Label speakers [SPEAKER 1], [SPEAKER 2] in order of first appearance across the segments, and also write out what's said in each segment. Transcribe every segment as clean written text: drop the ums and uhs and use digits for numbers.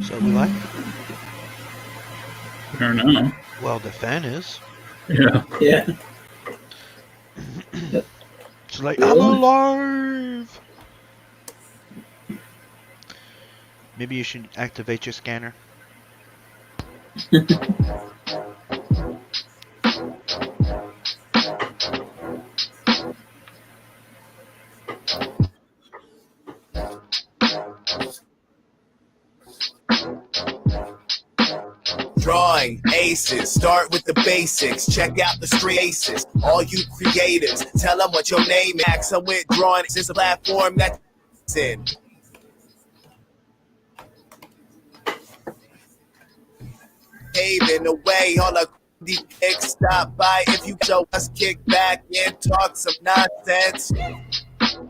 [SPEAKER 1] So we like.
[SPEAKER 2] I don't know.
[SPEAKER 1] Well, the fan is.
[SPEAKER 2] Yeah.
[SPEAKER 3] Yeah.
[SPEAKER 1] It's like I'm alive. Maybe you should activate your scanner.
[SPEAKER 4] Drawing aces, start with the basics. Check out the street aces. All you creatives, tell them what your name is. Max, I'm with drawing. It's a platform that's in. Paving away all the stop by if you show us kick back and talk some nonsense.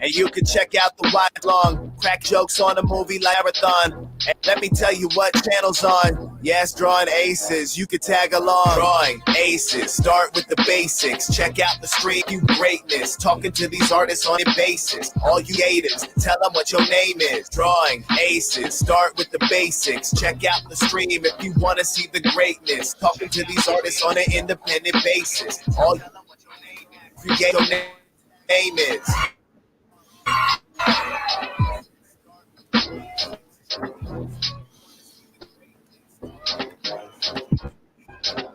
[SPEAKER 4] And you can check out the watch long crack jokes on a movie marathon. And let me tell you what channel's on. Yes, drawing aces. You can tag along. Drawing aces. Start with the basics. Check out the stream. You greatness. Talking to these artists on a basis. All you haters, tell them what your name is. Drawing aces. Start with the basics. Check out the stream if you want to see the greatness. Talking to these artists on an independent basis. All you create your name is.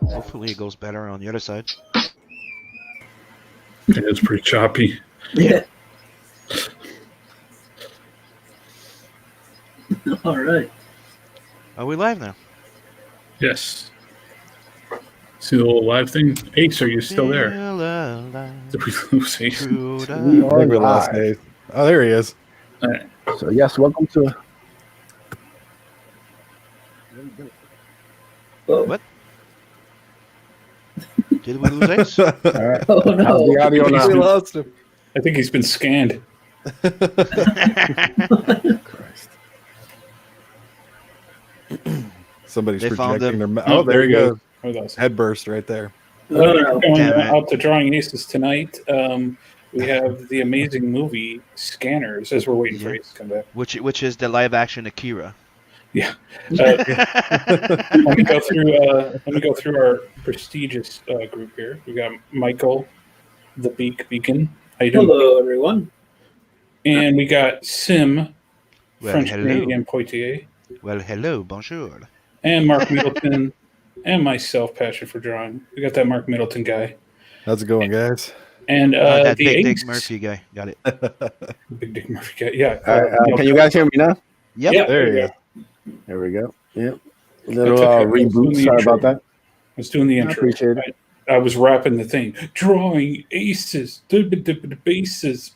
[SPEAKER 1] Hopefully it goes better on the other side.
[SPEAKER 2] It is pretty choppy.
[SPEAKER 3] Yeah. All right.
[SPEAKER 1] Are we live now?
[SPEAKER 2] Yes. See the little live thing? Ace, are you still there?
[SPEAKER 1] Feel alive.
[SPEAKER 2] Did we lose Ace?
[SPEAKER 1] True to-
[SPEAKER 5] We
[SPEAKER 6] I think we
[SPEAKER 5] are
[SPEAKER 6] lost
[SPEAKER 5] live.
[SPEAKER 6] Ace. Oh, there he is.
[SPEAKER 2] All right.
[SPEAKER 5] So yes, welcome to.
[SPEAKER 3] Oh,
[SPEAKER 1] What? Did we lose Ace?
[SPEAKER 5] All right.
[SPEAKER 3] oh
[SPEAKER 5] How's
[SPEAKER 3] no.
[SPEAKER 5] the audio
[SPEAKER 6] We
[SPEAKER 5] now?
[SPEAKER 6] lost him.
[SPEAKER 2] I think he's been scanned.
[SPEAKER 6] Christ. Somebody's
[SPEAKER 1] They found
[SPEAKER 6] projecting
[SPEAKER 1] him.
[SPEAKER 6] their. Oh, there he goes.
[SPEAKER 2] Oh, that was-
[SPEAKER 6] Head burst right there.
[SPEAKER 3] Oh, no.
[SPEAKER 2] Going
[SPEAKER 1] Damn it.
[SPEAKER 2] out to Drawing Aces tonight. We have the amazing movie Scanners as we're waiting for
[SPEAKER 1] Yeah.
[SPEAKER 2] Ace to come back.
[SPEAKER 1] which is the live action Akira.
[SPEAKER 2] Yeah. Let me go through our prestigious group here. We got Michael, the Beacon. How you doing?
[SPEAKER 3] Hello, everyone.
[SPEAKER 2] And we got Sim,
[SPEAKER 1] Well,
[SPEAKER 2] French
[SPEAKER 1] hello.
[SPEAKER 2] Canadian Poitier,
[SPEAKER 1] Well, hello, bonjour.
[SPEAKER 2] and Mark Middleton, and myself, Passion for Drawing. We got that Mark Middleton guy.
[SPEAKER 6] How's it going, guys?
[SPEAKER 2] And
[SPEAKER 1] That
[SPEAKER 2] the
[SPEAKER 1] big Dick
[SPEAKER 2] Ace-
[SPEAKER 1] Murphy guy. Got it.
[SPEAKER 2] Big Dick Murphy guy. Yeah.
[SPEAKER 5] All right, can you guys hear me now?
[SPEAKER 1] Yep.
[SPEAKER 2] Yeah,
[SPEAKER 6] There you
[SPEAKER 2] we
[SPEAKER 6] go.
[SPEAKER 5] There we go. Yep.
[SPEAKER 2] I
[SPEAKER 5] Little
[SPEAKER 2] took care of it.
[SPEAKER 5] reboot.
[SPEAKER 2] The
[SPEAKER 5] Sorry
[SPEAKER 2] intro.
[SPEAKER 5] about that.
[SPEAKER 2] I was doing the intro.
[SPEAKER 5] Appreciate it.
[SPEAKER 2] I was rapping the thing. Drawing aces, the bases.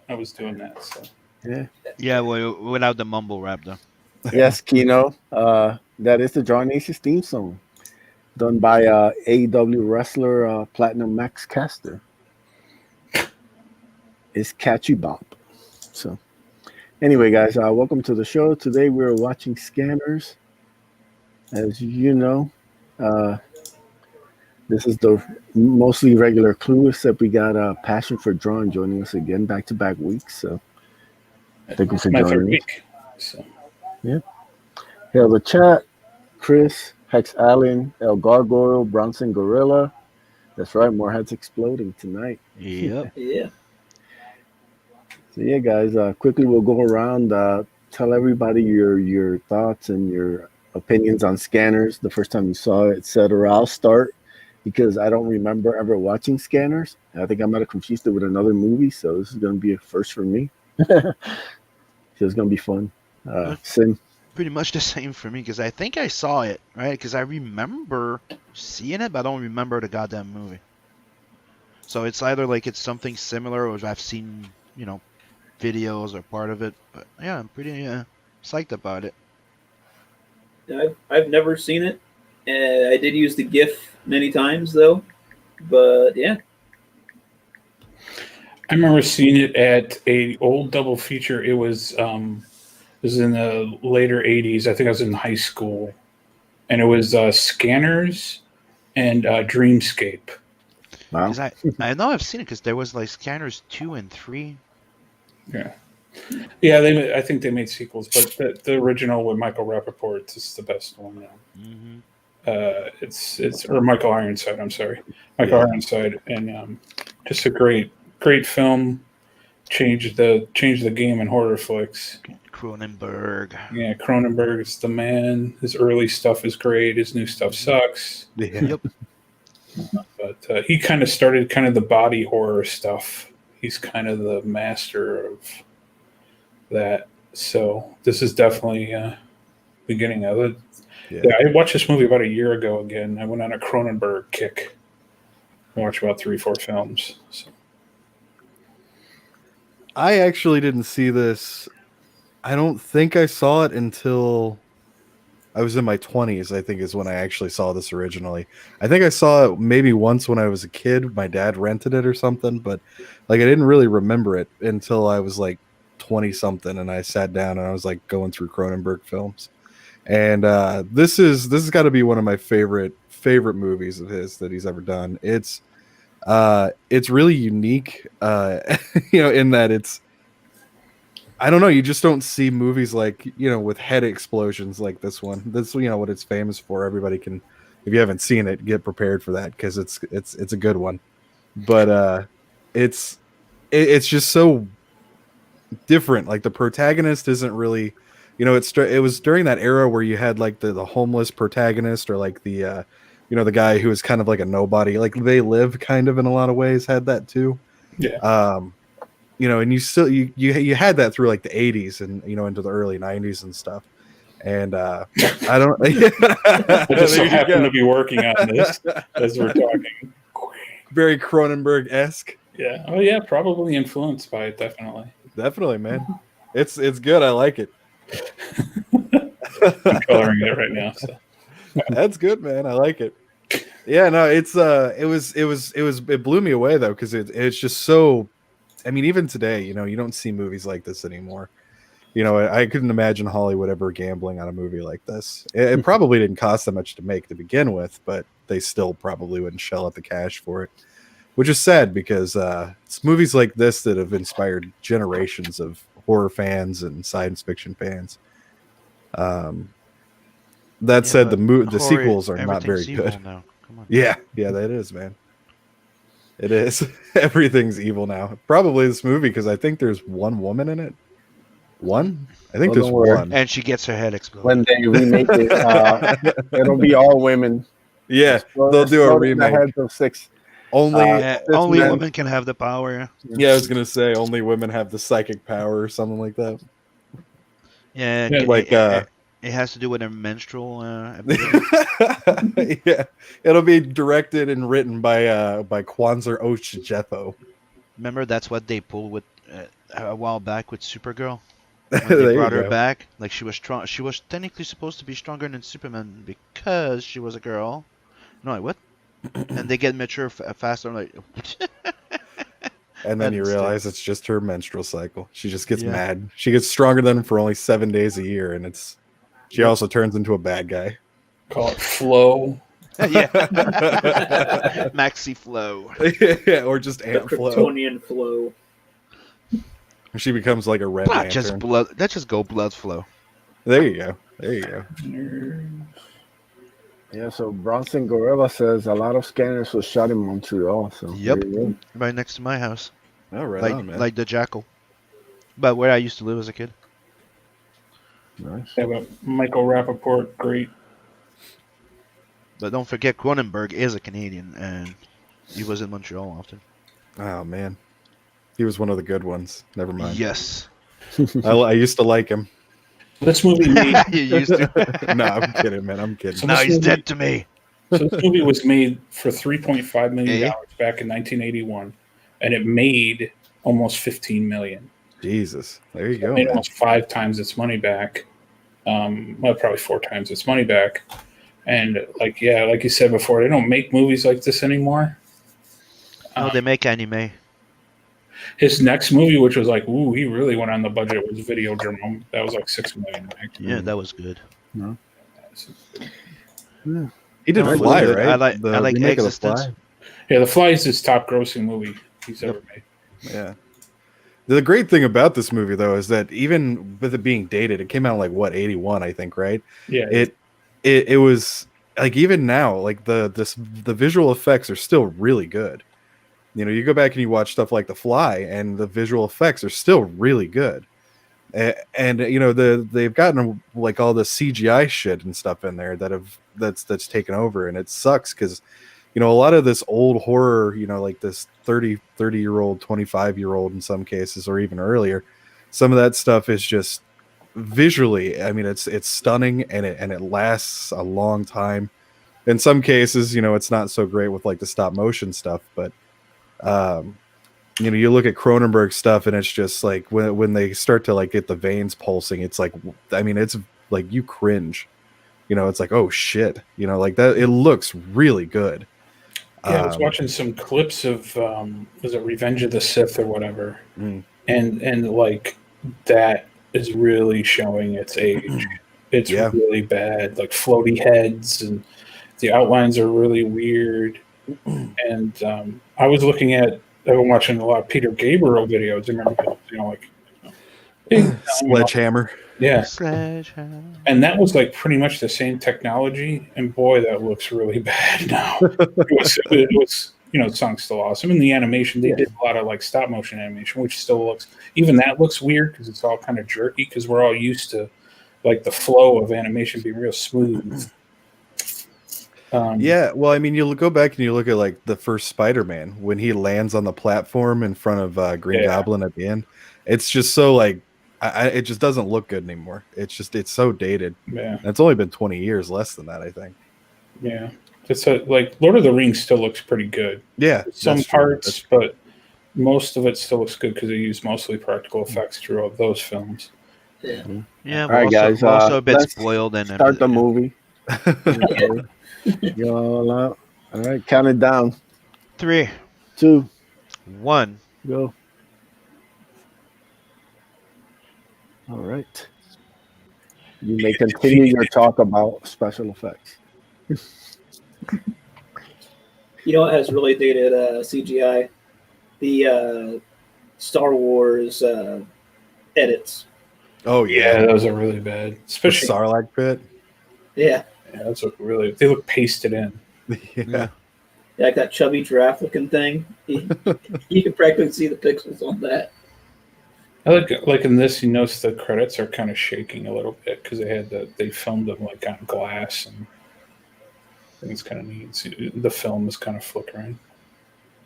[SPEAKER 2] I was doing that. So
[SPEAKER 5] Yeah.
[SPEAKER 1] Yeah, well, without the mumble rap though.
[SPEAKER 5] Yes, Kino. That is the Drawing Aces theme song, done by AEW wrestler Platinum Max Caster. It's catchy bop. So, anyway, guys, welcome to the show. Today we're watching Scanners. As you know, this is the mostly regular crew, except we got Passion for Drawing joining us again, back-to-back weeks. So, thank you for
[SPEAKER 2] my third
[SPEAKER 5] joining us.
[SPEAKER 2] week. So
[SPEAKER 5] Here the chat, Chris, Hex Allen, El Gargoyle, Bronson Gorilla. That's right, more heads exploding tonight.
[SPEAKER 1] Yep.
[SPEAKER 3] Yeah.
[SPEAKER 5] So yeah, guys, quickly we'll go around, tell everybody your thoughts and your opinions on Scanners, the first time you saw it, etc. I'll start because I don't remember ever watching Scanners. I think I might have confused it with another movie, so this is going to be a first for me. So it's going to be fun. Sim.
[SPEAKER 1] Pretty much the same for me because I think I saw it, right? Because I remember seeing it, but I don't remember the goddamn movie. So it's either like it's something similar or I've seen, videos or part of it. But yeah, I'm pretty psyched about it.
[SPEAKER 3] I've never seen it. I did use the GIF many times though, but yeah.
[SPEAKER 2] I remember seeing it at a old double feature. It was in the later '80s. I think I was in high school, and it was Scanners and Dreamscape.
[SPEAKER 5] Wow.
[SPEAKER 1] Because I know I've seen it because there was like Scanners 2 and 3.
[SPEAKER 2] Yeah. Yeah, I think they made sequels, but the original with Michael Rappaport is the best one now.
[SPEAKER 1] Mm-hmm.
[SPEAKER 2] It's or Michael Ironside. I'm sorry, Michael Ironside, and just a great film. Changed the game in horror flicks.
[SPEAKER 1] Cronenberg.
[SPEAKER 2] Yeah, Cronenberg is the man. His early stuff is great. His new stuff sucks.
[SPEAKER 6] Yeah.
[SPEAKER 1] Yep.
[SPEAKER 2] But he kind of started kind of the body horror stuff. He's kind of the master of that. So this is definitely beginning of it.
[SPEAKER 6] Yeah.
[SPEAKER 2] Yeah, I watched this movie about a year ago again. I went on a Cronenberg kick. I watched about 3-4 films. So.
[SPEAKER 6] I actually didn't see this. I don't think I saw it until I was in my 20s, I think is when I actually saw this originally. I think I saw it maybe once when I was a kid. My dad rented it or something, but like I didn't really remember it until I was like 20 something and I sat down and I was like going through Cronenberg films. And this has got to be one of my favorite movies of his that he's ever done. It's really unique, in that it's, I don't know, you just don't see movies like, with head explosions like this one. That's, what it's famous for. Everybody can, if you haven't seen it, get prepared for that because it's a good one. But it's just so different. Like the protagonist isn't really, it was during that era where you had like the homeless protagonist or like the the guy who was kind of like a nobody. Like They Live kind of in a lot of ways had that too.
[SPEAKER 2] Yeah.
[SPEAKER 6] And you still you had that through like the 80s and into the early 90s and stuff. And I don't
[SPEAKER 2] I just so happen to be working on this as we're talking.
[SPEAKER 6] Very Cronenberg-esque.
[SPEAKER 2] Yeah. Oh yeah, probably influenced by it,
[SPEAKER 6] Definitely, man. It's good. I like it.
[SPEAKER 2] I'm coloring it right now. So.
[SPEAKER 6] That's good, man. I like it. Yeah, no, it blew me away though, because it's just so. I mean, even today, you don't see movies like this anymore. I couldn't imagine Hollywood ever gambling on a movie like this. It probably didn't cost that much to make to begin with, but they still probably wouldn't shell out the cash for it, which is sad because it's movies like this that have inspired generations of horror fans and science fiction fans. That said, the sequels are not very good.
[SPEAKER 1] Now. Come on.
[SPEAKER 6] Yeah, that is, man. It is. Everything's evil now. Probably this movie because I think there's one woman in it. One? I think there's one.
[SPEAKER 1] And she gets her head exploded.
[SPEAKER 5] When they remake it, it'll be all women.
[SPEAKER 6] Yeah, they'll do a remake.
[SPEAKER 5] The heads of 6.
[SPEAKER 1] Only women can have the power.
[SPEAKER 6] Yeah, I was gonna say only women have the psychic power or something like that.
[SPEAKER 1] Yeah,
[SPEAKER 6] like
[SPEAKER 1] it has to do with their menstrual ability.
[SPEAKER 6] Yeah, it'll be directed and written by Kwanzaa Oshjetho.
[SPEAKER 1] Remember, that's what they pulled with a while back with Supergirl. When they brought her back, like she was strong. She was technically supposed to be stronger than Superman because she was a girl. No, like, what? And they get mature faster. I'm like,
[SPEAKER 6] and then you realize it's just her menstrual cycle. She just gets mad. She gets stronger than him for only 7 days a year, and she also turns into a bad guy.
[SPEAKER 2] Call it Flow.
[SPEAKER 1] Yeah, Maxi Flow.
[SPEAKER 6] Yeah, or just Ant Flow.
[SPEAKER 3] Kryptonian Flow.
[SPEAKER 6] She becomes like a red lantern.
[SPEAKER 1] Just blood. Let's just go blood flow.
[SPEAKER 6] There you go.
[SPEAKER 5] Yeah, so Bronson Gorilla says a lot of scanners was shot in Montreal. So
[SPEAKER 1] yep, right next to my house.
[SPEAKER 6] Oh, right on, man.
[SPEAKER 1] Like the Jackal. But where I used to live as a kid.
[SPEAKER 5] Nice.
[SPEAKER 2] Yeah, but Michael Rappaport, great.
[SPEAKER 1] But don't forget, Cronenberg is a Canadian, and he was in Montreal often.
[SPEAKER 6] Oh, man. He was one of the good ones. Never mind.
[SPEAKER 1] Yes.
[SPEAKER 6] I used to like him.
[SPEAKER 2] This movie made...
[SPEAKER 1] You used to.
[SPEAKER 6] No, I'm kidding, man. I'm kidding.
[SPEAKER 2] So
[SPEAKER 1] no, he's dead to me.
[SPEAKER 2] So this movie was made for $3.5 million back in 1981, and it made almost $15 million.
[SPEAKER 6] Jesus. There you go.
[SPEAKER 2] It made almost 5 times its money back. Well, probably 4 times its money back. And like you said before, they don't make movies like this anymore.
[SPEAKER 1] No, they make anime.
[SPEAKER 2] His next movie, which was like, ooh, he really went on the budget, was Videodrome. That was like $6 million.
[SPEAKER 1] Yeah, that was good.
[SPEAKER 5] No.
[SPEAKER 6] Yeah. He did Fly, right?
[SPEAKER 1] I like Existence.
[SPEAKER 2] Yeah, The Fly is his top grossing movie he's ever made.
[SPEAKER 6] Yeah. The great thing about this movie, though, is that even with it being dated, it came out in, like, what, 81, I think, right?
[SPEAKER 2] Yeah.
[SPEAKER 6] It was like, even now, like, the visual effects are still really good. You know, you go back and you watch stuff like The Fly, and the visual effects are still really good. And you know, they've gotten like all the CGI shit and stuff in there that's taken over, and it sucks because, you know, a lot of this old horror, you know, like this 30-year-old, 25-year-old in some cases, or even earlier, some of that stuff is just visually, I mean, it's stunning, and it lasts a long time. In some cases, you know, it's not so great with like the stop motion stuff, but um you know, you look at Cronenberg stuff, and it's just like when they start to like get the veins pulsing, it's like, I mean, it's like you cringe. You know, it's like, oh shit, you know, like that. It looks really good.
[SPEAKER 2] Yeah, I was watching some clips of was it Revenge of the Sith or whatever,
[SPEAKER 6] Mm.
[SPEAKER 2] and like that is really showing its age. It's
[SPEAKER 6] Yeah.
[SPEAKER 2] really bad, like floaty heads, and the outlines are really weird. And I was looking at, I've been watching a lot of Peter Gabriel videos. I remember, you know, like bing, you know,
[SPEAKER 6] Sledgehammer.
[SPEAKER 2] yeah,
[SPEAKER 1] Sledgehammer.
[SPEAKER 2] and that was like pretty much the same technology. And boy, that looks really bad now. It was, you know, the song's still awesome. And the animation, they did a lot of like stop motion animation, which still looks, even that looks weird because it's all kind of jerky because we're all used to like the flow of animation being real smooth.
[SPEAKER 6] Yeah, well, I mean, you go back and you look at like the first Spider-Man when he lands on the platform in front of Green Goblin at the end. It's just so like, it just doesn't look good anymore. It's so dated.
[SPEAKER 2] Yeah,
[SPEAKER 6] and it's only been 20 years, less than that, I think.
[SPEAKER 2] yeah. It's like Lord of the Rings still looks pretty good.
[SPEAKER 6] Yeah,
[SPEAKER 2] Some
[SPEAKER 6] that's true.
[SPEAKER 2] parts, but most of it still looks good because they use mostly practical effects throughout those films.
[SPEAKER 3] Yeah.
[SPEAKER 1] Yeah,
[SPEAKER 5] All right, guys.
[SPEAKER 1] we're also a bit
[SPEAKER 5] Let's
[SPEAKER 1] spoiled and
[SPEAKER 5] start the movie. You all out? All right, count it down.
[SPEAKER 1] 3,
[SPEAKER 5] 2,
[SPEAKER 1] 1.
[SPEAKER 5] go. All right. You may continue your talk about special effects.
[SPEAKER 3] You know what has really dated CGI? The Star Wars edits.
[SPEAKER 6] Oh
[SPEAKER 2] Yeah,
[SPEAKER 6] yeah,
[SPEAKER 2] those are really bad.
[SPEAKER 6] the
[SPEAKER 2] Especially,
[SPEAKER 6] Sarlacc pit.
[SPEAKER 3] Yeah.
[SPEAKER 2] those look really. They look pasted in.
[SPEAKER 6] Yeah.
[SPEAKER 3] Like that chubby giraffe looking thing. You can practically see the pixels on that.
[SPEAKER 2] I like in this, you notice the credits are kind of shaking a little bit because they filmed them like on glass, and I think it's kind of neat. See, the film is kind of flickering.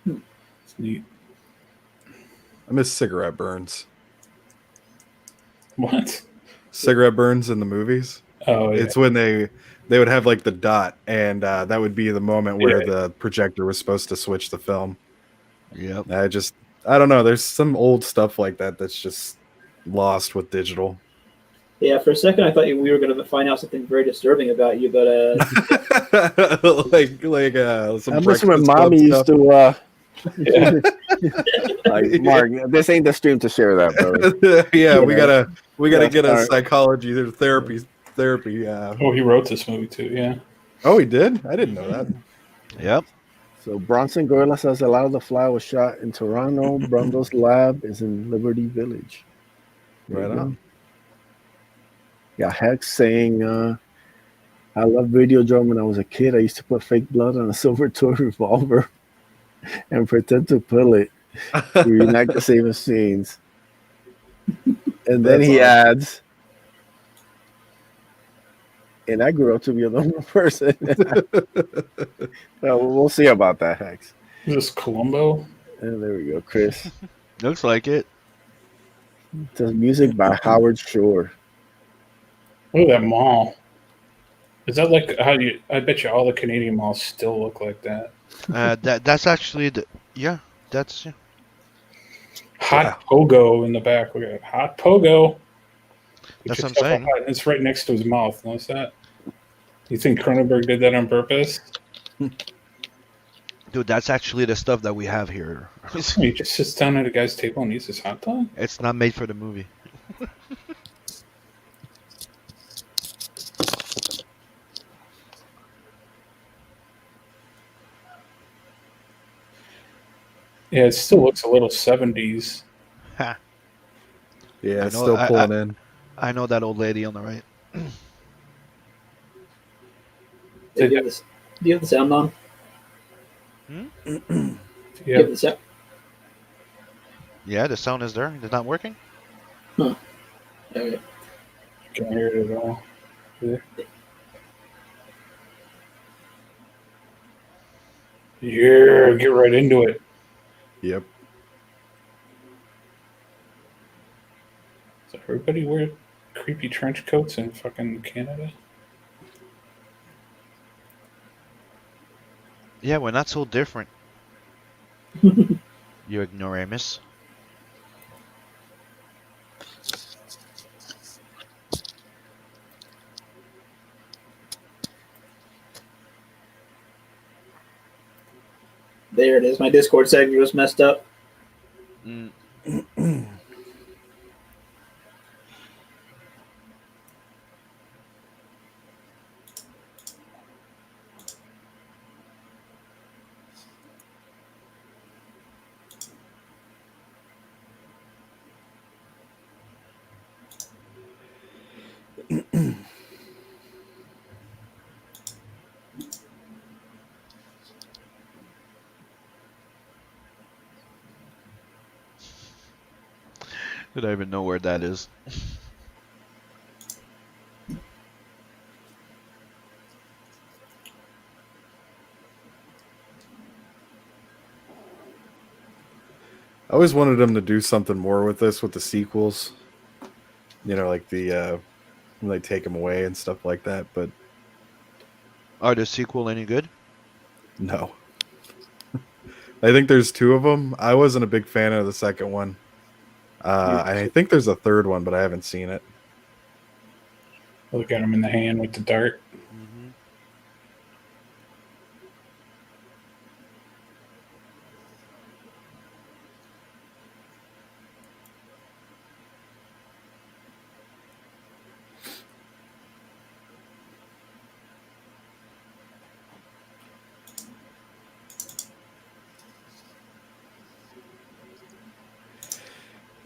[SPEAKER 2] It's neat.
[SPEAKER 6] I miss cigarette burns.
[SPEAKER 2] What?
[SPEAKER 6] Cigarette burns in the movies.
[SPEAKER 2] Oh, yeah.
[SPEAKER 6] It's when they would have like the dot, and that would be the moment where
[SPEAKER 2] Yeah.
[SPEAKER 6] the projector was supposed to switch the film.
[SPEAKER 1] Yep.
[SPEAKER 6] I don't know. There's some old stuff like that that's just lost with digital.
[SPEAKER 3] Yeah, for a second I thought we were going to find out something very disturbing about you, but
[SPEAKER 6] some
[SPEAKER 5] I miss when
[SPEAKER 6] Breakfast
[SPEAKER 5] mommy
[SPEAKER 6] Club
[SPEAKER 5] used to.
[SPEAKER 2] Yeah.
[SPEAKER 5] Like, Mark, this ain't the stream to share that, brother.
[SPEAKER 6] stuff. Yeah, we gotta
[SPEAKER 5] Yeah,
[SPEAKER 6] get a
[SPEAKER 5] start.
[SPEAKER 6] psychology, there's therapy.
[SPEAKER 2] Oh, he wrote this movie too. Yeah.
[SPEAKER 6] Oh, he did. I didn't know that.
[SPEAKER 1] Yep.
[SPEAKER 5] So Bronson Gorilla says a lot of the fly was shot in Toronto. Brundle's lab is in Liberty Village. There
[SPEAKER 6] Right
[SPEAKER 5] you go.
[SPEAKER 6] on.
[SPEAKER 5] Yeah, Hex saying, I loved Videodrome when I was a kid. I used to put fake blood on a silver toy revolver and pretend to pull it to reenact the same scenes. And then
[SPEAKER 6] That's
[SPEAKER 5] he
[SPEAKER 6] awesome.
[SPEAKER 5] adds, and I grew up to be a normal person. Well, we'll see about that, Hex.
[SPEAKER 2] Is this Columbo?
[SPEAKER 5] And there we go, Chris.
[SPEAKER 1] Looks like it.
[SPEAKER 5] The music by Howard Shore.
[SPEAKER 2] Look at that mall. Is that like how you? I bet you all the Canadian malls still look like that.
[SPEAKER 1] That's actually that's
[SPEAKER 2] Hot Pogo in the back. Look at it. Hot Pogo.
[SPEAKER 1] That's what I'm
[SPEAKER 2] Just
[SPEAKER 1] saying.
[SPEAKER 2] It's right next to his mouth. Notice that? You think Cronenberg did that on purpose?
[SPEAKER 1] Dude, that's actually the stuff that we have here.
[SPEAKER 2] He just sits down at a guy's table and eats his hot dog?
[SPEAKER 1] It's not made for the movie.
[SPEAKER 2] Yeah, it still looks a little 70s.
[SPEAKER 1] Ha.
[SPEAKER 6] Yeah,
[SPEAKER 1] I
[SPEAKER 6] it's
[SPEAKER 1] know.
[SPEAKER 6] still pulling in.
[SPEAKER 1] I know that old lady on the right.
[SPEAKER 3] Do you have this? Do you have the sound on?
[SPEAKER 1] Hmm?
[SPEAKER 3] Do you
[SPEAKER 2] Yeah,
[SPEAKER 3] have the sound?
[SPEAKER 1] Yeah, the sound is there. It's not working.
[SPEAKER 3] Okay.
[SPEAKER 2] can't hear it at all. Yeah, get right into it.
[SPEAKER 6] Yep.
[SPEAKER 2] Does everybody wear creepy trench coats in fucking Canada?
[SPEAKER 1] Yeah, we're not so different. You ignoramus.
[SPEAKER 3] There it is. My Discord segment was messed up.
[SPEAKER 1] Mm. I don't even know where that is.
[SPEAKER 6] I always wanted them to do something more with this with the sequels. You know, like the when they take them away and stuff like that. But
[SPEAKER 1] Are the sequel any good?
[SPEAKER 6] no, I think there's two of them. I wasn't a big fan of the second one. And I think there's a third one, but I haven't seen it.
[SPEAKER 2] Look at him in the hand with the dart.
[SPEAKER 1] Mm-hmm.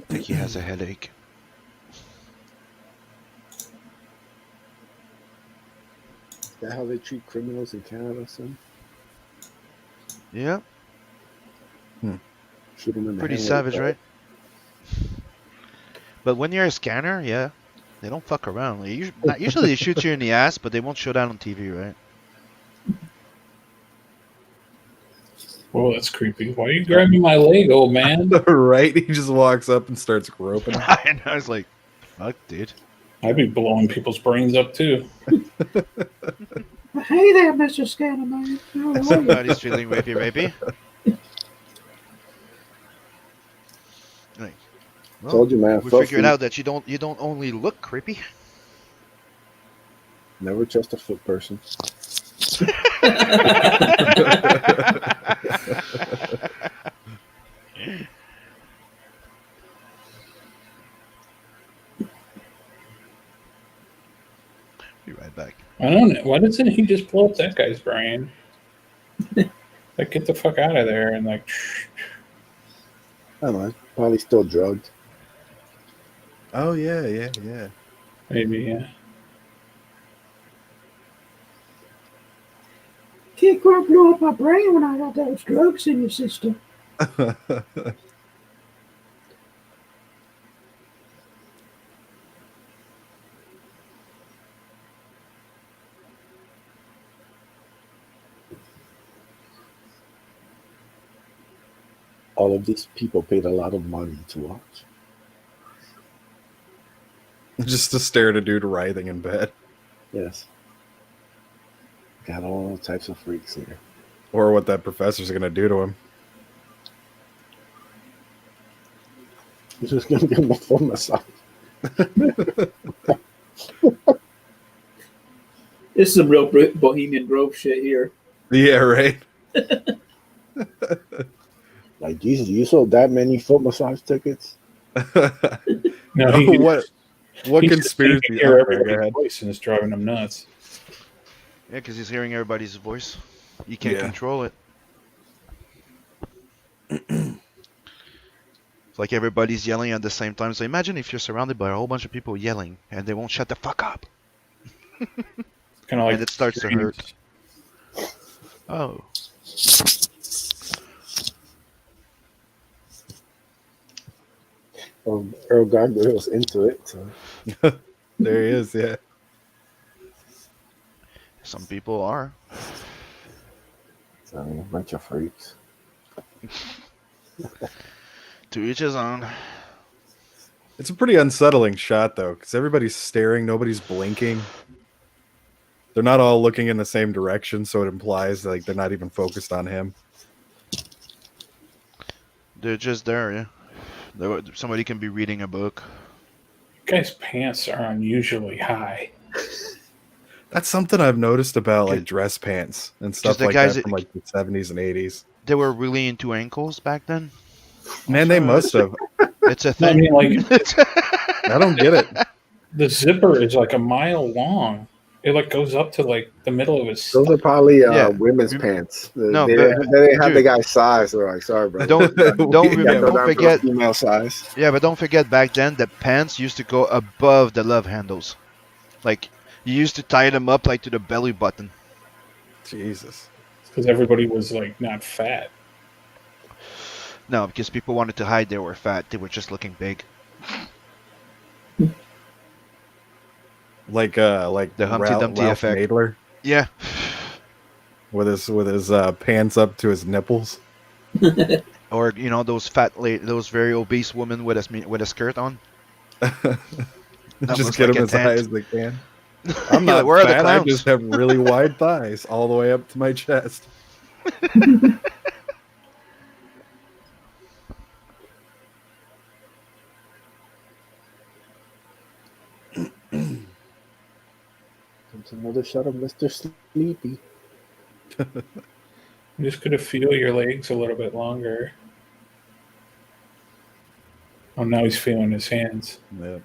[SPEAKER 1] I think he has a headache.
[SPEAKER 5] Is that how they treat criminals in Canada, son?
[SPEAKER 1] Yeah,
[SPEAKER 5] Shoot them in the
[SPEAKER 1] pretty
[SPEAKER 5] hand with a
[SPEAKER 1] savage,
[SPEAKER 5] dart?
[SPEAKER 1] right? But when you're a scanner, yeah, they don't fuck around. Not usually they shoot you in the ass, but they won't show that on TV, right?
[SPEAKER 2] Whoa, that's creepy. Why are you grabbing my leg, old man?
[SPEAKER 6] Right? He just walks up and starts groping.
[SPEAKER 1] And I was like, fuck, dude.
[SPEAKER 2] I'd be blowing people's brains up too.
[SPEAKER 3] Hey there, Mr. Scanner Man. How are you?
[SPEAKER 1] Somebody's feeling rapey. Like, well,
[SPEAKER 5] Told you, man.
[SPEAKER 1] we
[SPEAKER 5] Foot
[SPEAKER 1] figured
[SPEAKER 5] feet.
[SPEAKER 1] out that you don't only look creepy.
[SPEAKER 5] Never trust a foot person.
[SPEAKER 1] Be right back.
[SPEAKER 2] I don't know. Why doesn't he just blow up that guy's brain? Like, get the fuck out of there and like.
[SPEAKER 5] I don't know. Probably still drugged.
[SPEAKER 6] Oh yeah.
[SPEAKER 2] Maybe, yeah.
[SPEAKER 3] Can't quite blow up my brain when I got those drugs in your system.
[SPEAKER 5] All of these people paid a lot of money to watch.
[SPEAKER 6] Just to stare at a dude writhing in bed,
[SPEAKER 5] Yes. Got all types of freaks here.
[SPEAKER 6] or what that professor's gonna do to him.
[SPEAKER 5] He's just gonna give him a full massage.
[SPEAKER 3] This is some real Bohemian Grove shit here.
[SPEAKER 6] Yeah, right.
[SPEAKER 5] Like, Jesus, you sold that many foot massage tickets?
[SPEAKER 2] No,
[SPEAKER 6] What
[SPEAKER 2] he's just
[SPEAKER 6] conspiracy?
[SPEAKER 2] thinking hear
[SPEAKER 6] I'm sorry, go
[SPEAKER 2] everybody's
[SPEAKER 6] ahead.
[SPEAKER 2] voice and it's driving him nuts.
[SPEAKER 1] Yeah, because he's hearing everybody's voice. You can't
[SPEAKER 6] Yeah.
[SPEAKER 1] control it. It's like everybody's yelling at the same time. So imagine if you're surrounded by a whole bunch of people yelling and they won't shut the fuck up.
[SPEAKER 2] Kind of like
[SPEAKER 1] And it starts to hurt. Oh.
[SPEAKER 5] Earl Gardner was into it. So.
[SPEAKER 6] There he is. Yeah.
[SPEAKER 1] Some people are.
[SPEAKER 5] So, a bunch of freaks.
[SPEAKER 1] To each his own.
[SPEAKER 6] It's a pretty unsettling shot though, because everybody's staring, nobody's blinking. They're not all looking in the same direction, so it implies like they're not even focused on him.
[SPEAKER 1] They're just there, yeah. Somebody can be reading a book.
[SPEAKER 2] Guy's pants are unusually high.
[SPEAKER 6] That's something I've noticed about like dress pants and stuff
[SPEAKER 1] the
[SPEAKER 6] like
[SPEAKER 1] guys
[SPEAKER 6] that from like the 70s and 80s.
[SPEAKER 1] They were really into ankles back then.
[SPEAKER 6] Man, they must have.
[SPEAKER 1] It's a
[SPEAKER 2] I
[SPEAKER 1] thing.
[SPEAKER 2] mean, like
[SPEAKER 6] I don't get it.
[SPEAKER 2] the zipper is like a mile long. It like goes up to like the middle of his.
[SPEAKER 5] Those are probably
[SPEAKER 1] Yeah.
[SPEAKER 5] women's pants.
[SPEAKER 1] No,
[SPEAKER 5] they
[SPEAKER 1] but-
[SPEAKER 5] didn't have
[SPEAKER 1] dude.
[SPEAKER 5] the guy's size. They're like, sorry, bro.
[SPEAKER 1] Don't
[SPEAKER 5] Yeah,
[SPEAKER 1] don't
[SPEAKER 5] for
[SPEAKER 1] forget.
[SPEAKER 5] female size.
[SPEAKER 1] Yeah, but don't forget back then the pants used to go above the love handles. Like you used to tie them up like to the belly button.
[SPEAKER 6] Jesus.
[SPEAKER 2] Because everybody was like not fat.
[SPEAKER 1] No, because people wanted to hide they were fat. They were just looking big.
[SPEAKER 6] Like
[SPEAKER 1] The Humpty Dumpty
[SPEAKER 6] Ralph
[SPEAKER 1] effect.
[SPEAKER 6] Nader
[SPEAKER 1] Yeah.
[SPEAKER 6] with his pants up to his nipples.
[SPEAKER 1] Or those those very obese women with a skirt on. That
[SPEAKER 6] Just
[SPEAKER 1] looks
[SPEAKER 6] get
[SPEAKER 1] like
[SPEAKER 6] them
[SPEAKER 1] a
[SPEAKER 6] as
[SPEAKER 1] tent.
[SPEAKER 6] high as they can. I'm
[SPEAKER 1] You're
[SPEAKER 6] not
[SPEAKER 1] like, where are the
[SPEAKER 6] fat. I
[SPEAKER 1] clowns?
[SPEAKER 6] just have really wide thighs all the way up to my chest.
[SPEAKER 5] Comes another shot of Mr. Sleepy.
[SPEAKER 2] I'm just gonna feel your legs a little bit longer. Oh, now he's feeling his hands.
[SPEAKER 6] Yeah.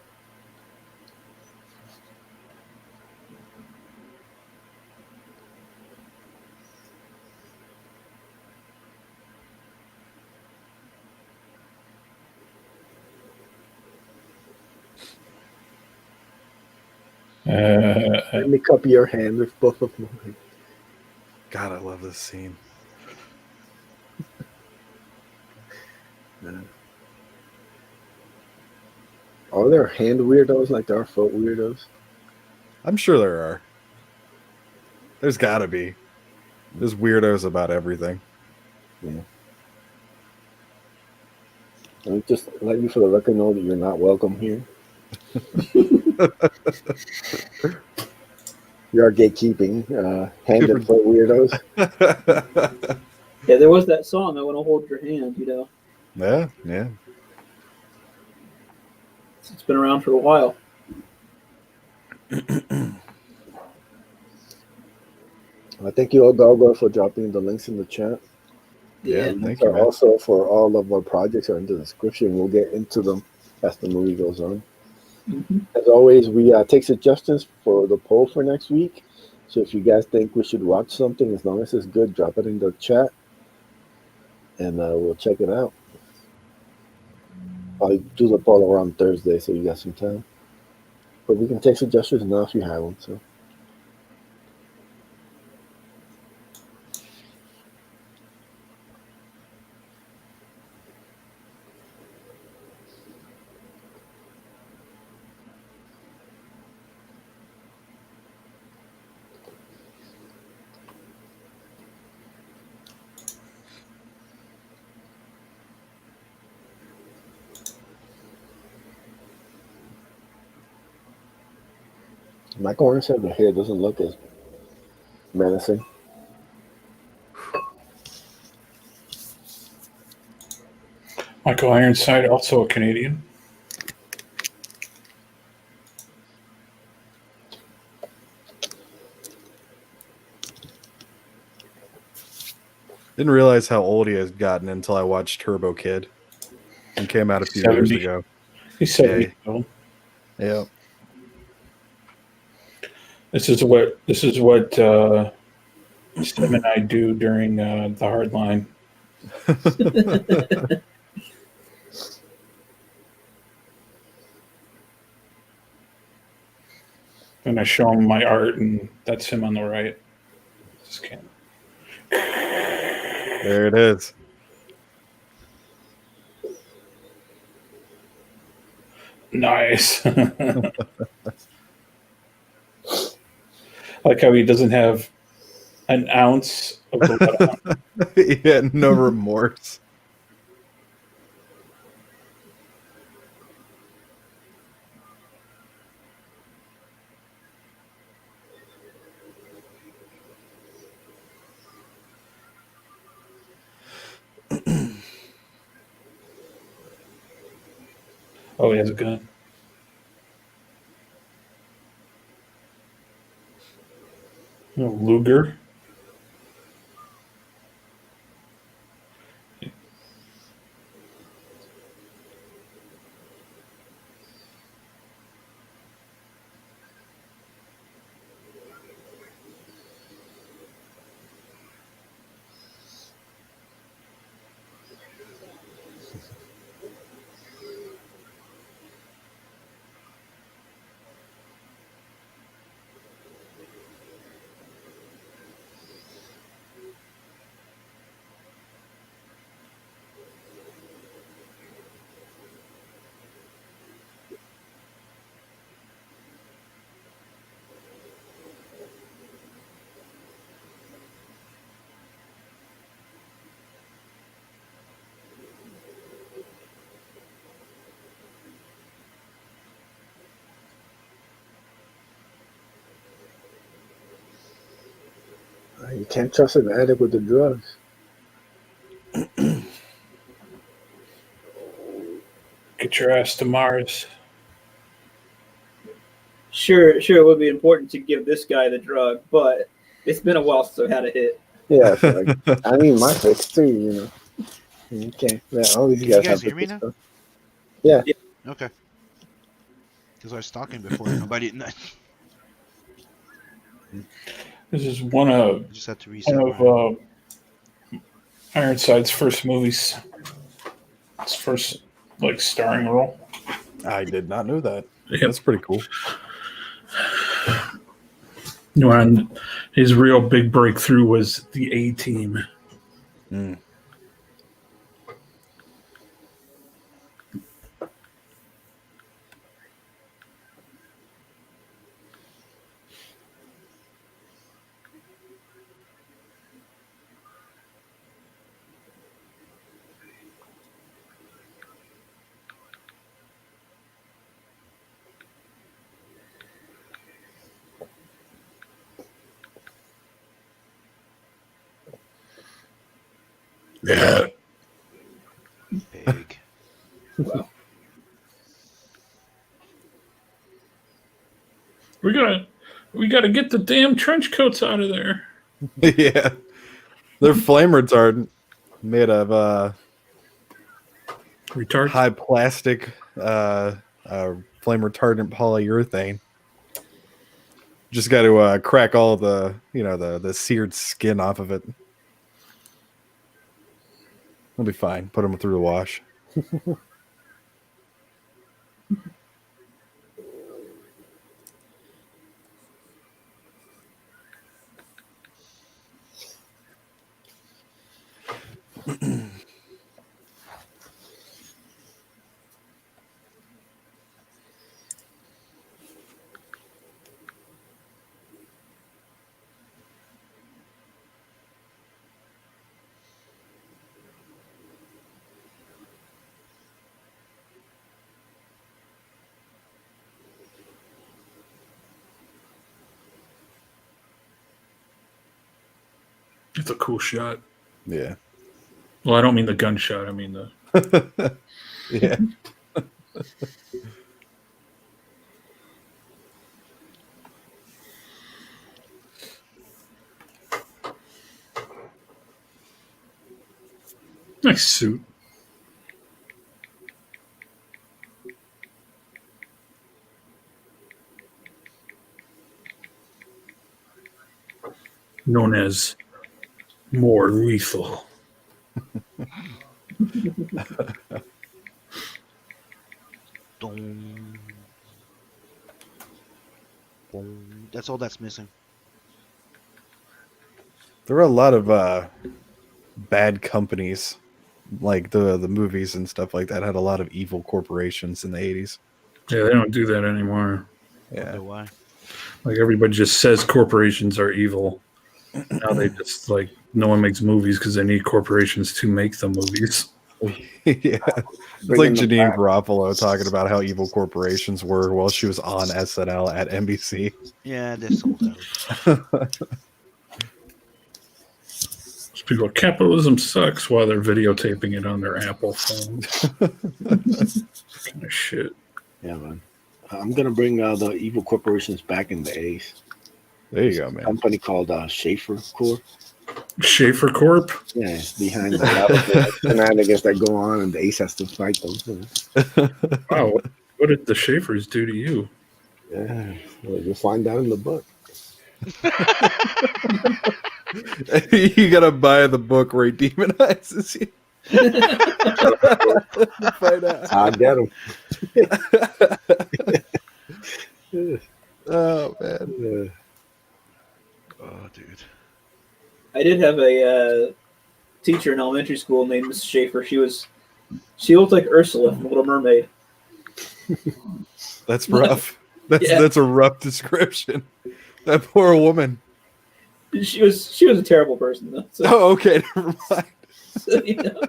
[SPEAKER 5] Let me cup your hand with both of mine.
[SPEAKER 6] God, I love this scene.
[SPEAKER 5] Are there hand weirdos like there are foot weirdos?
[SPEAKER 6] I'm sure there are. There's gotta be. There's weirdos about everything.
[SPEAKER 5] Yeah. Let me just let you for the record know that you're not welcome here. We are gatekeeping hand and foot weirdos.
[SPEAKER 3] Yeah, there was that song, I Want to Hold Your Hand,
[SPEAKER 6] Yeah, yeah.
[SPEAKER 3] It's been around for a while.
[SPEAKER 5] I thank you all, Gargoyle, for dropping the links in the chat.
[SPEAKER 6] Yeah,
[SPEAKER 3] Yeah.
[SPEAKER 6] thank
[SPEAKER 5] Links
[SPEAKER 6] you,
[SPEAKER 5] are
[SPEAKER 6] man.
[SPEAKER 5] also for all of our projects are in the description. We'll get into them as the movie goes on.
[SPEAKER 3] Mhm.
[SPEAKER 5] As always, we take suggestions for the poll for next week. So if you guys think we should watch something, as long as it's good, drop it in the chat, and we'll check it out. I'll do the poll around Thursday, so you got some time. But we can take suggestions now if you have them. So. Michael Irons said the hair doesn't look as menacing.
[SPEAKER 2] Michael Ironside, also a Canadian.
[SPEAKER 6] Didn't realize how old he had gotten until I watched Turbo Kid. It came out a few years
[SPEAKER 2] 70.
[SPEAKER 6] ago.
[SPEAKER 2] He's 70 years old.
[SPEAKER 6] Yeah.
[SPEAKER 2] This is what Sim and I do during the hard line. And I show him my art, and that's him on the right. Just can't.
[SPEAKER 6] There it is.
[SPEAKER 2] Nice. Like how he doesn't have an ounce of blood.
[SPEAKER 6] Yeah, no remorse.
[SPEAKER 2] Oh, he has a gun. Oh, Luger.
[SPEAKER 5] You can't trust an addict with the drugs.
[SPEAKER 2] Get your ass to Mars.
[SPEAKER 3] Sure, it would be important to give this guy the drug, but it's been a while since I've had a hit.
[SPEAKER 5] Yeah, so like, I need my fix too, you know. You can't. Yeah, all these
[SPEAKER 1] Can you
[SPEAKER 5] guys
[SPEAKER 1] guys
[SPEAKER 5] have
[SPEAKER 1] hear me
[SPEAKER 5] fix
[SPEAKER 1] now?
[SPEAKER 5] stuff. Yeah.
[SPEAKER 1] Okay. Because I was talking before, nobody. I
[SPEAKER 2] This is one of
[SPEAKER 1] just had to reset.
[SPEAKER 2] Ironside's first movies. His first like starring role.
[SPEAKER 6] I did not know that.
[SPEAKER 2] Yep.
[SPEAKER 6] That's pretty cool.
[SPEAKER 2] When his real big breakthrough was the A-Team.
[SPEAKER 6] Mm.
[SPEAKER 2] Yeah.
[SPEAKER 1] Big.
[SPEAKER 2] We gotta get the damn trench coats out of there.
[SPEAKER 6] Yeah. They're flame retardant. Made of
[SPEAKER 2] Retard.
[SPEAKER 6] high plastic flame retardant polyurethane. Just got to crack all the the seared skin off of it. We'll be fine. Put them through the wash.
[SPEAKER 2] It's a cool shot.
[SPEAKER 6] Yeah.
[SPEAKER 2] Well, I don't mean the gunshot. I mean the.
[SPEAKER 6] Yeah.
[SPEAKER 2] Nice suit. Known as more lethal.
[SPEAKER 1] Dong. Boom. That's all that's missing.
[SPEAKER 6] There were a lot of bad companies, like the movies and stuff like that had a lot of evil corporations in the 80s.
[SPEAKER 2] Yeah, they don't do that anymore.
[SPEAKER 1] Yeah.
[SPEAKER 6] Yeah.
[SPEAKER 1] Why?
[SPEAKER 2] Like everybody just says corporations are evil. Now they just like no one makes movies because they need corporations to make the movies.
[SPEAKER 6] Yeah. It's like
[SPEAKER 5] Bringing them
[SPEAKER 6] Janine
[SPEAKER 5] back.
[SPEAKER 6] Garofalo talking about how evil corporations were while she was on SNL at NBC.
[SPEAKER 1] Yeah, they're sold out.
[SPEAKER 2] People, capitalism sucks while they're videotaping it on their Apple phone. Kind of shit.
[SPEAKER 5] Yeah, man. I'm gonna bring the evil corporations back in the A's.
[SPEAKER 6] There you go, man.
[SPEAKER 5] Company called Schaefer Corp.
[SPEAKER 2] Schaefer Corp?
[SPEAKER 5] Yeah, it's behind the shenanigans that go on, and the Ace has to fight them.
[SPEAKER 2] Wow, what did the Schaefers do to you?
[SPEAKER 5] Yeah, well, you'll find out in the book.
[SPEAKER 6] You gotta buy the book where he demonizes you. Find out.
[SPEAKER 5] I get them.
[SPEAKER 6] Oh man.
[SPEAKER 1] Oh, dude.
[SPEAKER 3] I did have a teacher in elementary school named Miss Schaefer. She looked like Ursula from Little Mermaid.
[SPEAKER 6] That's rough.
[SPEAKER 3] Yeah.
[SPEAKER 6] That's a rough description. That poor woman.
[SPEAKER 3] She was a terrible person though. So,
[SPEAKER 6] Oh, okay, never mind.
[SPEAKER 3] you know.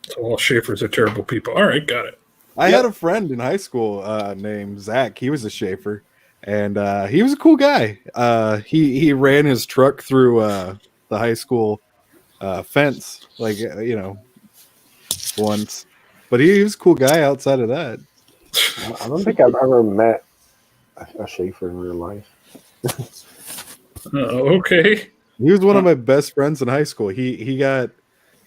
[SPEAKER 2] So all Schaefers are terrible people. All right, got it.
[SPEAKER 6] I had a friend in high school named Zach. He was a Schaefer, and he was a cool guy. He ran his truck through the high school fence, like once. But he was a cool guy outside of that.
[SPEAKER 5] I don't think I've ever met a Schaefer in real life.
[SPEAKER 2] Okay.
[SPEAKER 6] He was one of my best friends in high school. He got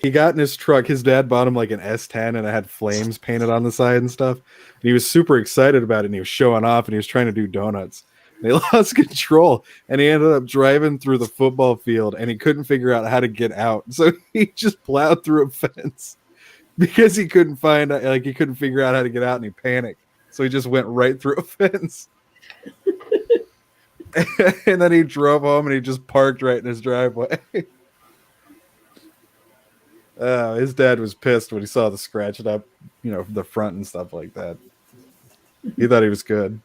[SPEAKER 6] in his truck. His dad bought him like an S10 and it had flames painted on the side and stuff. And he was super excited about it and he was showing off and he was trying to do donuts. And he lost control and he ended up driving through the football field and he couldn't figure out how to get out. So he just plowed through a fence because he couldn't figure out how to get out and he panicked. So he just went right through a fence. And then he drove home and he just parked right in his driveway. His dad was pissed when he saw the scratched up, the front and stuff like that. He thought he was good.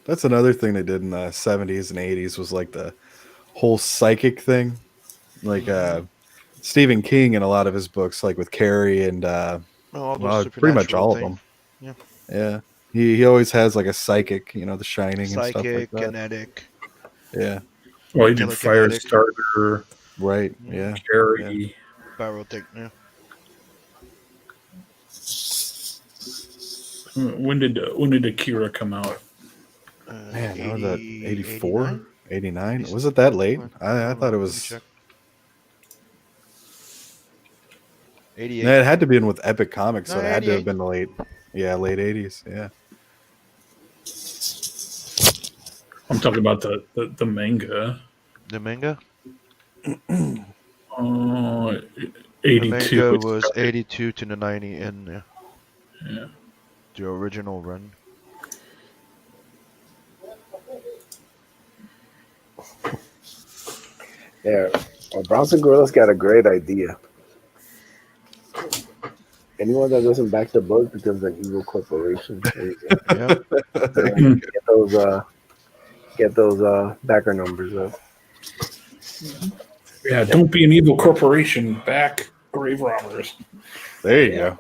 [SPEAKER 6] That's another thing they did in the 70s and 80s was like the whole psychic thing. Like Stephen King in a lot of his books, like with Carrie and pretty much all of them. Yeah. He always has like a psychic, The Shining and stuff like
[SPEAKER 1] Psychic,
[SPEAKER 6] that.
[SPEAKER 1] kinetic.
[SPEAKER 6] Yeah.
[SPEAKER 2] Well, he did
[SPEAKER 1] Telekinetic.
[SPEAKER 2] Firestarter,
[SPEAKER 6] Right. Yeah.
[SPEAKER 2] Carrie.
[SPEAKER 1] Pyrotech, yeah.
[SPEAKER 2] When did Akira come out?
[SPEAKER 6] Man, was that 84?
[SPEAKER 1] 89?
[SPEAKER 6] 89? Was it that late? I thought it was.
[SPEAKER 1] 88.
[SPEAKER 6] Yeah, it had to be in with Epic Comics, so
[SPEAKER 1] No,
[SPEAKER 6] it had to have
[SPEAKER 1] 88.
[SPEAKER 6] been late 80s. Yeah.
[SPEAKER 2] I'm talking about the manga.
[SPEAKER 1] The manga?
[SPEAKER 2] 82.
[SPEAKER 1] The manga was 82 to the 90 in
[SPEAKER 2] Yeah.
[SPEAKER 1] the original run.
[SPEAKER 5] Yeah, well, Bronson Gorilla's got a great idea. Anyone that doesn't back the book becomes an evil corporation.
[SPEAKER 1] Yeah.
[SPEAKER 5] Get those backer numbers up.
[SPEAKER 2] Yeah, don't be an evil corporation. Back grave robbers.
[SPEAKER 6] There you go.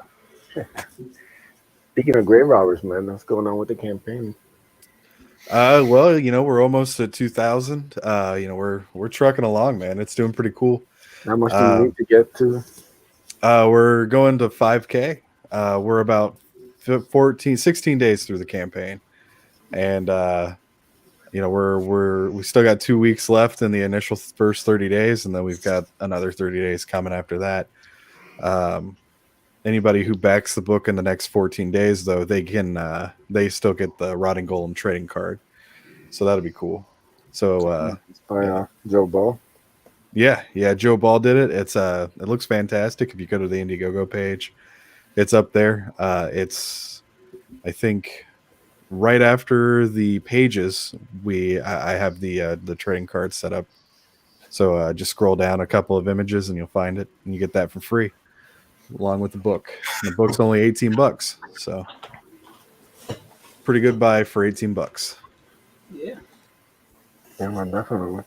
[SPEAKER 5] Speaking of grave robbers, man, what's going on with the campaign?
[SPEAKER 6] Well, we're almost at 2,000. We're trucking along, man. It's doing pretty cool.
[SPEAKER 5] How much do we need to get to?
[SPEAKER 6] We're going to 5K. We're about 16 days through the campaign, and we still got 2 weeks left in the initial first 30 days, and then we've got another 30 days coming after that. Anybody who backs the book in the next 14 days, though, they still get the Rotting Golem trading card, so that'll be cool. So
[SPEAKER 5] It's by Joe Ball.
[SPEAKER 6] yeah, Joe Ball did it. It looks fantastic. If you go to the Indiegogo page, it's up there. It's, I think, right after the pages, I have the trading card set up. So just scroll down a couple of images and you'll find it, and you get that for free along with the book. And the book's only $18, so pretty good buy for $18.
[SPEAKER 3] Yeah.
[SPEAKER 5] Yeah, man, definitely.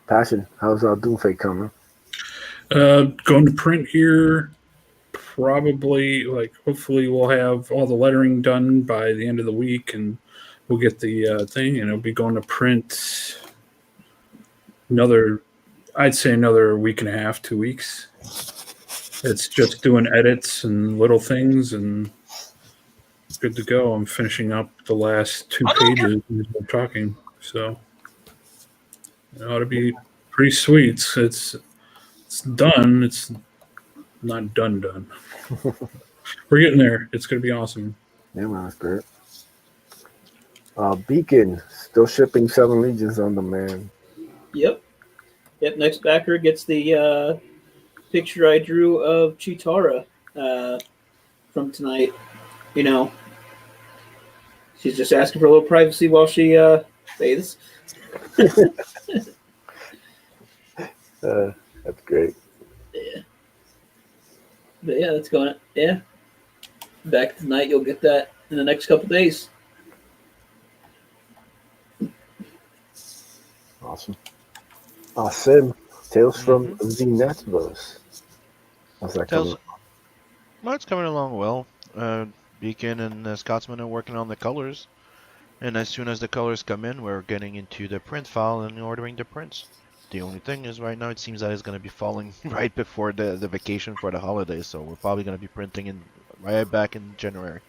[SPEAKER 5] Passion, how's Doomfate coming?
[SPEAKER 2] Going to print here. Probably, hopefully we'll have all the lettering done by the end of the week, and we'll get the thing, and it'll be going to print I'd say another week and a half, 2 weeks. It's just doing edits and little things, and it's good to go. I'm finishing up the last 2 pages as we're talking, so it ought to be pretty sweet. It's done. It's not done. We're getting there. It's going to be awesome.
[SPEAKER 5] Yeah, man, that's great. Beacon, still shipping 7 Legions on demand.
[SPEAKER 3] Yep. Next backer gets the picture I drew of Chitara from tonight. She's just asking for a little privacy while she bathes.
[SPEAKER 5] That's great.
[SPEAKER 3] Yeah. But yeah, that's going. Yeah. Back tonight, you'll get that in the next couple days.
[SPEAKER 5] Awesome. Sim, Tales from the Netverse. How's that coming?
[SPEAKER 1] Well, it's coming along well. Beacon and Scotsman are working on the colors, and as soon as the colors come in, we're getting into the print file and ordering the prints. The only thing is, right now it seems that it's going to be falling right before the vacation for the holidays, so we're probably going to be printing right back in January.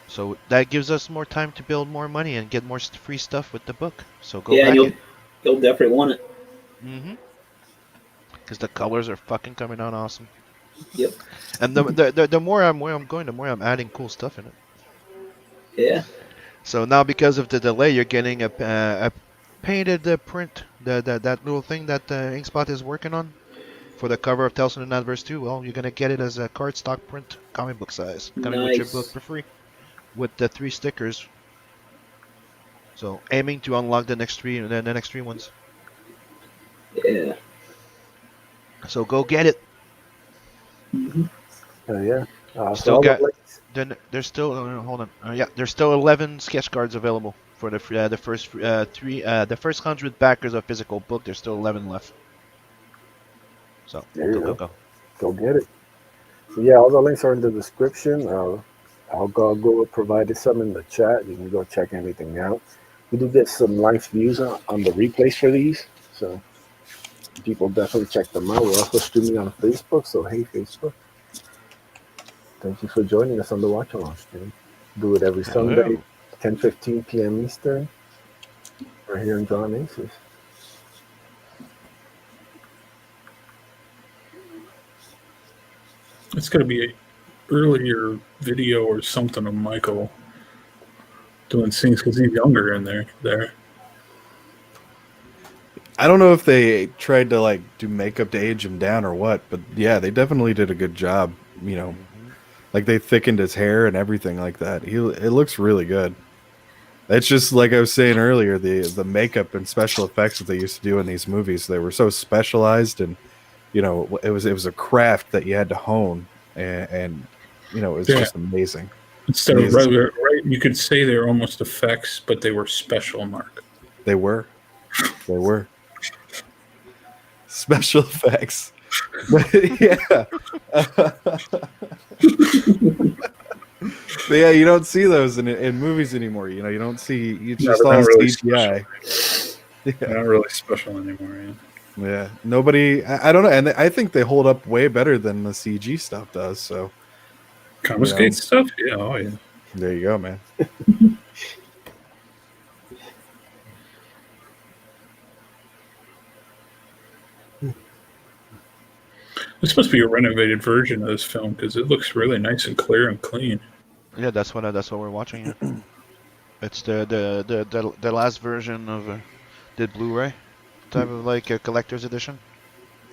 [SPEAKER 1] So that gives us more time to build more money and get more free stuff with the book. So go back.
[SPEAKER 3] You'll definitely want it.
[SPEAKER 1] Because the colors are fucking coming out awesome.
[SPEAKER 3] Yep.
[SPEAKER 1] And the more I'm going, the more I'm adding cool stuff in it.
[SPEAKER 3] Yeah.
[SPEAKER 1] So now, because of the delay, you're getting a painted print, that little thing that Inkspot is working on for the cover of Tales from the Adverse 2. Well, you're gonna get it as a cardstock print, comic book size, coming with your book for free, with the 3 stickers. So aiming to unlock the next 3 ones.
[SPEAKER 3] Yeah.
[SPEAKER 1] So go get it.
[SPEAKER 5] Yeah.
[SPEAKER 1] Still got. Then there's still hold on. There's still 11 sketch cards available for the first 3 the first 100 backers of physical book. There's still 11 left. So go.
[SPEAKER 5] Go get it. So yeah, all the links are in the description. I'll go provided some in the chat. You can go check anything out. We do get some live views on the replays for these, so people definitely check them out. We're also streaming on Facebook, so hey Facebook. Thank you for joining us on the Watch Along stream. Do it every Sunday, 10:15 p.m. Eastern. We're here in John Aces.
[SPEAKER 2] It's going to be an earlier video or something of Michael doing scenes because he's younger in there.
[SPEAKER 6] I don't know if they tried to do makeup to age him down or what, but yeah, they definitely did a good job. They thickened his hair and everything like that. It looks really good. It's just like I was saying earlier, the makeup and special effects that they used to do in these movies, they were so specialized, and it was a craft that you had to hone, and it was just amazing.
[SPEAKER 2] Instead of regular, right? You could say they were almost effects, but they were special, Mark.
[SPEAKER 6] They were. special effects. But yeah. But yeah, you don't see those in movies anymore. You know, you don't see. It's
[SPEAKER 2] No,
[SPEAKER 6] just
[SPEAKER 2] they're
[SPEAKER 6] all
[SPEAKER 2] not really
[SPEAKER 6] CGI.
[SPEAKER 2] They're not really special anymore. Yeah.
[SPEAKER 6] Yeah, nobody. I don't know, and I think they hold up way better than the CG stuff does. So
[SPEAKER 2] Confiscate stuff? Yeah, oh yeah.
[SPEAKER 6] there you go, man.
[SPEAKER 2] This must be a renovated version of this film because it looks really nice and clear and clean.
[SPEAKER 1] Yeah, that's what we're watching. Yeah. It's the last version of the Blu-ray type of like a collector's edition.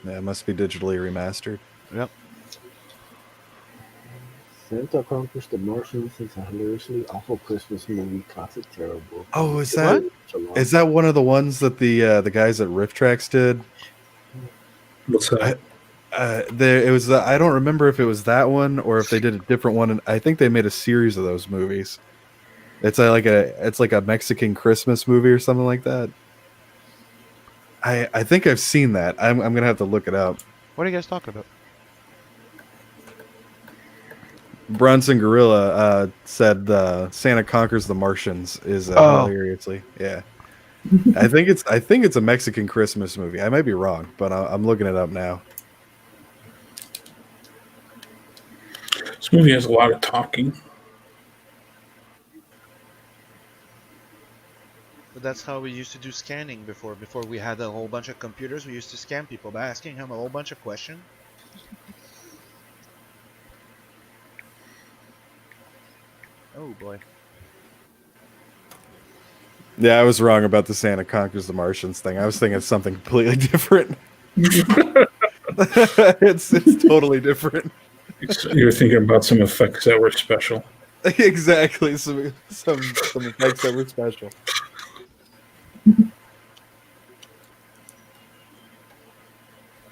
[SPEAKER 6] Yeah, it must be digitally remastered.
[SPEAKER 1] Yep.
[SPEAKER 5] Santa accomplished the Martians is a hilariously awful Christmas movie, classic terrible.
[SPEAKER 6] Oh, is
[SPEAKER 1] What?
[SPEAKER 6] that one of the ones that the guys at Rift Tracks did?
[SPEAKER 2] What's that?
[SPEAKER 6] There it was. I don't remember if it was that one or if they did a different one. And I think they made a series of those movies. It's like a Mexican Christmas movie or something like that. I think I've seen that. I'm gonna have to look it up.
[SPEAKER 1] What are you guys talking about?
[SPEAKER 6] Bronson Gorilla said Santa Conquers the Martians is hilariously. Yeah. I think it's a Mexican Christmas movie. I might be wrong, but I'm looking it up now.
[SPEAKER 2] This movie has a lot of talking.
[SPEAKER 1] But that's how we used to do scanning before. Before we had a whole bunch of computers, we used to scan people by asking him a whole bunch of questions. Oh boy.
[SPEAKER 6] Yeah, I was wrong about the Santa Conquers the Martians thing. I was thinking of something completely different. it's totally different.
[SPEAKER 2] You're thinking about some effects that were special.
[SPEAKER 6] Exactly, some effects that were special.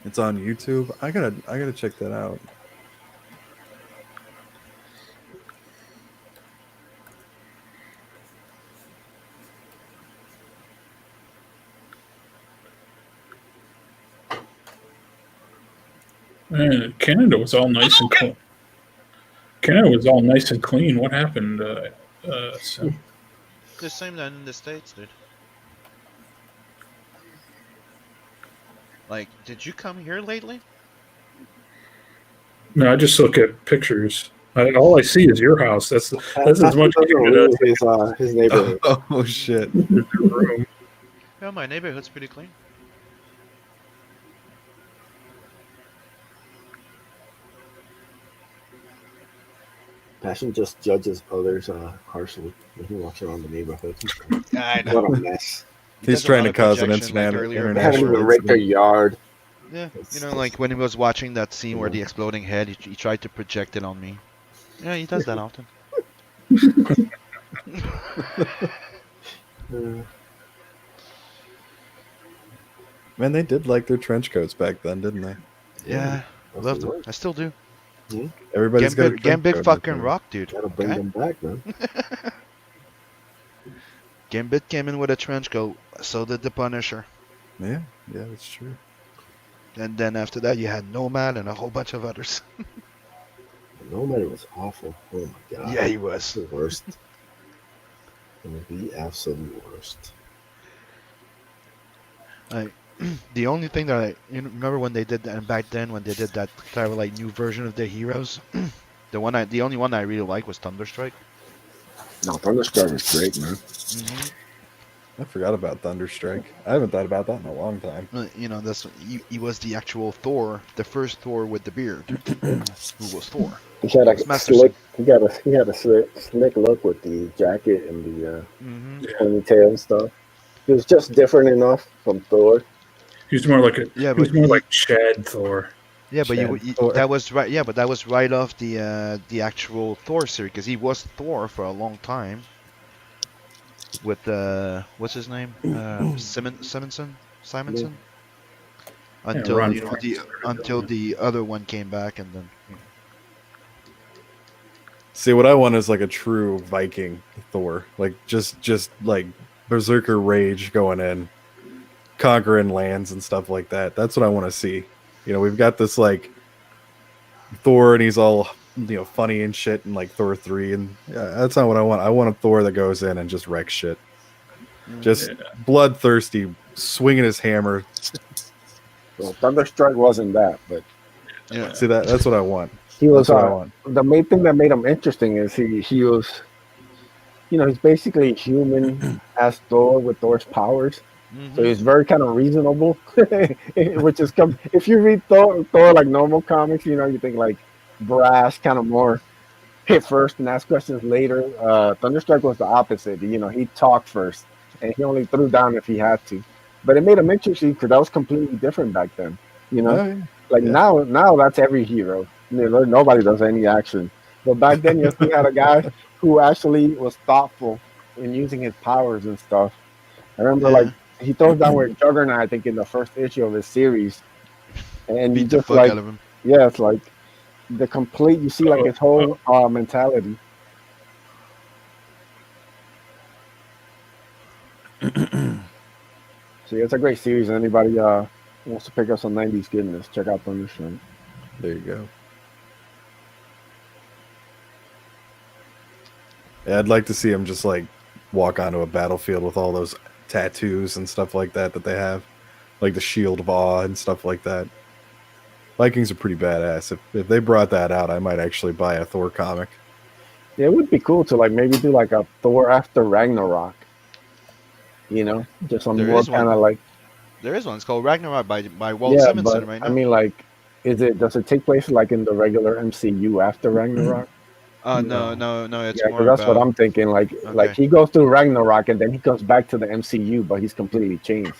[SPEAKER 6] It's on YouTube. I gotta check that out.
[SPEAKER 2] Man, Canada was all nice and clean. Canada was all nice and clean. What happened? Sam?
[SPEAKER 1] The same than in the States, dude. Like, did you come here lately?
[SPEAKER 2] No, I just look at pictures. All I see is your house. That's as much
[SPEAKER 5] his neighborhood.
[SPEAKER 6] Oh shit!
[SPEAKER 2] room.
[SPEAKER 1] Yeah, my neighborhood's pretty clean.
[SPEAKER 5] Passion just judges others harshly when he walks around the neighborhood.
[SPEAKER 1] I know.
[SPEAKER 5] What a mess.
[SPEAKER 6] He's trying to cause an international.
[SPEAKER 5] They haven't even raked their yard.
[SPEAKER 1] Yeah, you know, like when he was watching that scene where the exploding head, he tried to project it on me. Yeah, he does that often.
[SPEAKER 6] Man, they did like their trench coats back then, didn't they?
[SPEAKER 1] Yeah, I love them. I still do.
[SPEAKER 5] Yeah.
[SPEAKER 6] Everybody's got a trench
[SPEAKER 1] Gambit
[SPEAKER 6] coat
[SPEAKER 1] fucking
[SPEAKER 6] back
[SPEAKER 1] rock, dude.
[SPEAKER 5] Gotta bring them back, man.
[SPEAKER 1] Gambit came in with a trench coat, so did the Punisher.
[SPEAKER 6] then. Yeah, that's true.
[SPEAKER 1] And then after that, you had Nomad and a whole bunch of others.
[SPEAKER 5] Nomad was awful. Oh my god.
[SPEAKER 1] Yeah, he was.
[SPEAKER 5] The worst. The absolute worst.
[SPEAKER 1] The only thing that remember when they did that back then when they did that kind of like new version of the heroes, the only one I really liked was Thunderstrike.
[SPEAKER 5] No, Thunderstrike is great, man.
[SPEAKER 1] Mm-hmm.
[SPEAKER 6] I forgot about Thunderstrike. I haven't thought about that in a long time.
[SPEAKER 1] You know, he was the actual Thor, the first Thor with the beard, who was Thor.
[SPEAKER 5] He had a
[SPEAKER 1] Master
[SPEAKER 5] slick. He had a slick look with the jacket and the ponytail and stuff. He was just different enough from Thor.
[SPEAKER 2] He was more like
[SPEAKER 1] Yeah,
[SPEAKER 2] he was more like Chad Thor.
[SPEAKER 1] Yeah, but
[SPEAKER 6] Thor.
[SPEAKER 1] that was right. Yeah, but that was right off the actual Thor series because he was Thor for a long time. With what's his name? Simonson. Until
[SPEAKER 2] Ron
[SPEAKER 1] you know
[SPEAKER 2] Francis.
[SPEAKER 1] until the other one came back and then.
[SPEAKER 6] See, what I want is like a true Viking Thor, like just like berserker rage going in. conquering lands and stuff like that. That's what I want to see. You know, we've got this like Thor, and he's all funny and shit, and like Thor 3, and that's not what I want. I want a Thor that goes in and just wrecks shit, just bloodthirsty, swinging his hammer.
[SPEAKER 5] Well, Thunderstrike wasn't that, but
[SPEAKER 1] Yeah.
[SPEAKER 6] See that's what I want.
[SPEAKER 5] he was.
[SPEAKER 6] That's what I want.
[SPEAKER 5] The main thing that made him interesting is he was, he's basically human as Thor with Thor's powers. So he's very kind of reasonable, which is if you read Thor like normal comics, you think like brash, kind of more hit first and ask questions later. Thunderstrike was the opposite. He talked first, and he only threw down if he had to. But it made him interesting because that was completely different back then. Now that's every hero. Nobody does any action. But back then, you had a guy who actually was thoughtful in using his powers and stuff. I remember like he throws down with Juggernaut, I think, in the first issue of his series, and
[SPEAKER 1] Beat
[SPEAKER 5] you
[SPEAKER 1] the
[SPEAKER 5] just
[SPEAKER 1] fuck out of him.
[SPEAKER 5] yeah, it's like the complete. You see like his whole mentality. So yeah, it's a great series. Anybody wants to pick up some '90s goodness, check out Thunderstrike.
[SPEAKER 6] There you go. Yeah, I'd like to see him just like walk onto a battlefield with all those tattoos and stuff like that they have, like the Shield of Awe and stuff like that. Vikings are pretty badass. If they brought that out, I might actually buy a Thor comic.
[SPEAKER 5] Yeah, it would be cool to like maybe do like a Thor after Ragnarok. Just some
[SPEAKER 1] There
[SPEAKER 5] more
[SPEAKER 1] is one.
[SPEAKER 5] kind of like.
[SPEAKER 1] There is one. It's called Ragnarok by Walt
[SPEAKER 5] Yeah,
[SPEAKER 1] Simonson
[SPEAKER 5] but
[SPEAKER 1] right now.
[SPEAKER 5] I mean, like, does it take place like in the regular MCU after Ragnarok?
[SPEAKER 1] No. It's
[SPEAKER 5] Yeah,
[SPEAKER 1] more
[SPEAKER 5] that's
[SPEAKER 1] about
[SPEAKER 5] what I'm thinking. Like
[SPEAKER 1] Okay.
[SPEAKER 5] he goes through Ragnarok and then he comes back to the MCU, but he's completely changed.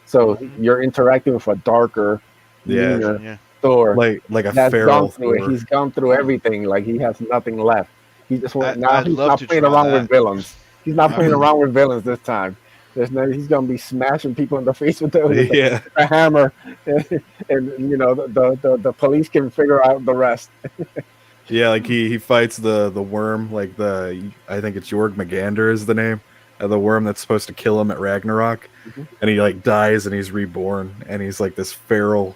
[SPEAKER 5] So you're interacting with a darker,
[SPEAKER 6] Yeah.
[SPEAKER 5] meaner
[SPEAKER 1] Yeah.
[SPEAKER 5] Thor.
[SPEAKER 6] Like a
[SPEAKER 5] That's
[SPEAKER 6] feral
[SPEAKER 5] gone through it.
[SPEAKER 6] Thor.
[SPEAKER 5] He's gone through everything. Like he has nothing left. He just went. Now
[SPEAKER 1] I'd
[SPEAKER 5] he's
[SPEAKER 1] love
[SPEAKER 5] not
[SPEAKER 1] to
[SPEAKER 5] playing
[SPEAKER 1] draw
[SPEAKER 5] around
[SPEAKER 1] that.
[SPEAKER 5] with villains. He's not
[SPEAKER 1] I
[SPEAKER 5] playing
[SPEAKER 1] would-
[SPEAKER 5] around with villains this time. He's gonna be smashing people in the face with
[SPEAKER 6] Yeah.
[SPEAKER 5] a hammer, and the police can figure out the rest.
[SPEAKER 6] Yeah, like he fights the worm, like I think it's Jorg Magander is the name of the worm that's supposed to kill him at Ragnarok, and he like dies and he's reborn, and he's like this feral,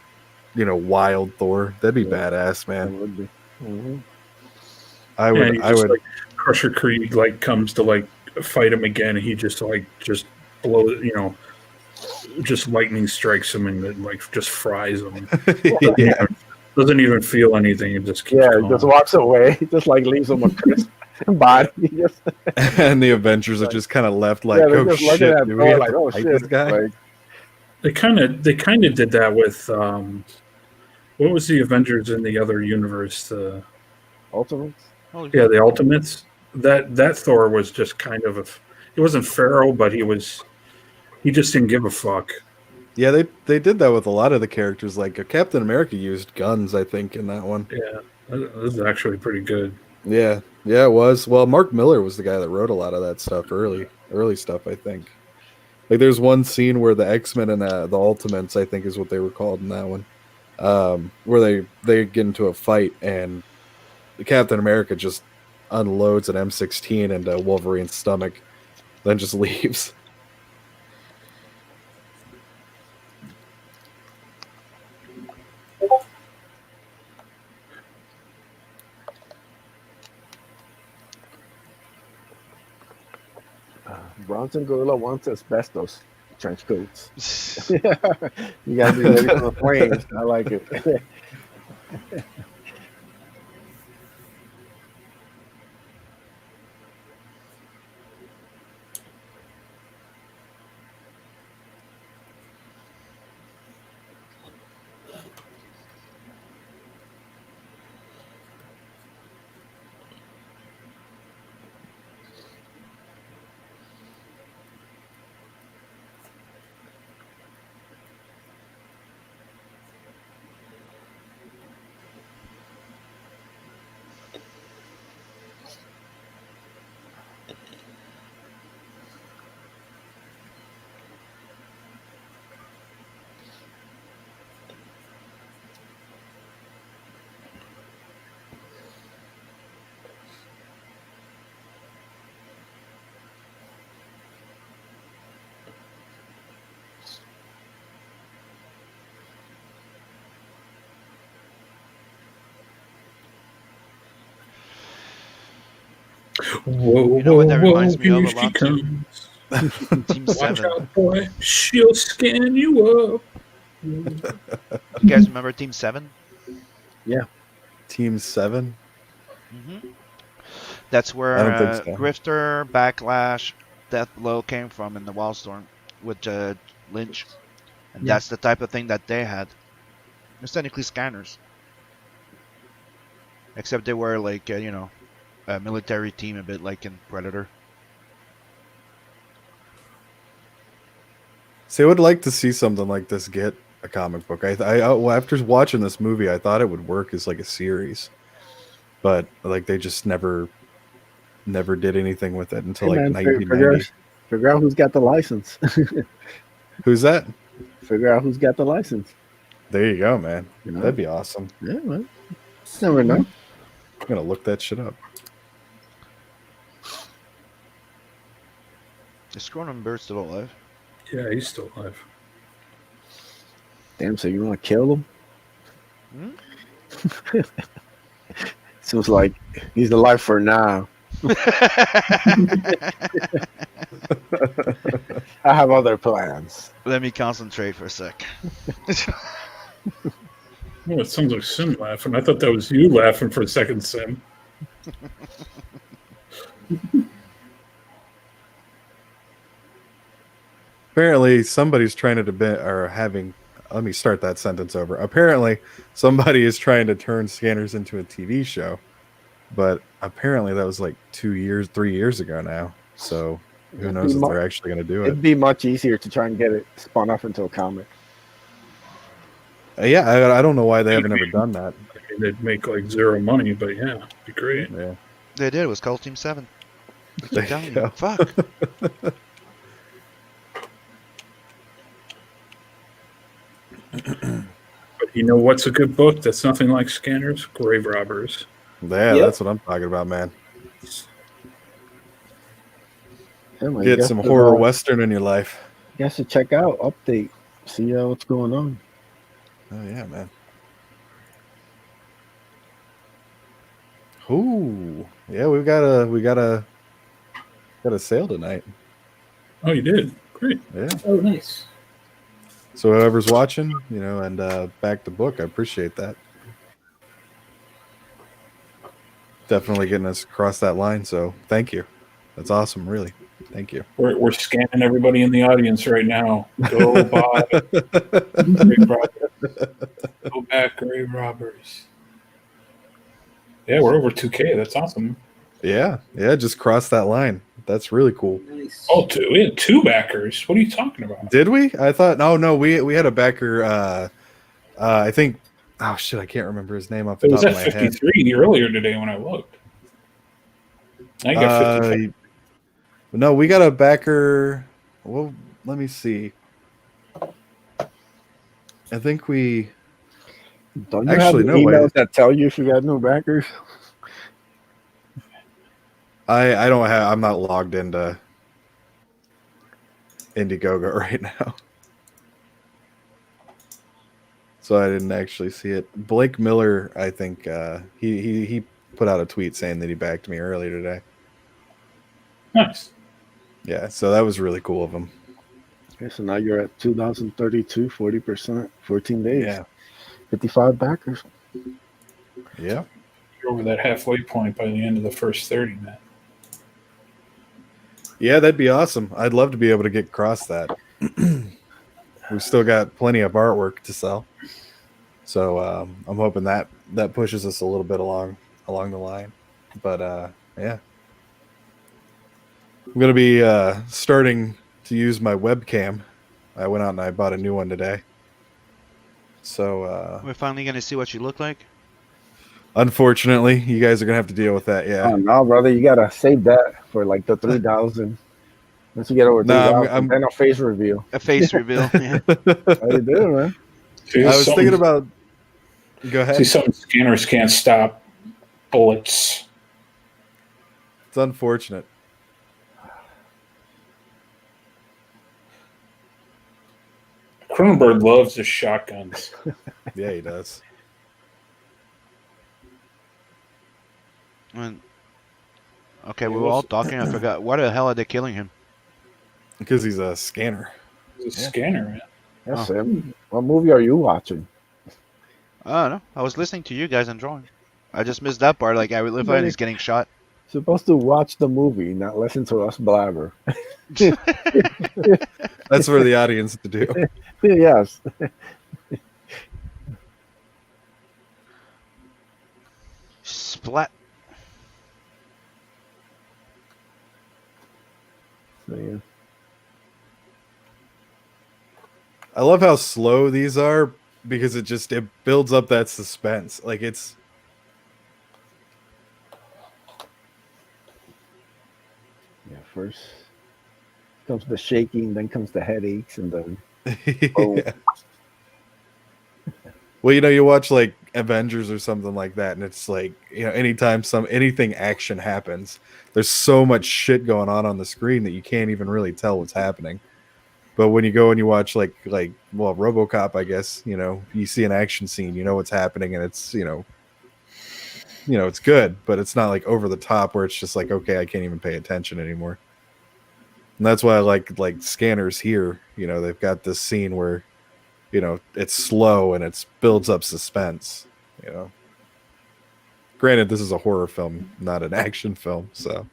[SPEAKER 6] wild Thor. That'd be badass, man.
[SPEAKER 5] It would be.
[SPEAKER 6] I would.
[SPEAKER 2] Like Crusher Creed like comes to like fight him again, and he just blows, just lightning strikes him and like just fries him.
[SPEAKER 6] Yeah.
[SPEAKER 2] Doesn't even feel anything. It just keeps
[SPEAKER 5] he just walks away. Just like leaves him a crisp body.
[SPEAKER 6] And the Avengers are just kind of left like,
[SPEAKER 5] they're
[SPEAKER 6] oh
[SPEAKER 5] just
[SPEAKER 6] shit,
[SPEAKER 5] looking at
[SPEAKER 6] do we
[SPEAKER 5] Thor
[SPEAKER 6] have
[SPEAKER 5] like,
[SPEAKER 6] to
[SPEAKER 5] oh
[SPEAKER 6] fight
[SPEAKER 5] shit,
[SPEAKER 6] this guy?
[SPEAKER 5] like,
[SPEAKER 2] They kind of did that with what was the Avengers in the other universe?
[SPEAKER 5] Ultimates.
[SPEAKER 2] Yeah, the Ultimates. That Thor was just kind of he wasn't feral, but he just didn't give a fuck.
[SPEAKER 6] Yeah, they did that with a lot of the characters. Like Captain America used guns, I think, in that one.
[SPEAKER 2] Yeah, this is actually pretty good.
[SPEAKER 6] Yeah, it was. Well, Mark Miller was the guy that wrote a lot of that stuff, early stuff, I think. Like, there's one scene where the X-Men and the Ultimates, I think is what they were called in that one, where they get into a fight and Captain America just unloads an M16 into Wolverine's stomach, then just leaves.
[SPEAKER 5] Bronson Gorilla wants asbestos trench coats. You gotta be ready for the flames. I like it.
[SPEAKER 2] Whoa,
[SPEAKER 1] You know what that reminds me of
[SPEAKER 2] here
[SPEAKER 1] a
[SPEAKER 2] she
[SPEAKER 1] lot too?
[SPEAKER 2] comes.
[SPEAKER 1] Team
[SPEAKER 2] Watch
[SPEAKER 1] 7.
[SPEAKER 2] out, boy. She'll scan you up.
[SPEAKER 1] You guys remember Team 7?
[SPEAKER 6] Team 7?
[SPEAKER 1] Hmm. That's
[SPEAKER 6] I
[SPEAKER 1] where
[SPEAKER 6] don't think so.
[SPEAKER 1] Grifter, Backlash, Deathblow came from in the Wildstorm with Lynch. And
[SPEAKER 5] Yeah.
[SPEAKER 1] that's the type of thing that they had. It's technically scanners. Except they were like, a military team, a bit like in Predator.
[SPEAKER 6] See, I would like to see something like this get a comic book. Well, after watching this movie, I thought it would work as like a series, but like they just never did anything with it until
[SPEAKER 5] Hey
[SPEAKER 6] like
[SPEAKER 5] man,
[SPEAKER 6] 1990.
[SPEAKER 5] figure out who's got the license.
[SPEAKER 6] Who's that?
[SPEAKER 5] Figure out who's got the license.
[SPEAKER 6] There you go, man.
[SPEAKER 5] You know?
[SPEAKER 6] That'd be awesome.
[SPEAKER 5] Yeah, man. Never know.
[SPEAKER 6] I'm gonna look that shit up.
[SPEAKER 1] Is Cronenberg still alive?
[SPEAKER 2] Yeah, he's still alive.
[SPEAKER 5] Damn, so you want to kill him?
[SPEAKER 1] Hmm?
[SPEAKER 5] Seems like he's alive for now. I have other plans.
[SPEAKER 1] Let me concentrate for a sec.
[SPEAKER 2] Oh, it sounds like Sim laughing. I thought that was you laughing for a second, Sim.
[SPEAKER 6] Apparently, somebody's trying to debate or having. Let me start that sentence over. Apparently, somebody is trying to turn Scanners into a TV show, but apparently that was like 3 years ago now. So who knows if they're actually going to do it?
[SPEAKER 5] It'd be much easier to try and get it spun off into a comic.
[SPEAKER 6] Yeah, I don't know why they haven't ever done that.
[SPEAKER 2] I mean, they'd make like zero money, but yeah, it'd be great.
[SPEAKER 6] Yeah,
[SPEAKER 1] They did. It was called Team 7. I
[SPEAKER 6] There
[SPEAKER 1] keep
[SPEAKER 6] you
[SPEAKER 1] telling
[SPEAKER 6] go.
[SPEAKER 1] you. Fuck.
[SPEAKER 2] But you know what's a good book that's nothing like Scanners? Grave Robbers.
[SPEAKER 6] yeah,
[SPEAKER 3] Yep.
[SPEAKER 6] that's what I'm talking about, man.
[SPEAKER 5] Yeah, man,
[SPEAKER 6] Get
[SPEAKER 5] guess
[SPEAKER 6] some
[SPEAKER 5] to,
[SPEAKER 6] horror western in your life.
[SPEAKER 5] Guess to check out, update, see what's going on.
[SPEAKER 6] Oh yeah, man. Ooh, yeah, we got a sale tonight.
[SPEAKER 2] Oh, you did? Great.
[SPEAKER 6] Yeah.
[SPEAKER 3] Oh, nice.
[SPEAKER 6] So whoever's watching, and back the book, I appreciate that. Definitely getting us across that line. So thank you. That's awesome, really. Thank you.
[SPEAKER 2] We're scanning everybody in the audience right now. Go buy Grave Robbers. Go back, Grave Robbers. Yeah, we're over 2K. That's awesome.
[SPEAKER 6] Yeah, just cross that line. That's really cool.
[SPEAKER 3] Nice.
[SPEAKER 2] Oh, we had 2 backers. What are you talking about?
[SPEAKER 6] Did we? I thought no, we had a backer. I think. Oh shit, I can't remember his name off the
[SPEAKER 2] It was
[SPEAKER 6] top of
[SPEAKER 2] at
[SPEAKER 6] my head.
[SPEAKER 2] 53 earlier today when I looked. Now you got 55.
[SPEAKER 6] No, we got a backer. Well, let me see. I think we.
[SPEAKER 5] Don't you
[SPEAKER 6] Actually,
[SPEAKER 5] have
[SPEAKER 6] no way.
[SPEAKER 5] emails that tell you if you got new backers?
[SPEAKER 6] I don't have. I'm not logged into Indiegogo right now, so I didn't actually see it. Blake Miller, I think he put out a tweet saying that he backed me earlier today.
[SPEAKER 2] Nice.
[SPEAKER 6] Yeah, so that was really cool of him.
[SPEAKER 5] Okay, so now you're at 2032, 40%, 14 days.
[SPEAKER 6] Yeah,
[SPEAKER 5] 55 backers.
[SPEAKER 6] yeah.
[SPEAKER 2] You're over that halfway point by the end of the first 30, man.
[SPEAKER 6] Yeah, that'd be awesome. I'd love to be able to get across that. We've still got plenty of artwork to sell, so I'm hoping that pushes us a little bit along the line. But yeah, I'm gonna be starting to use my webcam. I went out and I bought a new one today. So
[SPEAKER 1] We're finally going to see what you look like.
[SPEAKER 6] unfortunately, you guys are gonna have to deal with that. Yeah.
[SPEAKER 5] Oh, no, brother, you got to save that for like the 3,000. Once you get over
[SPEAKER 6] No,
[SPEAKER 5] 3,000, then a face reveal.
[SPEAKER 1] A face reveal. Yeah.
[SPEAKER 5] How you doing, man?
[SPEAKER 2] See,
[SPEAKER 6] I was thinking about. Go ahead.
[SPEAKER 2] See, some scanners can't stop bullets.
[SPEAKER 6] It's unfortunate.
[SPEAKER 2] Cronenberg loves his shotguns.
[SPEAKER 6] Yeah, he does.
[SPEAKER 1] And Okay, we were all talking. I forgot. Why the hell are they killing him?
[SPEAKER 6] Because he's a scanner.
[SPEAKER 2] It's a scanner, man.
[SPEAKER 5] Yes,
[SPEAKER 1] Oh.
[SPEAKER 5] Sam. What movie are you watching?
[SPEAKER 1] I don't know. I was listening to you guys enjoying. I just missed that part. Like, I would live and he's getting shot.
[SPEAKER 5] Supposed to watch the movie, not listen to us blabber.
[SPEAKER 6] That's for the audience to do.
[SPEAKER 5] Yes.
[SPEAKER 1] Splat.
[SPEAKER 5] So, yeah.
[SPEAKER 6] I love how slow these are because it builds up that suspense. Like it's
[SPEAKER 5] Yeah, first comes the shaking, then comes the headaches, and then oh,
[SPEAKER 6] yeah. Well, you watch like Avengers or something like that, and it's like, anytime anything action happens, there's so much shit going on the screen that you can't even really tell what's happening. But when you go and you watch like RoboCop, I guess, you see an action scene, you know what's happening, and it's it's good, but it's not like over the top where it's just like, okay, I can't even pay attention anymore. And that's why I like Scanners here. They've got this scene where it's slow and it builds up suspense. Granted, this is a horror film, not an action film, so.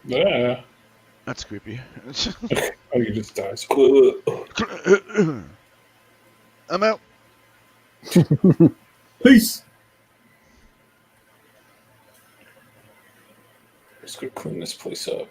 [SPEAKER 2] Yeah.
[SPEAKER 1] That's creepy.
[SPEAKER 2] Oh, you just dies.
[SPEAKER 1] I'm out.
[SPEAKER 3] Peace.
[SPEAKER 2] Just gonna clean this place up.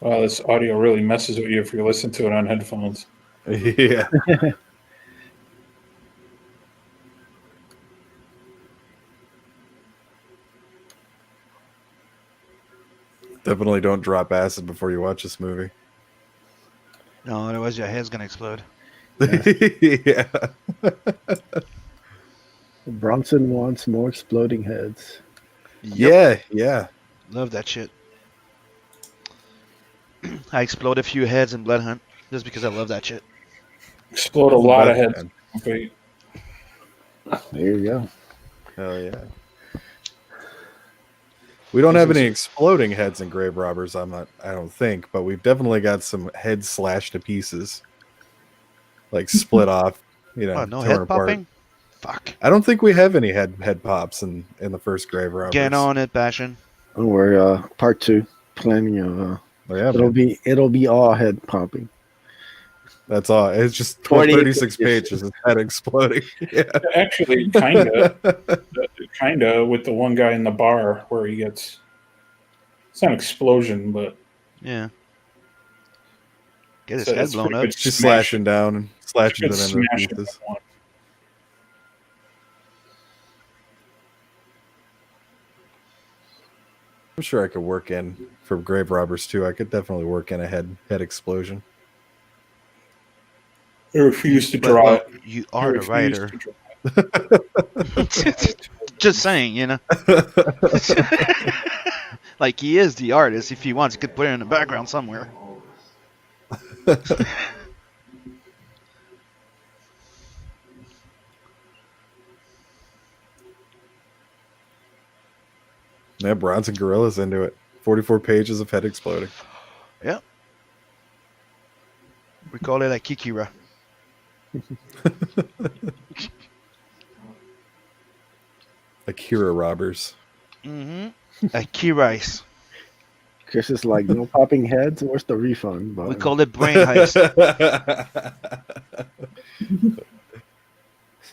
[SPEAKER 2] Wow, this audio really messes with you if you listen to it on headphones.
[SPEAKER 6] Yeah. Definitely don't drop acid before you watch this movie.
[SPEAKER 1] No, otherwise your head's gonna explode.
[SPEAKER 6] Yeah.
[SPEAKER 5] Bronson wants more exploding heads.
[SPEAKER 6] Yeah.
[SPEAKER 1] Love that shit. I explode a few heads in Blood Hunt just because I love that shit.
[SPEAKER 2] Explode a lot of heads. Okay.
[SPEAKER 5] There you go.
[SPEAKER 6] Hell yeah. We don't have any exploding heads in Grave Robbers, I don't think, but we've definitely got some heads slashed to pieces. Like split off,
[SPEAKER 1] Oh, no
[SPEAKER 6] torn
[SPEAKER 1] head
[SPEAKER 6] apart.
[SPEAKER 1] popping? Fuck.
[SPEAKER 6] I don't think we have any head pops in the first Grave Robbers.
[SPEAKER 1] Get on it, Passion.
[SPEAKER 5] Don't worry, part 2. Plenty of
[SPEAKER 6] Oh, yeah,
[SPEAKER 5] it'll be all head popping.
[SPEAKER 6] that's all. It's just
[SPEAKER 5] 40
[SPEAKER 6] 36 pages of head exploding. Yeah.
[SPEAKER 2] Actually, kind of with the one guy in the bar where he gets. It's not an explosion, but
[SPEAKER 1] Yeah. Get his head blown up.
[SPEAKER 6] Just slashing down and slashing it into
[SPEAKER 2] smash
[SPEAKER 6] pieces. I'm sure I could work in for Grave Robbers too. I could definitely work in a head explosion.
[SPEAKER 2] I refuse to draw it.
[SPEAKER 1] You are the writer. Just saying, Like, he is the artist. If he wants, he could put it in the background somewhere.
[SPEAKER 6] Yeah, Bronson Gorilla's into it. 44 pages of head exploding.
[SPEAKER 1] Yep. We call it a Kikira.
[SPEAKER 6] Akira Robbers.
[SPEAKER 1] Mm-hmm. Akira's.
[SPEAKER 5] Chris is like, no popping heads. Where's the refund?
[SPEAKER 1] We
[SPEAKER 5] But
[SPEAKER 1] call it brain heist.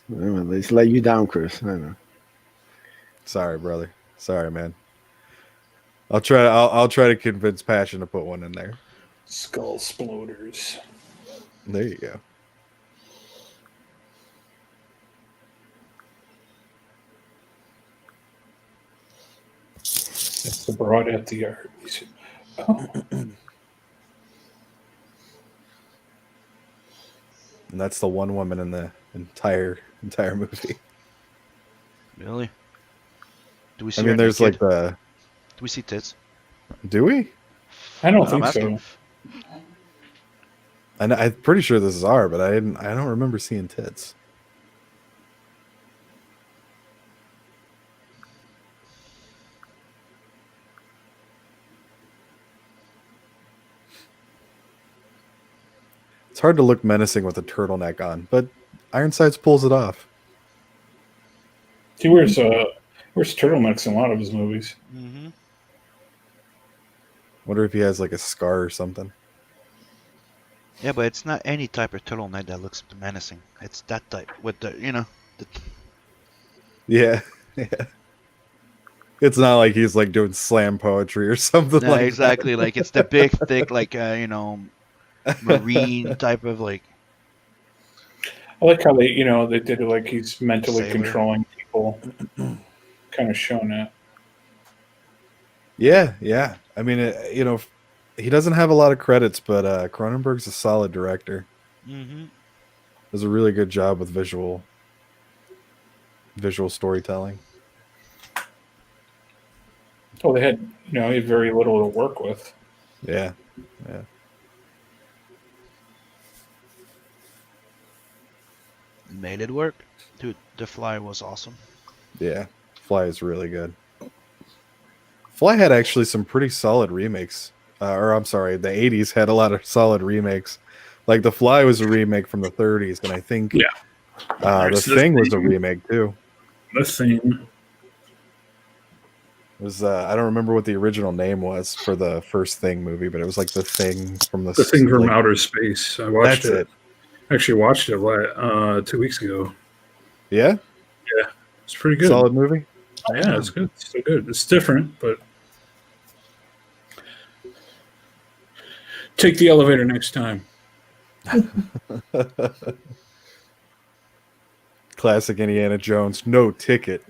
[SPEAKER 5] let's let you down, Chris. I know.
[SPEAKER 6] Sorry, brother. Sorry, man. I'll try. I'll try to convince Passion to put one in there.
[SPEAKER 2] Skull sploders.
[SPEAKER 6] There you go.
[SPEAKER 2] That's the broad at the yard. Oh,
[SPEAKER 6] And that's the one woman in the entire movie.
[SPEAKER 1] Really? Do we see
[SPEAKER 6] I mean,
[SPEAKER 1] her
[SPEAKER 6] there's
[SPEAKER 1] naked?
[SPEAKER 6] like the.
[SPEAKER 1] Do we see tits?
[SPEAKER 6] Do we?
[SPEAKER 2] I don't
[SPEAKER 1] I'm
[SPEAKER 2] think
[SPEAKER 1] asking.
[SPEAKER 2] so.
[SPEAKER 6] And I'm pretty sure this is R, but I don't remember seeing tits. It's hard to look menacing with a turtleneck on, but Ironsides pulls it off.
[SPEAKER 2] He wears turtlenecks in a lot of his movies.
[SPEAKER 1] Mm-hmm.
[SPEAKER 6] Wonder if he has like a scar or something.
[SPEAKER 1] Yeah, but it's not any type of turtleneck that looks menacing. It's that type with the, the
[SPEAKER 6] Yeah, yeah. It's not like he's like doing slam poetry or something
[SPEAKER 1] no,
[SPEAKER 6] like
[SPEAKER 1] exactly. Like it's the big, thick, like marine type of like.
[SPEAKER 2] I like how they did it like he's mentally
[SPEAKER 1] Sailor.
[SPEAKER 2] controlling people, kind of showing that.
[SPEAKER 6] Yeah, yeah. I mean, he doesn't have a lot of credits, but Cronenberg's a solid director.
[SPEAKER 1] Mm-hmm.
[SPEAKER 6] Does a really good job with visual storytelling.
[SPEAKER 2] Oh, they had he had very little to work with.
[SPEAKER 6] Yeah, yeah.
[SPEAKER 1] Made it work, dude. The Fly was awesome.
[SPEAKER 6] Yeah, Fly is really good. Fly had actually some pretty solid remakes. Or I'm sorry, the 80s had a lot of solid remakes. Like The Fly was a remake from the 30s, and I think
[SPEAKER 2] Yeah.
[SPEAKER 6] The Thing was a remake too.
[SPEAKER 2] The Thing.
[SPEAKER 6] It was I don't remember what the original name was for the first Thing movie, but it was like The Thing from
[SPEAKER 2] The Thing from
[SPEAKER 6] like,
[SPEAKER 2] Outer Space. I watched
[SPEAKER 6] that's
[SPEAKER 2] it. Actually watched it 2 weeks ago.
[SPEAKER 6] Yeah,
[SPEAKER 2] It's pretty good.
[SPEAKER 6] solid movie.
[SPEAKER 2] Yeah, it's good. It's still good. It's different, but take the elevator next time.
[SPEAKER 6] Classic Indiana Jones, no ticket.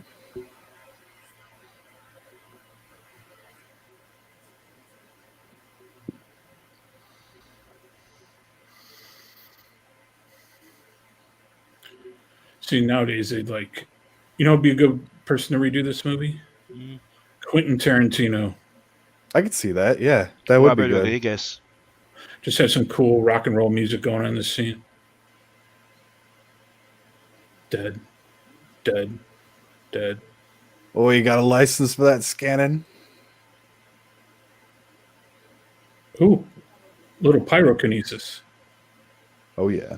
[SPEAKER 2] See, nowadays they'd like, it'd be a good person to redo this movie.
[SPEAKER 1] Mm.
[SPEAKER 2] Quentin Tarantino.
[SPEAKER 6] I could see that. Yeah, that would be
[SPEAKER 1] Robert
[SPEAKER 6] good.
[SPEAKER 1] Rodriguez.
[SPEAKER 2] Just had some cool rock and roll music going on in this scene. Dead. Dead. Dead.
[SPEAKER 6] Oh, you got a license for that scanning?
[SPEAKER 2] Ooh. Little pyrokinesis.
[SPEAKER 6] Oh yeah.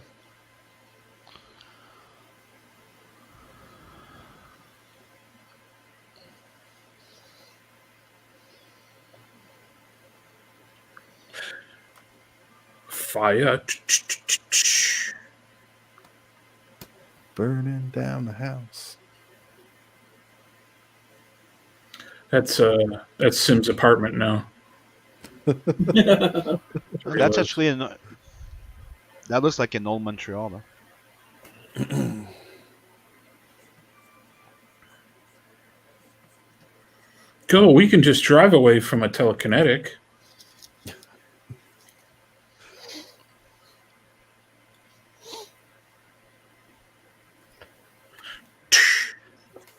[SPEAKER 2] Fire.
[SPEAKER 6] Burning down the house.
[SPEAKER 2] That's Sim's apartment now.
[SPEAKER 1] That's actually that looks like an old Montreal though.
[SPEAKER 2] Go, we can just drive away from a telekinetic.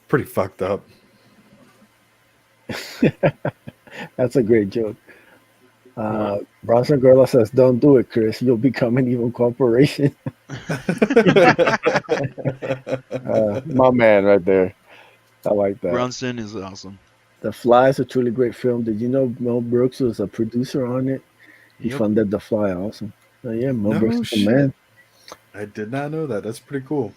[SPEAKER 6] Pretty fucked up.
[SPEAKER 5] That's a great joke. Bronson Gorilla says, "Don't do it, Chris. You'll become an evil corporation." My man, right there. I like that.
[SPEAKER 1] Bronson is awesome.
[SPEAKER 5] The Fly is a truly great film. Did you know Mel Brooks was a producer on it? He
[SPEAKER 1] Yep.
[SPEAKER 5] funded The Fly. Awesome. So yeah, Mel
[SPEAKER 6] No
[SPEAKER 5] Brooks is
[SPEAKER 6] shit.
[SPEAKER 5] the man.
[SPEAKER 6] I did not know that. That's pretty cool.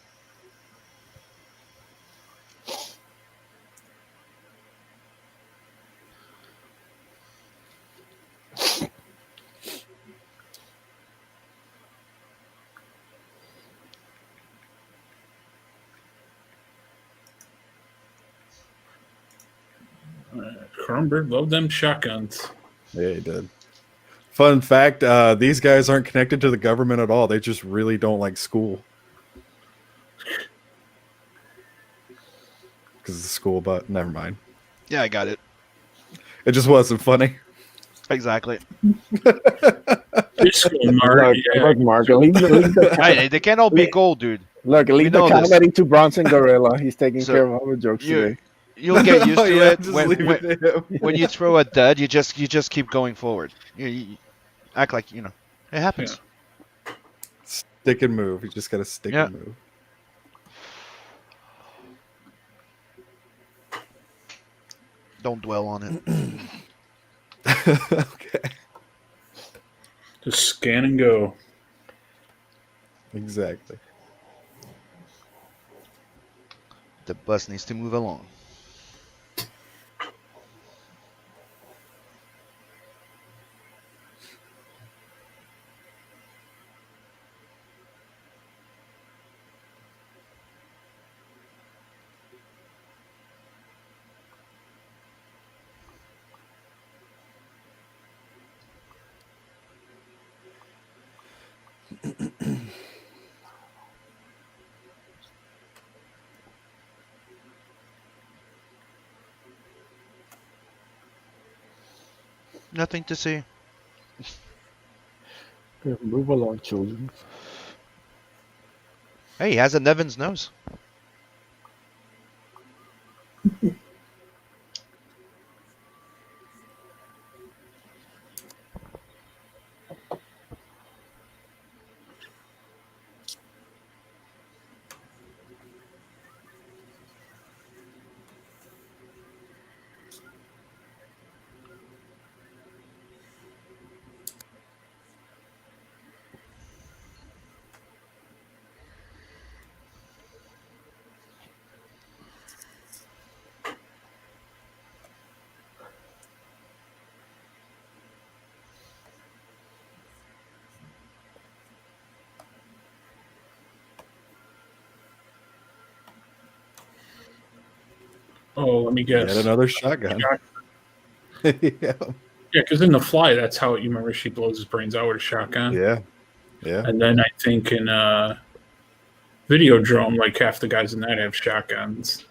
[SPEAKER 2] Cronenberg loved them shotguns.
[SPEAKER 6] Yeah, he did. Fun fact: these guys aren't connected to the government at all. They just really don't like school because it's school. But never mind.
[SPEAKER 1] Yeah, I got it.
[SPEAKER 6] It just wasn't funny.
[SPEAKER 1] Exactly.
[SPEAKER 2] Disco Mark,
[SPEAKER 5] Look, Mark, leave the
[SPEAKER 1] Right, they can't all be gold, dude.
[SPEAKER 5] look, leave the
[SPEAKER 1] know this.
[SPEAKER 5] comedy to Bronson Gorilla. He's taking
[SPEAKER 1] So,
[SPEAKER 5] care of all the jokes
[SPEAKER 1] you-
[SPEAKER 5] today.
[SPEAKER 1] You'll get used to
[SPEAKER 6] Yeah,
[SPEAKER 1] it
[SPEAKER 6] just
[SPEAKER 1] when,
[SPEAKER 6] leave
[SPEAKER 1] when,
[SPEAKER 6] it to him.
[SPEAKER 1] when you throw a dud. You just keep going forward. You act like it happens.
[SPEAKER 6] Stick and move. You just gotta stick
[SPEAKER 1] Yeah.
[SPEAKER 6] and move.
[SPEAKER 1] Don't dwell on it.
[SPEAKER 6] Okay.
[SPEAKER 2] just scan and go.
[SPEAKER 6] Exactly.
[SPEAKER 1] The bus needs to move along. Nothing to see.
[SPEAKER 5] Okay, move along, children.
[SPEAKER 1] Hey, he has a Nevin's nose.
[SPEAKER 2] Oh, let me guess.
[SPEAKER 6] Yet another shotgun. Yeah.
[SPEAKER 2] Yeah, because in The Fly, that's how you remember she blows his brains out with a shotgun.
[SPEAKER 6] Yeah. Yeah.
[SPEAKER 2] And then I think in Videodrome, like half the guys in that have shotguns.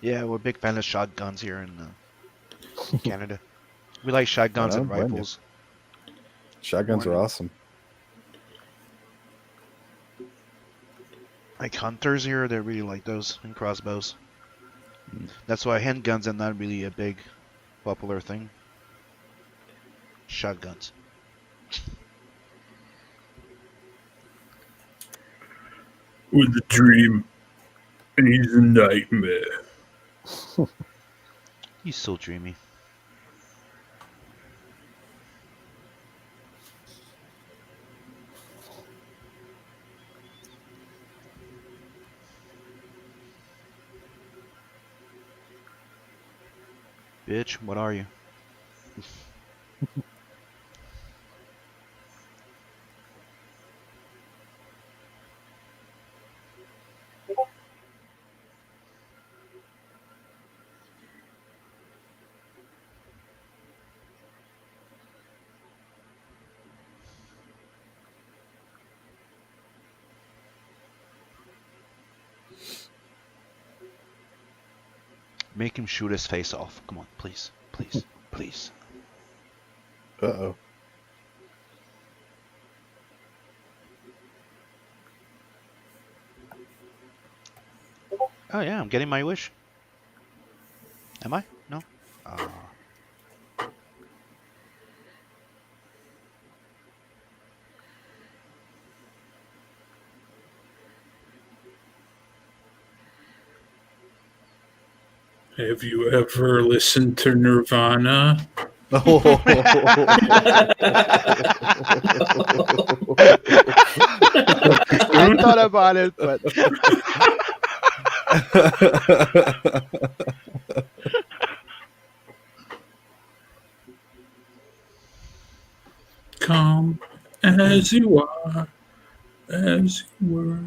[SPEAKER 1] Yeah, we're a big fan of shotguns here in Canada. We like shotguns
[SPEAKER 6] I
[SPEAKER 1] and
[SPEAKER 6] don't blame you.
[SPEAKER 1] rifles.
[SPEAKER 6] Shotguns are
[SPEAKER 1] Morning.
[SPEAKER 6] awesome.
[SPEAKER 1] Like hunters here, they really like those and crossbows. That's why handguns are not really a big popular thing. Shotguns.
[SPEAKER 2] With a dream, and he's a nightmare.
[SPEAKER 1] He's so dreamy. Bitch, what are you? Make him shoot his face off. Come on, please. Please. Please.
[SPEAKER 6] Uh-oh.
[SPEAKER 1] Oh yeah, I'm getting my wish. Am I? No?
[SPEAKER 2] Have you ever listened to Nirvana?
[SPEAKER 1] I thought about it, but
[SPEAKER 2] Come as you are, as you were.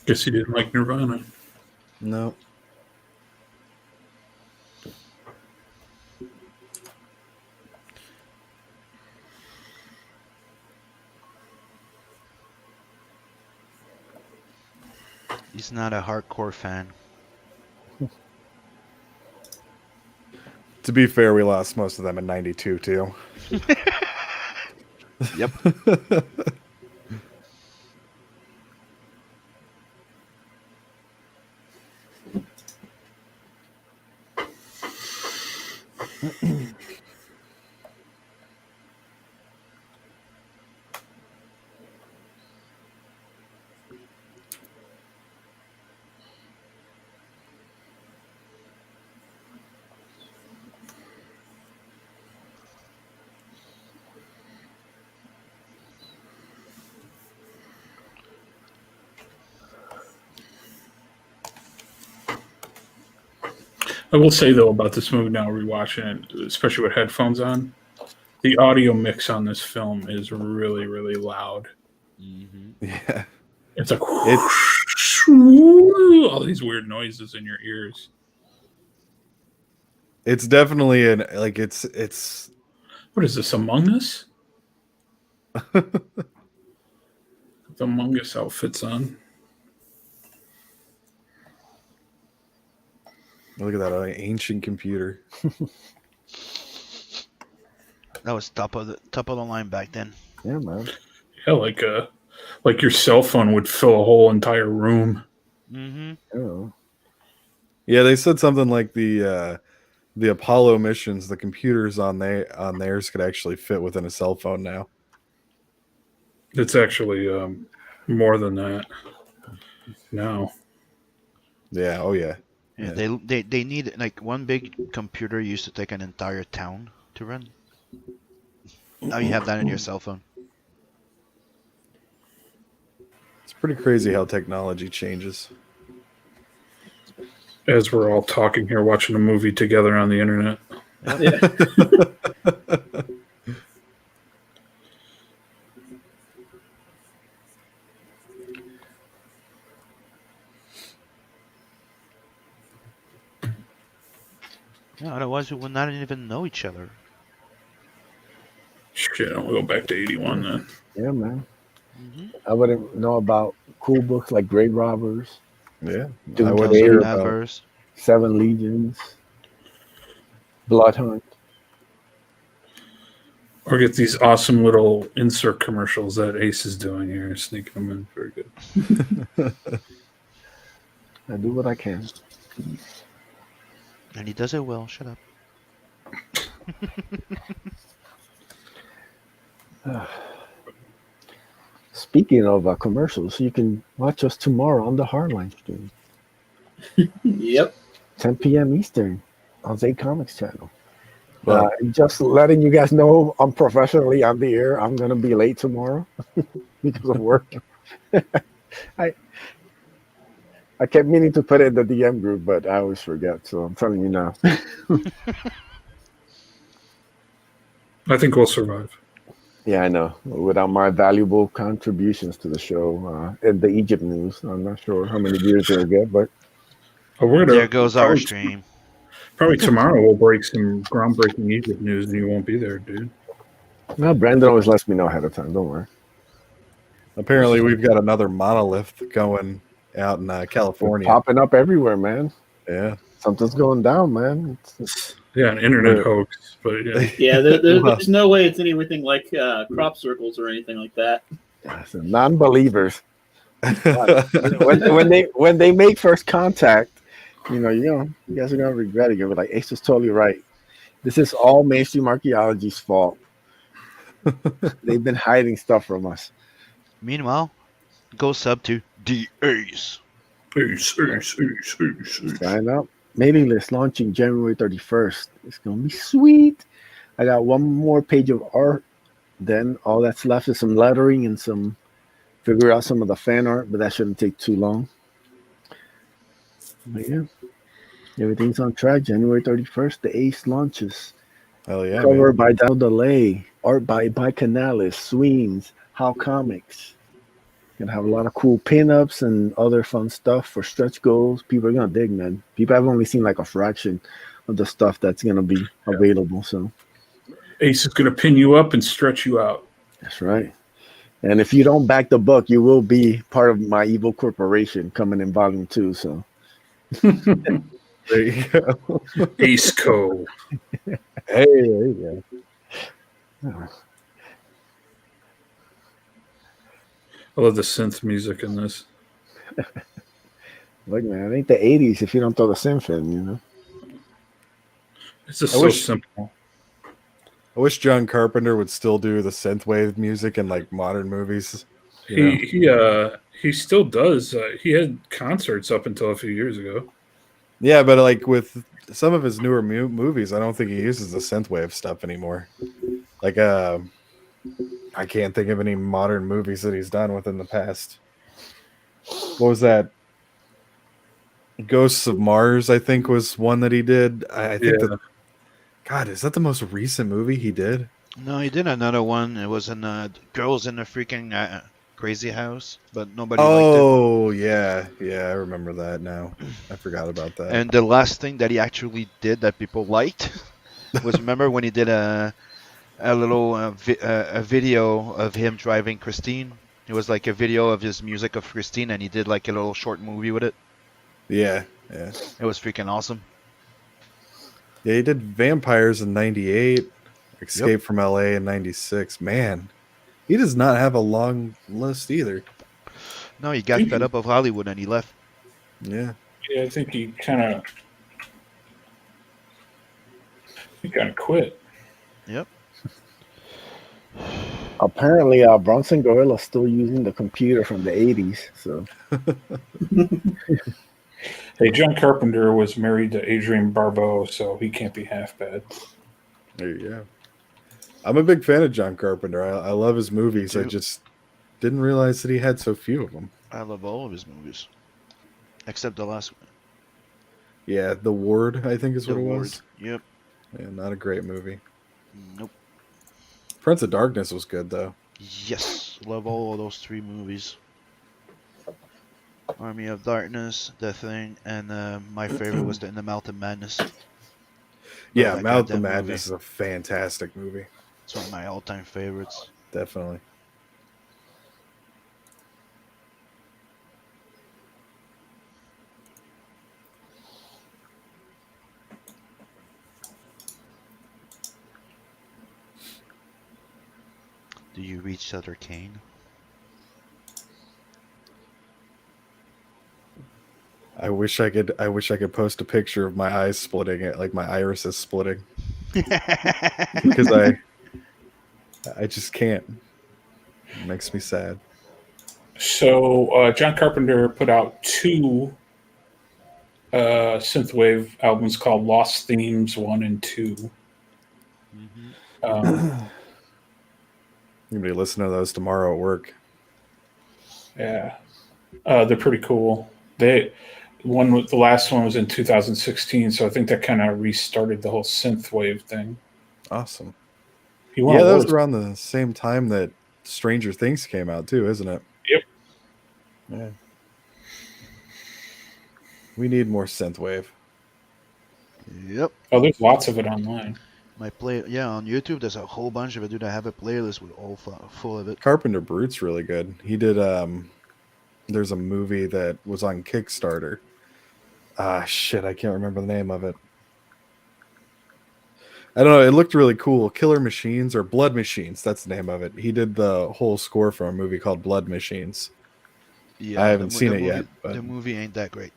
[SPEAKER 2] Guess he didn't like Nirvana.
[SPEAKER 6] No.
[SPEAKER 1] He's not a hardcore fan.
[SPEAKER 6] To be fair, we lost most of them in '92 too.
[SPEAKER 1] Yep.
[SPEAKER 2] I will say though about this movie now, rewatching it, especially with headphones on, the audio mix on this film is really, really loud.
[SPEAKER 1] Mm-hmm.
[SPEAKER 6] Yeah.
[SPEAKER 2] It's like
[SPEAKER 6] It's
[SPEAKER 2] all these weird noises in your ears.
[SPEAKER 6] it's definitely it's
[SPEAKER 2] What is this, Among Us? The Among Us outfits on.
[SPEAKER 6] look at that ancient computer.
[SPEAKER 1] That was top of the line back then.
[SPEAKER 5] Yeah, man.
[SPEAKER 2] Yeah, like your cell phone would fill a whole entire room.
[SPEAKER 1] Mm-hmm.
[SPEAKER 5] Oh.
[SPEAKER 6] Yeah, they said something like the Apollo missions, the computers on theirs could actually fit within a cell phone now.
[SPEAKER 2] It's actually more than that. No.
[SPEAKER 6] Yeah. Oh yeah.
[SPEAKER 1] Yeah,
[SPEAKER 6] Yeah.
[SPEAKER 1] they need like one big computer used to take an entire town to run. Now you have that in your cell phone.
[SPEAKER 6] It's pretty crazy how technology changes.
[SPEAKER 2] As we're all talking here, watching a movie together on the internet.
[SPEAKER 3] Yeah.
[SPEAKER 1] Yeah, otherwise we would not even know each other.
[SPEAKER 2] Shit, I'll go back to 81 then.
[SPEAKER 5] Yeah, man.
[SPEAKER 1] Mm-hmm.
[SPEAKER 5] I wouldn't know about cool books like Grave Robbers,
[SPEAKER 6] Yeah.
[SPEAKER 5] Doom
[SPEAKER 6] I
[SPEAKER 1] Tales
[SPEAKER 6] wasn't
[SPEAKER 1] of
[SPEAKER 6] sure
[SPEAKER 5] Slayer,
[SPEAKER 6] about.
[SPEAKER 1] Nevers.
[SPEAKER 5] Seven Legions, Blood Hunt.
[SPEAKER 2] Or get these awesome little insert commercials that Ace is doing here, sneaking them in. Very good.
[SPEAKER 5] I do what I can.
[SPEAKER 1] And he does it well. Shut up.
[SPEAKER 5] Speaking of commercials, you can watch us tomorrow on the Hardline stream,
[SPEAKER 3] Yep.
[SPEAKER 5] 10 p.m. Eastern on Zay Comics channel.
[SPEAKER 6] But
[SPEAKER 5] Just letting you guys know, unprofessionally on the air, I'm gonna be late tomorrow because of work. I kept meaning to put it in the DM group, but I always forget. So I'm telling you now.
[SPEAKER 2] I think we'll survive.
[SPEAKER 5] Yeah, I know. Without my valuable contributions to the show and the Egypt news, I'm not sure how many viewers it'll get, but
[SPEAKER 2] But we're gonna
[SPEAKER 1] There goes our stream.
[SPEAKER 2] Probably tomorrow we'll break some groundbreaking Egypt news and you won't be there, dude.
[SPEAKER 5] no, Brandon always lets me know ahead of time. Don't worry.
[SPEAKER 6] apparently, we've got another monolith going out in
[SPEAKER 5] They're
[SPEAKER 6] California.
[SPEAKER 5] popping up everywhere, man.
[SPEAKER 6] Yeah.
[SPEAKER 5] Something's going down, man. It's
[SPEAKER 2] Yeah, an internet
[SPEAKER 6] We're-
[SPEAKER 2] hoax. But yeah.
[SPEAKER 3] Yeah,
[SPEAKER 6] Well-
[SPEAKER 3] there's no way it's anything like crop circles or anything like that.
[SPEAKER 5] non-believers. when they make first contact, you guys are gonna regret it. You're like, Ace was totally right. This is all mainstream archaeology's fault. They've been hiding stuff from us.
[SPEAKER 1] Meanwhile, go sub to the Ace.
[SPEAKER 2] Ace.
[SPEAKER 5] Sign up. Mailing list launching January 31st. It's gonna be sweet. I got one more page of art. Then all that's left is some lettering and figure out some of the fan art, but that shouldn't take too long. But yeah, everything's on track. January 31st, the Ace launches.
[SPEAKER 6] Hell yeah.
[SPEAKER 5] Cover
[SPEAKER 6] Man.
[SPEAKER 5] by Down Delay, art by Canalis, Sweens, How Comics. Gonna have a lot of cool pinups and other fun stuff for stretch goals. People are gonna dig, man. People have only seen like a fraction of the stuff that's gonna be available. So
[SPEAKER 2] Ace is going to pin you up and stretch you out.
[SPEAKER 5] that's right. And if you don't back the book, you will be part of my evil corporation coming in volume 2. So
[SPEAKER 6] There you go.
[SPEAKER 2] Ace Co.
[SPEAKER 5] hey, there you go.
[SPEAKER 2] I love the synth music in this.
[SPEAKER 5] Look, man, it ain't the '80s if you don't throw the synth in, you know.
[SPEAKER 2] It's just
[SPEAKER 6] I
[SPEAKER 2] so
[SPEAKER 6] wish-
[SPEAKER 2] simple.
[SPEAKER 6] I wish John Carpenter would still do the synthwave music in like modern movies. You know?
[SPEAKER 2] He still does. He had concerts up until a few years ago.
[SPEAKER 6] Yeah, but like with some of his newer movies, I don't think he uses the synthwave stuff anymore. Like, I can't think of any modern movies that he's done within the past. What was that? Ghosts of Mars, I think, was one that he did. I think that. God, is that the most recent movie he did?
[SPEAKER 1] No, he did another one. It was in Girls in the Freaking Crazy House, but nobody liked it.
[SPEAKER 6] Oh, yeah. Yeah, I remember that now. I forgot about that.
[SPEAKER 1] And the last thing that he actually did that people liked was, remember when he did a little a video of him driving Christine? It was like a video of his music of Christine, and he did like a little short movie with it.
[SPEAKER 6] Yeah.
[SPEAKER 1] It was freaking awesome.
[SPEAKER 6] Yeah, he did Vampires in 98, Escape from LA in 96. Man, he does not have a long list either.
[SPEAKER 1] No, he got fed up of Hollywood and he left.
[SPEAKER 6] Yeah.
[SPEAKER 2] Yeah, I think he kind of quit.
[SPEAKER 1] Yep.
[SPEAKER 5] Apparently, Bronson Gorilla's still using the computer from the '80s. So
[SPEAKER 2] Hey, John Carpenter was married to Adrienne Barbeau, so he can't be half bad.
[SPEAKER 6] There you go. I'm a big fan of John Carpenter. I love his movies. I just didn't realize that he had so few of them.
[SPEAKER 1] I love all of his movies, except the last one.
[SPEAKER 6] Yeah, The Ward, I think is what it was.
[SPEAKER 1] Yep.
[SPEAKER 6] Yeah, not a great movie.
[SPEAKER 1] Nope.
[SPEAKER 6] Prince of Darkness was good, though.
[SPEAKER 1] Yes, love all of those 3 movies. Army of Darkness, The Thing, and my favorite was In the Mouth of Madness.
[SPEAKER 6] Yeah,
[SPEAKER 1] that
[SPEAKER 6] Mouth of
[SPEAKER 1] goddamn
[SPEAKER 6] Madness
[SPEAKER 1] movie.
[SPEAKER 6] is a fantastic movie.
[SPEAKER 1] It's one of my all-time favorites.
[SPEAKER 6] Definitely.
[SPEAKER 1] Do you reach Sutter Kane?
[SPEAKER 6] I wish I could post a picture of my eyes splitting, it like my iris is splitting, because I just can't. It makes me sad.
[SPEAKER 2] So John Carpenter put out 2 synthwave albums called Lost Themes 1 and 2.
[SPEAKER 6] Anybody listen to those tomorrow at work?
[SPEAKER 2] Yeah, they're pretty cool. The last one was in 2016, so I think that kind of restarted the whole synthwave thing.
[SPEAKER 6] Awesome.
[SPEAKER 2] He won
[SPEAKER 6] Yeah, that was
[SPEAKER 2] awards.
[SPEAKER 6] around the same time that Stranger Things came out too, isn't it?
[SPEAKER 2] Yep.
[SPEAKER 6] Yeah. We need more synthwave.
[SPEAKER 1] Yep.
[SPEAKER 2] Oh, there's lots of it online.
[SPEAKER 1] On YouTube there's a whole bunch of it, dude. I have a playlist with all full of it.
[SPEAKER 6] Carpenter Brute's really good. He did there's a movie that was on Kickstarter. Shit, I can't remember the name of it. I don't know, it looked really cool. Killer Machines or Blood Machines, that's the name of it. He did the whole score for a movie called Blood Machines.
[SPEAKER 1] Yeah,
[SPEAKER 6] I haven't seen it
[SPEAKER 1] movie,
[SPEAKER 6] yet, but
[SPEAKER 1] the movie ain't that great.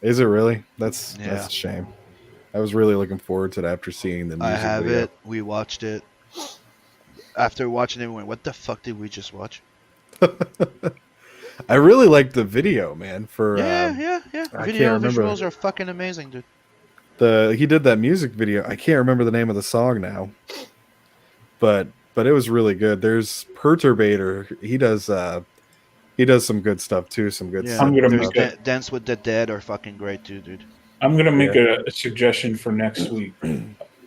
[SPEAKER 6] Is it really? That's
[SPEAKER 1] Yeah.
[SPEAKER 6] a shame. I was really looking forward to it after seeing the music
[SPEAKER 1] I have
[SPEAKER 6] video.
[SPEAKER 1] it. We watched it. After watching it, we went, "What the fuck did we just watch?"
[SPEAKER 6] I really liked the video, man. For
[SPEAKER 1] Yeah.
[SPEAKER 6] I
[SPEAKER 1] Video
[SPEAKER 6] can't remember.
[SPEAKER 1] visuals are fucking amazing, dude.
[SPEAKER 6] He did that music video. I can't remember the name of the song now, but it was really good. There's Perturbator. He does some good stuff too. Some good
[SPEAKER 1] Yeah,
[SPEAKER 6] stuff.
[SPEAKER 2] I'm gonna
[SPEAKER 1] there's
[SPEAKER 2] make
[SPEAKER 1] Dance with the Dead are fucking great too, dude.
[SPEAKER 2] I'm going to make a suggestion for next week.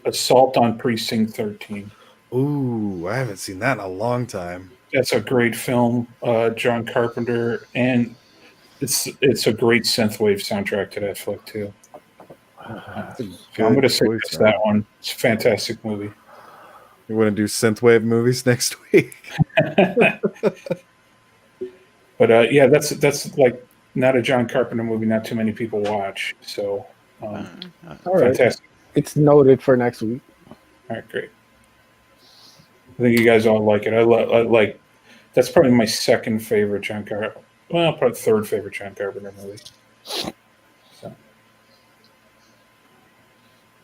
[SPEAKER 2] Assault on Precinct 13.
[SPEAKER 6] Ooh, I haven't seen that in a long time.
[SPEAKER 2] That's a great film, John Carpenter, and it's a great synthwave soundtrack to that flick too.
[SPEAKER 6] That's a
[SPEAKER 2] So I'm
[SPEAKER 6] good
[SPEAKER 2] going to say
[SPEAKER 6] choice,
[SPEAKER 2] it's
[SPEAKER 6] man.
[SPEAKER 2] that one. It's a fantastic movie.
[SPEAKER 6] You want to do synthwave movies next week?
[SPEAKER 2] But yeah, that's like not a John Carpenter movie. Not too many people watch. So
[SPEAKER 5] All right.
[SPEAKER 2] fantastic.
[SPEAKER 5] It's noted for next week.
[SPEAKER 2] All right, great. I think you guys all like it. I like. That's probably my second favorite John Carpenter. Well, probably third favorite John Carpenter movie.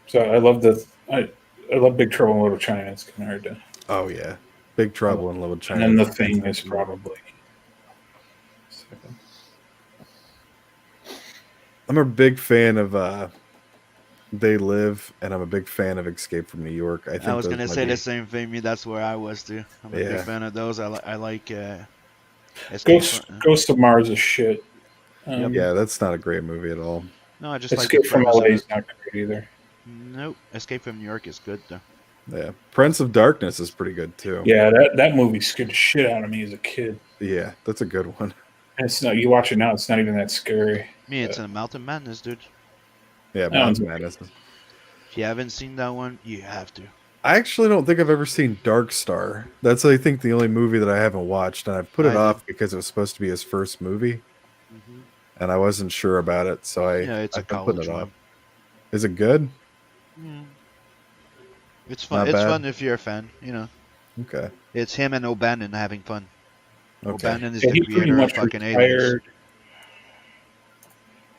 [SPEAKER 2] So I love I love Big Trouble in Little China. It's kind of hard to.
[SPEAKER 6] Oh yeah, Big Trouble in Little China.
[SPEAKER 2] And then The Thing is probably. Second.
[SPEAKER 6] I'm a big fan of They Live, and I'm a big fan of Escape from New York. I think
[SPEAKER 1] I was
[SPEAKER 6] those
[SPEAKER 1] gonna
[SPEAKER 6] might
[SPEAKER 1] say
[SPEAKER 6] be-
[SPEAKER 1] the same thing. Me, that's where I was too. I'm a big
[SPEAKER 6] Yeah.
[SPEAKER 1] fan of those. I like Escape from-
[SPEAKER 2] Ghost of Mars is shit.
[SPEAKER 6] Yeah, that's not a great movie at all.
[SPEAKER 1] No, I just like
[SPEAKER 2] Escape
[SPEAKER 1] the
[SPEAKER 2] from
[SPEAKER 1] premise
[SPEAKER 2] LA
[SPEAKER 1] of
[SPEAKER 2] is
[SPEAKER 1] it.
[SPEAKER 2] not great either.
[SPEAKER 1] Nope, Escape from New York is good though.
[SPEAKER 6] Yeah, Prince of Darkness is pretty good too.
[SPEAKER 2] Yeah, that movie scared the shit out of me as a kid.
[SPEAKER 6] Yeah, that's a good one.
[SPEAKER 2] And it's not. You watch it now, it's not even that scary.
[SPEAKER 1] Me, it's a Mountain Madness, dude.
[SPEAKER 6] Yeah, Mountain Madness.
[SPEAKER 1] If you haven't seen that one, you have to.
[SPEAKER 6] I actually don't think I've ever seen Dark Star. That's, I think, the only movie that I haven't watched, and I've put it off because it was supposed to be his first movie, and I wasn't sure about it, so
[SPEAKER 1] Yeah, it's a
[SPEAKER 6] I've been putting
[SPEAKER 1] college
[SPEAKER 6] it
[SPEAKER 1] one.
[SPEAKER 6] off. Is it good?
[SPEAKER 1] It's fun.
[SPEAKER 6] Not
[SPEAKER 1] It's
[SPEAKER 6] bad.
[SPEAKER 1] fun if you're a fan. You know,
[SPEAKER 6] Okay.
[SPEAKER 1] it's him and O'Bannon having fun.
[SPEAKER 6] Okay.
[SPEAKER 1] O'Bannon is
[SPEAKER 2] Yeah,
[SPEAKER 1] the
[SPEAKER 2] he pretty
[SPEAKER 1] creator of
[SPEAKER 2] much
[SPEAKER 1] fucking Aliens.
[SPEAKER 2] retired.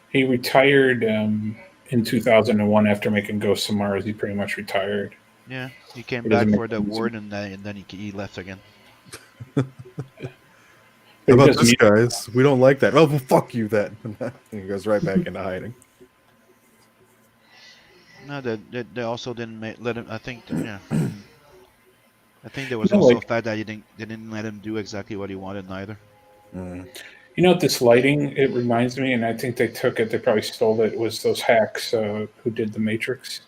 [SPEAKER 2] He retired in 2001 after making Ghosts of Mars. He pretty much retired.
[SPEAKER 1] Yeah, he came
[SPEAKER 2] He
[SPEAKER 1] back
[SPEAKER 2] doesn't
[SPEAKER 1] for
[SPEAKER 2] make
[SPEAKER 1] the
[SPEAKER 2] sense.
[SPEAKER 1] award and then he left again.
[SPEAKER 6] How
[SPEAKER 2] He
[SPEAKER 6] about
[SPEAKER 2] does
[SPEAKER 6] this,
[SPEAKER 2] music.
[SPEAKER 6] guys? We don't like that. Oh, well, fuck you then. And he goes right back into hiding.
[SPEAKER 1] No, they also didn't let him. I think yeah. I think there was
[SPEAKER 2] You know,
[SPEAKER 1] also
[SPEAKER 2] like-
[SPEAKER 1] a fact that they didn't let him do exactly what he wanted neither.
[SPEAKER 6] Mm.
[SPEAKER 2] You know what this lighting, it reminds me, and I think they took it, they probably stole it, was those hacks who did The Matrix.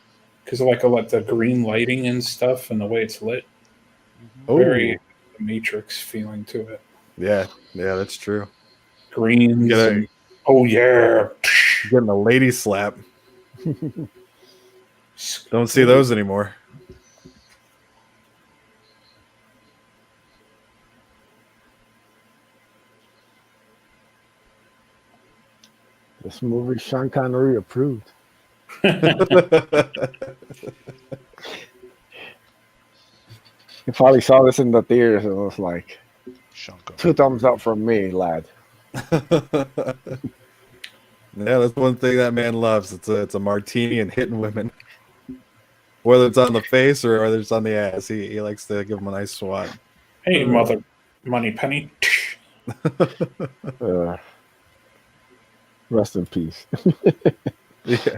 [SPEAKER 2] Because I like a lot the green lighting and stuff and the way it's lit.
[SPEAKER 6] Oh,
[SPEAKER 2] Very Matrix feeling to it.
[SPEAKER 6] yeah, that's true.
[SPEAKER 2] Greens.
[SPEAKER 6] Get a-
[SPEAKER 2] And, oh, yeah.
[SPEAKER 6] Getting a lady slap. Don't see those anymore.
[SPEAKER 5] This movie, Sean Connery approved. He probably saw this in the theaters and was like,
[SPEAKER 1] Shankar.
[SPEAKER 5] 2 thumbs up from me, lad.
[SPEAKER 6] Yeah, that's one thing that man loves. It's a martini and hitting women. Whether it's on the face or whether it's on the ass, he likes to give them a nice swat.
[SPEAKER 2] Hey, mother money penny.
[SPEAKER 5] Rest in peace.
[SPEAKER 6] Yeah,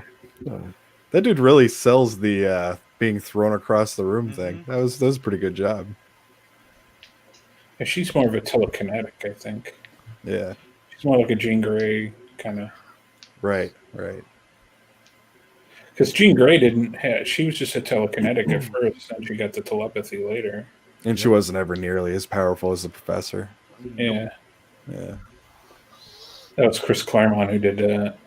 [SPEAKER 6] that dude really sells the being thrown across the room thing. That was a pretty good job.
[SPEAKER 2] Yeah, she's more of a telekinetic, I think.
[SPEAKER 6] Yeah,
[SPEAKER 2] She's more like a Jean Grey kind of.
[SPEAKER 6] right.
[SPEAKER 2] Because Jean Grey didn't have, she was just a telekinetic at first, and she got the telepathy later.
[SPEAKER 6] And she wasn't ever nearly as powerful as the professor.
[SPEAKER 2] Yeah.
[SPEAKER 6] Yeah.
[SPEAKER 2] That was Chris Claremont who did that.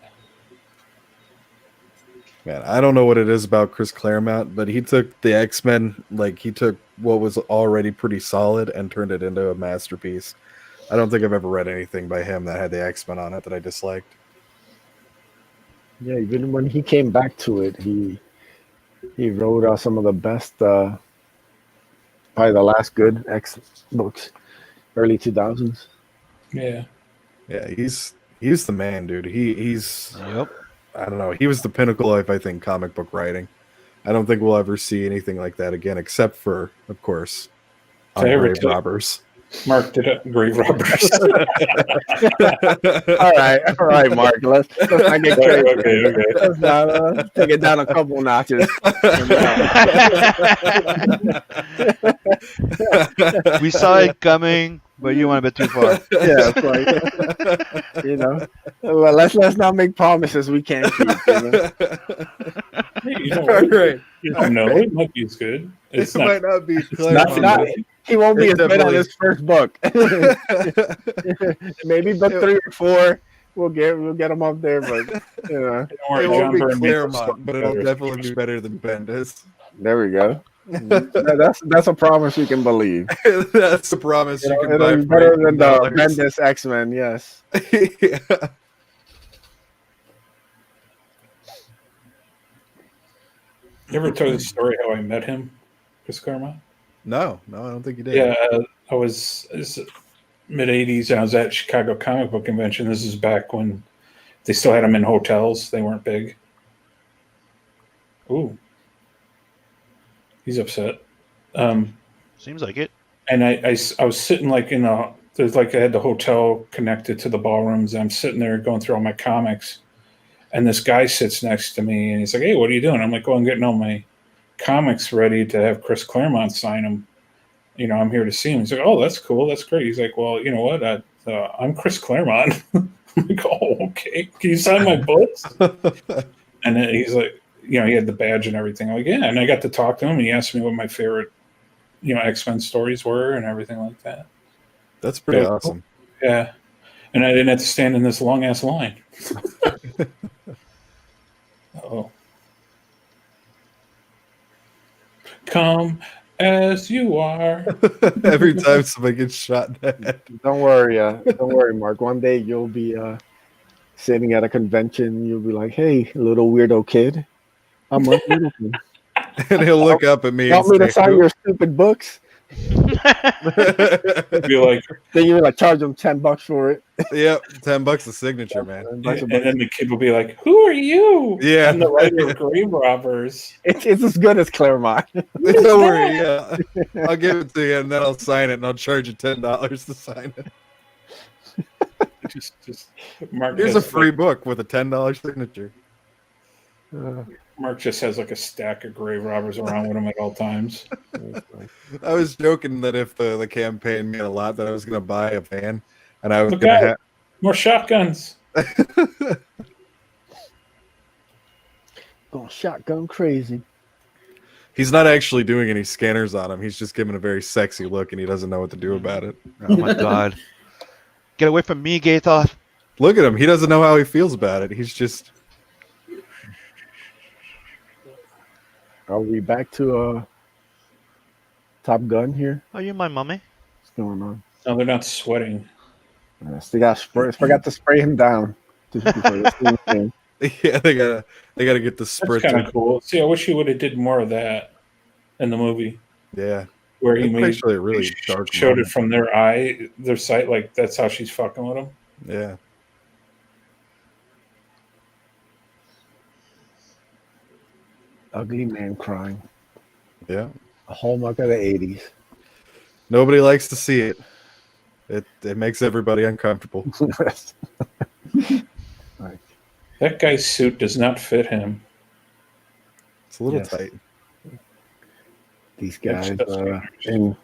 [SPEAKER 6] Man, I don't know what it is about Chris Claremont, but he took the X-Men, like he took what was already pretty solid and turned it into a masterpiece. I don't think I've ever read anything by him that had the X-Men on it that I disliked.
[SPEAKER 5] Yeah, even when he came back to it, he wrote some of the best, probably the last good X books, early 2000s.
[SPEAKER 2] Yeah.
[SPEAKER 6] Yeah, he's the man, dude. He's
[SPEAKER 1] Yep.
[SPEAKER 6] I don't know. He was the pinnacle of, I think, comic book writing. I don't think we'll ever see anything like that again, except for, of course, on
[SPEAKER 2] Did I ever
[SPEAKER 6] Grave
[SPEAKER 2] tell-
[SPEAKER 6] Robbers.
[SPEAKER 2] Mark did it. Grave Robbers.
[SPEAKER 5] all right, Mark. Let's not get crazy.
[SPEAKER 2] okay.
[SPEAKER 5] Let's not take it down a couple notches.
[SPEAKER 1] We saw it coming, but you went a bit too far.
[SPEAKER 5] Yeah, it's like, well, let's not make promises we can't keep.
[SPEAKER 2] Hey, you don't,
[SPEAKER 6] Right.
[SPEAKER 2] you don't know. It might be as good. It's
[SPEAKER 6] It
[SPEAKER 2] not.
[SPEAKER 6] might not be
[SPEAKER 5] Not,
[SPEAKER 6] Claremont.
[SPEAKER 5] not, He won't be
[SPEAKER 6] It
[SPEAKER 5] as good on
[SPEAKER 6] definitely-
[SPEAKER 5] his first book. Maybe book 3 or 4. We'll get him up there, but you know,
[SPEAKER 2] Don't worry,
[SPEAKER 6] It won't
[SPEAKER 2] John
[SPEAKER 6] be
[SPEAKER 2] Byrne made this
[SPEAKER 6] Claremont, but it'll
[SPEAKER 2] better.
[SPEAKER 6] definitely be better than Bendis.
[SPEAKER 5] there we go. That's a promise you can believe.
[SPEAKER 6] That's a promise you can
[SPEAKER 5] It'll
[SPEAKER 6] buy
[SPEAKER 5] be
[SPEAKER 6] for
[SPEAKER 5] better than the
[SPEAKER 6] $18.
[SPEAKER 5] Bendis X-Men. Yes.
[SPEAKER 6] Yeah.
[SPEAKER 2] You ever told the story how I met him, Chris Claremont?
[SPEAKER 6] No, I don't think you did.
[SPEAKER 2] Yeah, I was mid '80s. I was at Chicago Comic Book Convention. This is back when they still had them in hotels. They weren't big. Ooh, he's upset.
[SPEAKER 1] Seems like it.
[SPEAKER 2] And I was sitting like in a there's like I had the hotel connected to the ballrooms. And I'm sitting there going through all my comics, and this guy sits next to me, and he's like, "Hey, what are you doing?" I'm like, "Oh, I'm getting all my comics ready to have Chris Claremont sign them. You know, I'm here to see him." He's like, "Oh, that's cool. That's great." He's like, "Well, you know what? I'm Chris Claremont." I'm like, "Oh, okay. Can you sign my books?" And then he's like, you know, he had the badge and everything. I'm like, yeah. And I got to talk to him, and he asked me what my favorite, you know, X-Men stories were and everything like that.
[SPEAKER 6] That's pretty
[SPEAKER 2] So,
[SPEAKER 6] awesome.
[SPEAKER 2] Yeah. And I didn't have to stand in this long ass line. Oh. Come as you are.
[SPEAKER 6] Every time somebody gets shot in the head.
[SPEAKER 5] Don't worry, Mark. One day you'll be sitting at a convention. You'll be like, "Hey, little weirdo kid, I'm Mark Middleton.
[SPEAKER 6] And he'll look up at me
[SPEAKER 5] Want me
[SPEAKER 6] and
[SPEAKER 5] to
[SPEAKER 6] say,
[SPEAKER 5] sign your stupid books?"
[SPEAKER 2] Be like,
[SPEAKER 5] Then you like charge them $10 for it.
[SPEAKER 6] "Yep, $10 a signature, man."
[SPEAKER 2] and then the kid will be like, "Who are you?"
[SPEAKER 6] Yeah.
[SPEAKER 2] I'm the writer of Grave Robbers.
[SPEAKER 5] It's as good as Claremont.
[SPEAKER 6] Don't worry, yeah. I'll give it to you and then I'll sign it and I'll charge you $10 to sign it.
[SPEAKER 2] Just Mark.
[SPEAKER 6] Here's a
[SPEAKER 2] has,
[SPEAKER 6] free
[SPEAKER 2] like,
[SPEAKER 6] book with a $10 signature.
[SPEAKER 2] Mark just has like a stack of Grave Robbers around with him at all times.
[SPEAKER 6] I was joking that if the campaign made a lot, that I was going to buy a van, and I was
[SPEAKER 2] Look
[SPEAKER 6] going to
[SPEAKER 2] out. More shotguns.
[SPEAKER 5] Going shotgun crazy.
[SPEAKER 6] He's not actually doing any scanners on him. He's just giving a very sexy look, and he doesn't know what to do about it.
[SPEAKER 1] Oh my god. Get away from me, Gaethoff.
[SPEAKER 6] Look at him. He doesn't know how he feels about it. He's just...
[SPEAKER 5] Are we back to Top Gun here?
[SPEAKER 1] Are you my mummy?
[SPEAKER 5] What's going on?
[SPEAKER 2] No, they're not sweating.
[SPEAKER 5] They got forgot to spray him down. Just before this thing came.
[SPEAKER 6] Yeah, they gotta get the
[SPEAKER 2] That's
[SPEAKER 6] spritz.
[SPEAKER 2] kind of cool. See, I wish he would have did more of that in the movie,
[SPEAKER 6] Yeah,
[SPEAKER 2] where he
[SPEAKER 6] it's
[SPEAKER 2] made
[SPEAKER 6] actually a really dark.
[SPEAKER 2] showed
[SPEAKER 6] moment.
[SPEAKER 2] it from their sight, like that's how she's fucking with him.
[SPEAKER 6] Yeah,
[SPEAKER 5] Ugly man crying.
[SPEAKER 6] yeah.
[SPEAKER 5] A hallmark of the 80s.
[SPEAKER 6] Nobody likes to see it. It makes everybody uncomfortable.
[SPEAKER 2] That guy's suit does not fit him.
[SPEAKER 6] It's a little
[SPEAKER 5] Yes.
[SPEAKER 6] tight.
[SPEAKER 5] These guys
[SPEAKER 2] Extra
[SPEAKER 5] in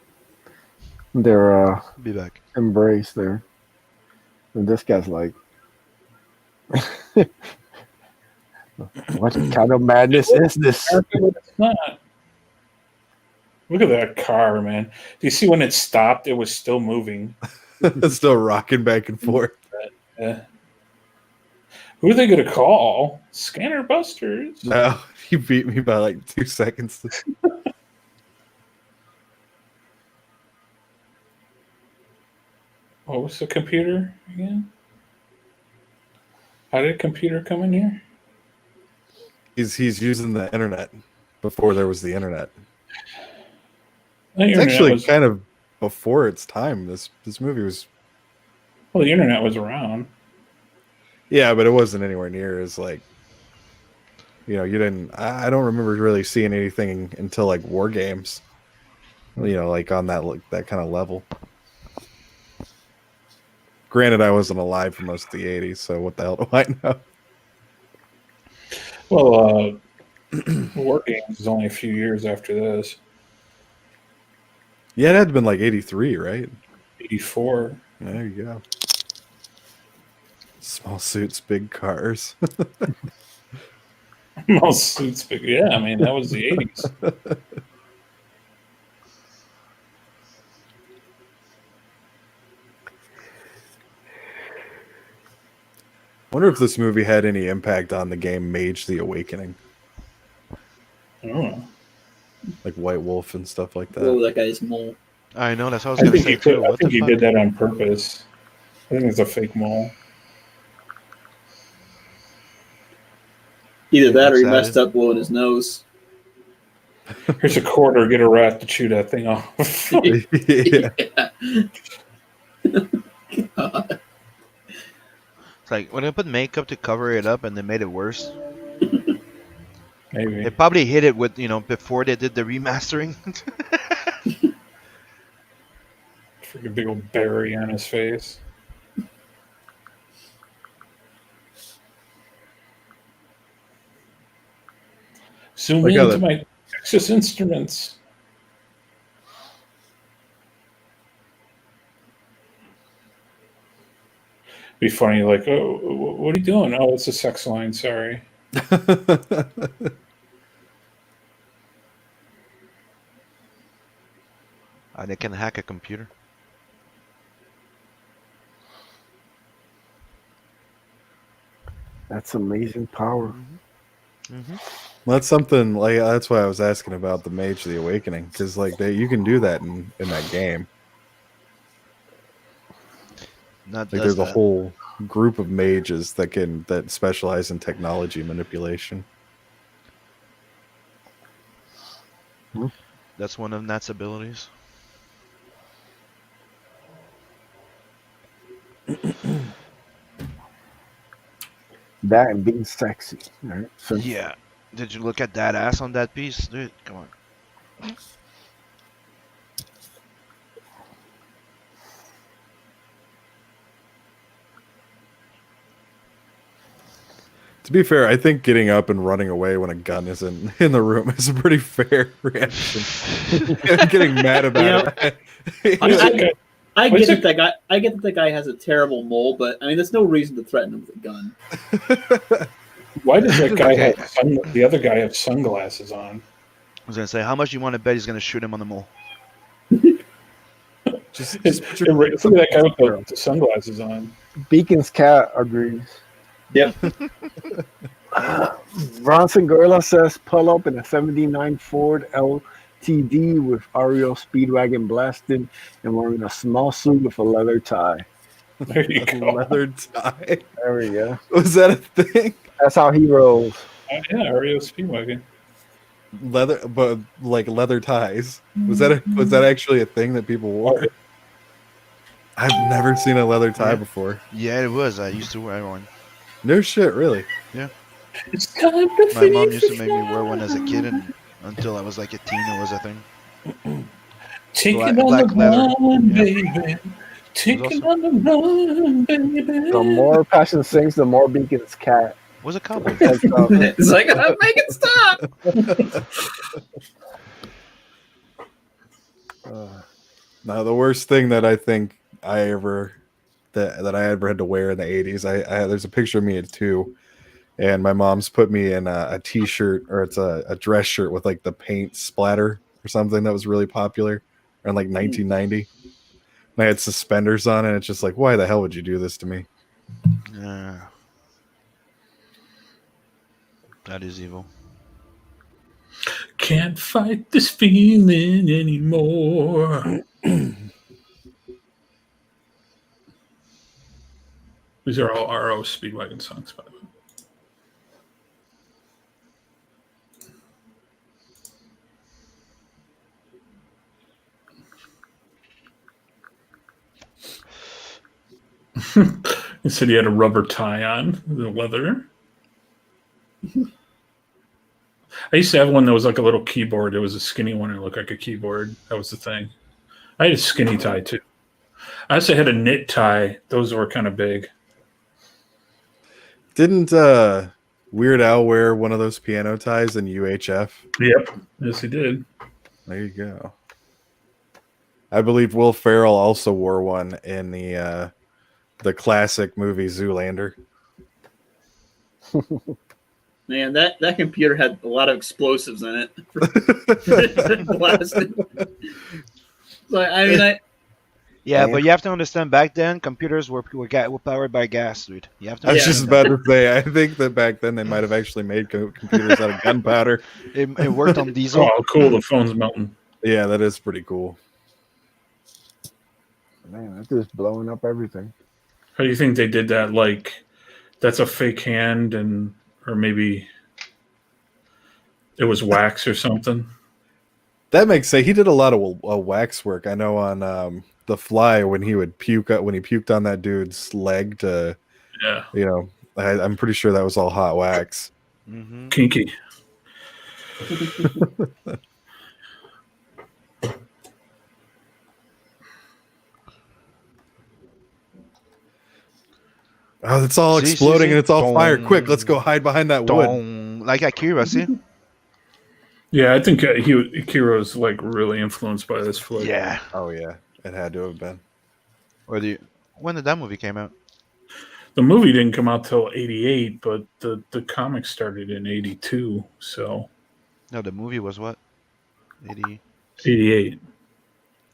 [SPEAKER 5] their
[SPEAKER 1] Be back.
[SPEAKER 5] embrace there. And this guy's like, what kind of madness is this?
[SPEAKER 2] It's not. Look at that car, man. Do you see when it stopped? It was still moving.
[SPEAKER 6] It's still rocking back and forth.
[SPEAKER 2] Who are they going to call? Scanner Busters.
[SPEAKER 6] No, you beat me by like 2 seconds.
[SPEAKER 2] What was the computer again? How did a computer come in here?
[SPEAKER 6] He's using the internet before there was the internet.
[SPEAKER 2] The
[SPEAKER 6] It's
[SPEAKER 2] internet
[SPEAKER 6] actually
[SPEAKER 2] was,
[SPEAKER 6] kind of before its time. This movie was,
[SPEAKER 2] well, the internet was around.
[SPEAKER 6] yeah, but it wasn't anywhere near as like, you know, you didn't. I don't remember really seeing anything until like War Games. You know, like on that kind of level. Granted, I wasn't alive for most of the '80s, so what the hell do I know?
[SPEAKER 2] Well, War Games is only a few years after this.
[SPEAKER 6] Yeah, it had been like '83, right?
[SPEAKER 2] 84.
[SPEAKER 6] There you go. Small suits, big cars.
[SPEAKER 2] Most suits big. Yeah, I mean, that was the 80s.
[SPEAKER 6] wonder if this movie had any impact on the game Mage: The Awakening,
[SPEAKER 2] I don't know.
[SPEAKER 6] like White Wolf and stuff like that.
[SPEAKER 3] Whoa, that guy's mole.
[SPEAKER 1] I know, that's what I was
[SPEAKER 2] I
[SPEAKER 1] gonna
[SPEAKER 2] think
[SPEAKER 1] say
[SPEAKER 2] he
[SPEAKER 1] too.
[SPEAKER 2] I
[SPEAKER 1] What the
[SPEAKER 2] think he
[SPEAKER 1] fuck?
[SPEAKER 2] did that on purpose. I think it's a fake mole.
[SPEAKER 3] Either that or he
[SPEAKER 1] Excited.
[SPEAKER 3] messed up blowing his nose.
[SPEAKER 2] Here's a quarter. Get a rat to chew that thing off.
[SPEAKER 6] Yeah.
[SPEAKER 3] God.
[SPEAKER 1] It's like when they put makeup to cover it up and they made it worse.
[SPEAKER 2] Maybe.
[SPEAKER 1] They probably hit it with, before they did the remastering.
[SPEAKER 2] Freaking big old berry on his face. Zoom
[SPEAKER 6] Like how
[SPEAKER 2] into
[SPEAKER 6] the-
[SPEAKER 2] my Texas Instruments. Be funny, like, oh, what are you doing? Oh, it's a sex line. Sorry.
[SPEAKER 1] They can hack a computer.
[SPEAKER 5] That's amazing power.
[SPEAKER 1] Mm-hmm.
[SPEAKER 6] That's something like that's why I was asking about the Mage: The Awakening, because like you can do that in that game.
[SPEAKER 1] Not
[SPEAKER 6] Like
[SPEAKER 1] does
[SPEAKER 6] there's a
[SPEAKER 1] that.
[SPEAKER 6] whole group of mages that specialize in technology manipulation.
[SPEAKER 1] That's one of Nat's abilities.
[SPEAKER 5] That and being sexy. Right? So
[SPEAKER 1] Yeah. Did you look at that ass on that piece? Dude, come on.
[SPEAKER 6] To be fair, I think getting up and running away when a gun isn't in the room is a pretty fair reaction. Getting mad about it.
[SPEAKER 3] I get that guy. I get that the guy has a terrible mole, but I mean, there's no reason to threaten him with a gun.
[SPEAKER 2] Why does that guy
[SPEAKER 1] Okay.
[SPEAKER 2] have the other guy have sunglasses on?
[SPEAKER 1] I was gonna say, how much you want to bet he's gonna shoot him on the mole?
[SPEAKER 6] Just
[SPEAKER 2] Look at that guy with the sunglasses on.
[SPEAKER 5] Beacon's cat agrees.
[SPEAKER 3] Yep.
[SPEAKER 5] Bronson Gorilla says pull up in a 79 Ford LTD with REO Speedwagon blasted and wearing a small suit with a leather tie.
[SPEAKER 2] There you
[SPEAKER 6] a
[SPEAKER 2] go.
[SPEAKER 6] leather tie.
[SPEAKER 5] There we go.
[SPEAKER 6] Was that a thing?
[SPEAKER 5] That's how he rolls.
[SPEAKER 2] Yeah, REO Speedwagon.
[SPEAKER 6] Leather, but like leather ties. Was that actually a thing that people wore? I've never seen a leather tie before.
[SPEAKER 1] Yeah, it was. I used to wear one.
[SPEAKER 6] No shit, really.
[SPEAKER 2] It's time to
[SPEAKER 1] My mom used to make me wear one as a kid, and until I was like a teen, it was a thing.
[SPEAKER 2] Take
[SPEAKER 1] Black-
[SPEAKER 2] it on
[SPEAKER 1] black
[SPEAKER 2] the
[SPEAKER 1] leather.
[SPEAKER 2] run,
[SPEAKER 1] Yeah.
[SPEAKER 2] baby. Take
[SPEAKER 1] It
[SPEAKER 2] it
[SPEAKER 1] was
[SPEAKER 2] on the run, baby.
[SPEAKER 5] The more Passion sings, the more Beacon's cat.
[SPEAKER 1] Was a cowboy.
[SPEAKER 5] That's,
[SPEAKER 3] It's like, make it stop.
[SPEAKER 6] Now the worst thing that I think I ever that I ever had to wear in the 80s, I there's a picture of me at 2, and my mom's put me in a t-shirt, or it's a dress shirt with like the paint splatter or something that was really popular in like 1990. And I had suspenders on, and it's just like, why the hell would you do this to me?
[SPEAKER 1] Yeah. That is evil.
[SPEAKER 2] Can't fight this feeling anymore. These are all RO Speedwagon songs, by the way. He said he had a rubber tie on, the leather. I used to have one that was like a little keyboard. It was a skinny one and it looked like a keyboard. That was the thing. I had a skinny tie too. I also had a knit tie. Those were kind of big.
[SPEAKER 6] Didn't Weird Al wear one of those piano ties in UHF?
[SPEAKER 2] Yep. Yes, he did.
[SPEAKER 6] There you go. I believe Will Ferrell also wore one in the classic movie Zoolander.
[SPEAKER 3] Man, that computer had a lot of explosives in it. Blasted. So, I mean,
[SPEAKER 1] Yeah,
[SPEAKER 5] Damn.
[SPEAKER 1] but you have to understand. Back then, computers were powered by gas, dude. You have to
[SPEAKER 6] I was
[SPEAKER 3] Yeah.
[SPEAKER 6] just
[SPEAKER 1] understand
[SPEAKER 6] about to say, I think that back then they might have actually made computers out of gunpowder.
[SPEAKER 1] that. It worked on diesel.
[SPEAKER 2] Oh, cool! The phone's melting.
[SPEAKER 6] Yeah, that is pretty cool.
[SPEAKER 5] Man, that's just blowing up everything.
[SPEAKER 2] How do you think they did that? Like, that's a fake hand, and or maybe it was wax or something.
[SPEAKER 6] That makes sense. He did a lot of wax work. I know on The Fly when he would puke when he puked on that dude's leg to,
[SPEAKER 2] Yeah,
[SPEAKER 6] I'm pretty sure that was all hot wax.
[SPEAKER 1] Hmm.
[SPEAKER 2] kinky.
[SPEAKER 6] Oh, it's all
[SPEAKER 1] See,
[SPEAKER 6] exploding and it's all fire. Quick, let's go
[SPEAKER 1] Dong,
[SPEAKER 6] hide behind that wood.
[SPEAKER 1] dong. Like Akira, see?
[SPEAKER 2] Yeah, I think Kiro's like really influenced by this flick.
[SPEAKER 1] Yeah.
[SPEAKER 6] Oh yeah, it had to have been.
[SPEAKER 1] Or when did that movie came out?
[SPEAKER 2] The movie didn't come out till '88, but the comic started in '82, so
[SPEAKER 1] No, the movie was what? 80.
[SPEAKER 2] '88.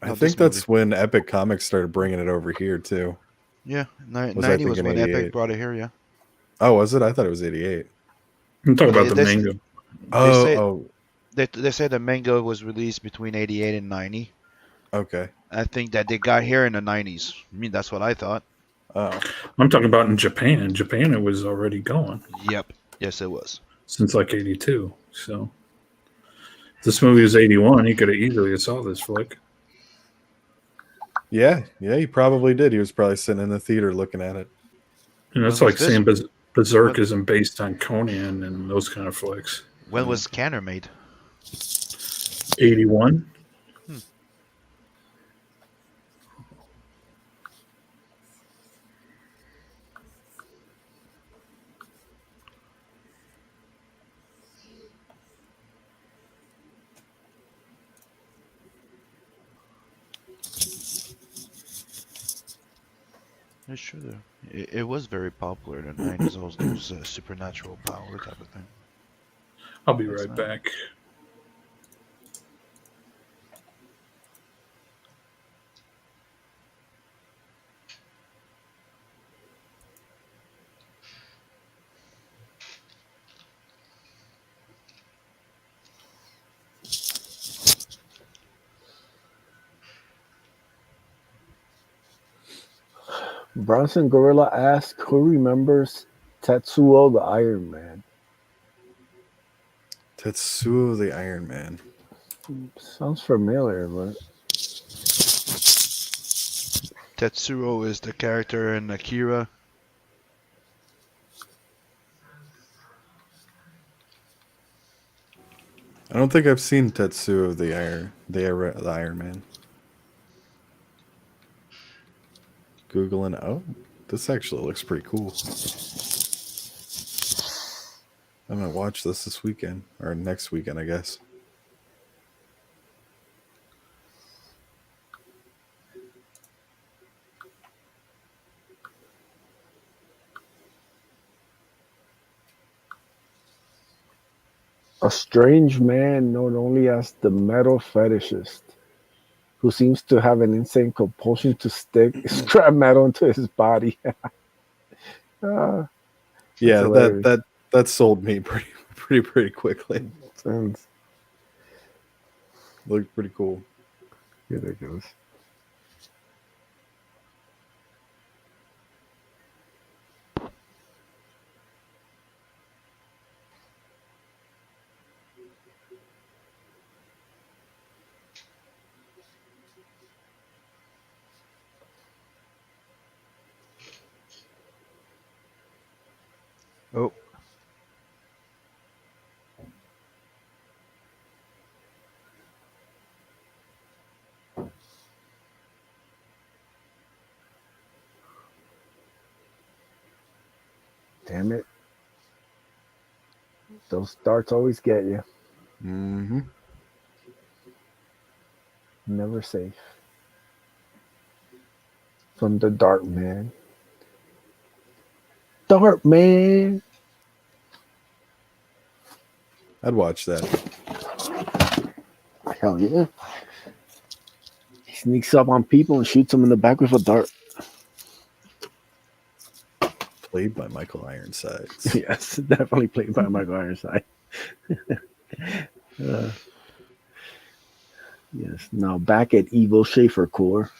[SPEAKER 6] I
[SPEAKER 1] No,
[SPEAKER 6] think
[SPEAKER 1] this
[SPEAKER 6] that's when Epic Comics started bringing it over here too.
[SPEAKER 1] Yeah,
[SPEAKER 6] Was I
[SPEAKER 1] 90 was
[SPEAKER 6] thinking
[SPEAKER 1] when
[SPEAKER 6] 88?
[SPEAKER 1] Epic brought it here. Yeah.
[SPEAKER 6] Oh, was it? I thought it was 88.
[SPEAKER 2] I'm talking about the
[SPEAKER 1] This-
[SPEAKER 2] manga.
[SPEAKER 6] Oh,
[SPEAKER 1] say-
[SPEAKER 6] oh,
[SPEAKER 1] They said the manga was released between 88 and 90.
[SPEAKER 6] okay.
[SPEAKER 1] I think that they got here in the 90s. I mean, that's what I thought.
[SPEAKER 6] Oh,
[SPEAKER 2] I'm talking about in Japan. In Japan, it was already going
[SPEAKER 1] Yep. Yes, it was.
[SPEAKER 2] since like '82. So this movie was '81. He could have easily saw this flick.
[SPEAKER 6] yeah, he probably did. He was probably sitting in the theater looking at it.
[SPEAKER 2] And that's
[SPEAKER 1] When
[SPEAKER 2] like
[SPEAKER 1] was
[SPEAKER 2] saying Berserk
[SPEAKER 1] What-
[SPEAKER 2] isn't based on Conan and those kind of flicks.
[SPEAKER 1] When was Canner made?
[SPEAKER 2] '81.
[SPEAKER 1] It's true though. It was very popular in the 90s. All those supernatural power type of thing.
[SPEAKER 2] I'll be
[SPEAKER 1] That's
[SPEAKER 2] right
[SPEAKER 1] nice.
[SPEAKER 2] back.
[SPEAKER 5] Bronson Gorilla asks, who remembers Tetsuo the Iron Man?
[SPEAKER 6] Tetsuo the Iron Man.
[SPEAKER 5] Sounds familiar, but
[SPEAKER 1] Tetsuo is the character in Akira.
[SPEAKER 6] I don't think I've seen Tetsuo the Iron Man. Googling. Oh, this actually looks pretty cool. I'm gonna watch this weekend or next weekend, I guess.
[SPEAKER 5] a strange man known only as the metal fetishist, who seems to have an insane compulsion to stick scrap metal into his body. Ah,
[SPEAKER 6] Yeah,
[SPEAKER 5] hilarious.
[SPEAKER 6] that sold me pretty quickly.
[SPEAKER 5] sounds
[SPEAKER 6] Looked pretty cool.
[SPEAKER 5] ridiculous.
[SPEAKER 1] Oh,
[SPEAKER 5] Damn it. Those darts always get you.
[SPEAKER 6] Mm-hmm.
[SPEAKER 5] Never safe. From the Dart Man. Dart Man!
[SPEAKER 6] I'd watch that.
[SPEAKER 5] Hell yeah. sneaks up on people and shoots them in the back with a dart.
[SPEAKER 6] Played by Michael Ironsides.
[SPEAKER 5] Yes, definitely played by Michael Ironside. Yes. Now back at Evil Schaefer Corps.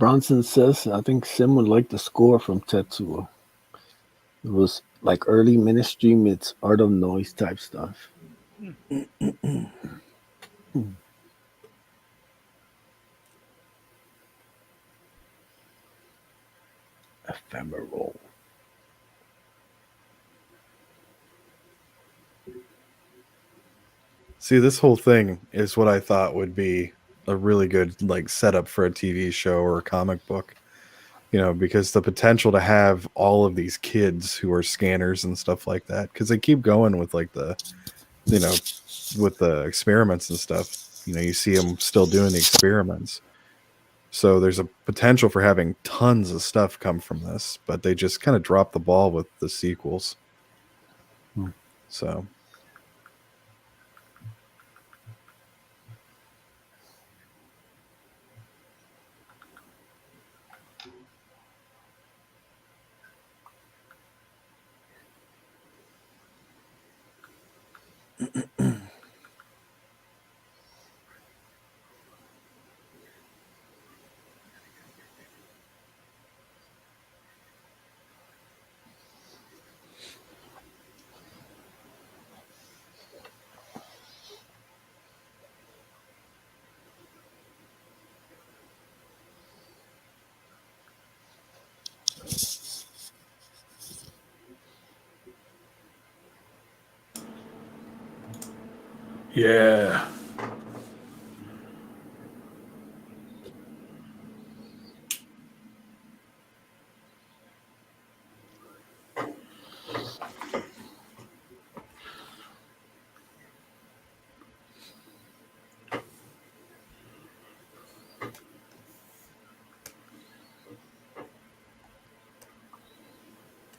[SPEAKER 5] Bronson says, I think Sim would like the score from Tetsuo. It was like early Ministry meets Art of Noise type stuff. Ephemeral.
[SPEAKER 6] See, this whole thing is what I thought would be a really good like setup for a TV show or a comic book. You know, because the potential to have all of these kids who are scanners and stuff like that, because they keep going with like the, you know, with the experiments and stuff. You know, you see them still doing the experiments. So there's a potential for having tons of stuff come from this, but they just kind of drop the ball with the sequels. So
[SPEAKER 2] Yeah.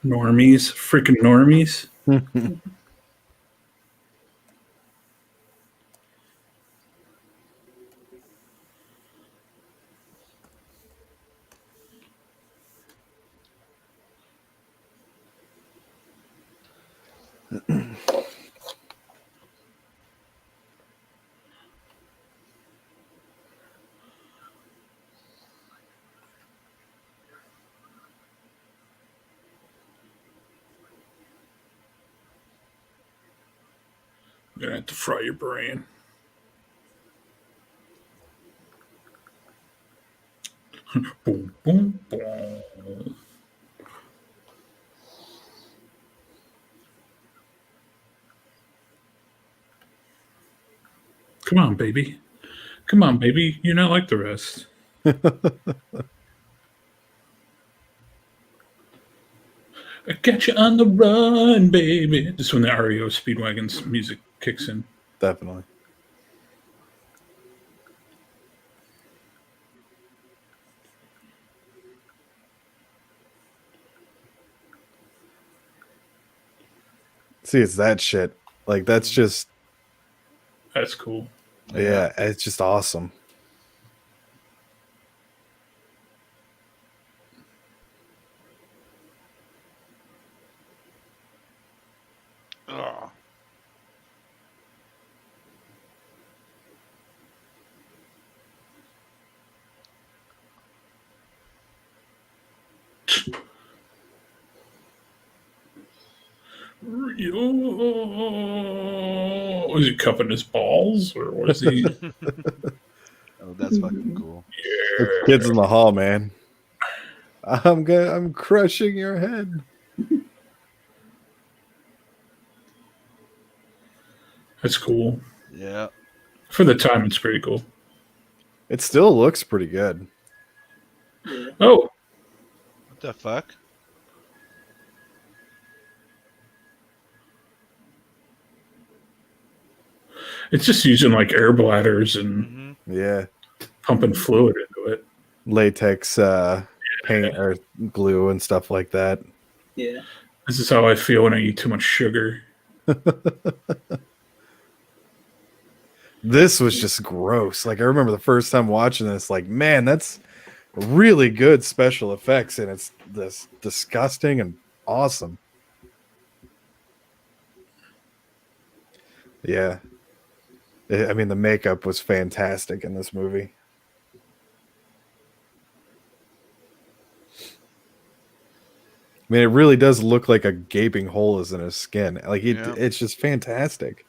[SPEAKER 2] Normies, freaking normies. I'm gonna have to fry your brain. Boom, boom, boom. Come on, baby. Come on, baby. You're not like the rest. I got you on the run, baby. Just when the REO Speedwagon's music kicks in.
[SPEAKER 6] Definitely. See, it's that shit. Like that's just
[SPEAKER 2] That's cool.
[SPEAKER 6] yeah, it's just awesome.
[SPEAKER 1] Ugh.
[SPEAKER 2] Was he cupping his balls, or was he?
[SPEAKER 1] Oh, that's fucking cool.
[SPEAKER 6] Kids in the hall, man. I'm crushing your head.
[SPEAKER 2] That's cool.
[SPEAKER 1] Yeah.
[SPEAKER 2] For the time, it's pretty cool.
[SPEAKER 6] It still looks pretty good.
[SPEAKER 2] Oh,
[SPEAKER 1] What the fuck?
[SPEAKER 2] it's just using like air bladders and
[SPEAKER 6] Yeah.
[SPEAKER 2] pumping fluid into it.
[SPEAKER 6] Latex paint or glue and stuff like that.
[SPEAKER 3] Yeah.
[SPEAKER 2] This is how I feel when I eat too much sugar.
[SPEAKER 6] This was just gross. Like I remember the first time watching this, like, man, that's really good special effects, and it's this disgusting and awesome. Yeah. I mean, the makeup was fantastic in this movie. I mean, it really does look like a gaping hole is in his skin. Like it's just fantastic.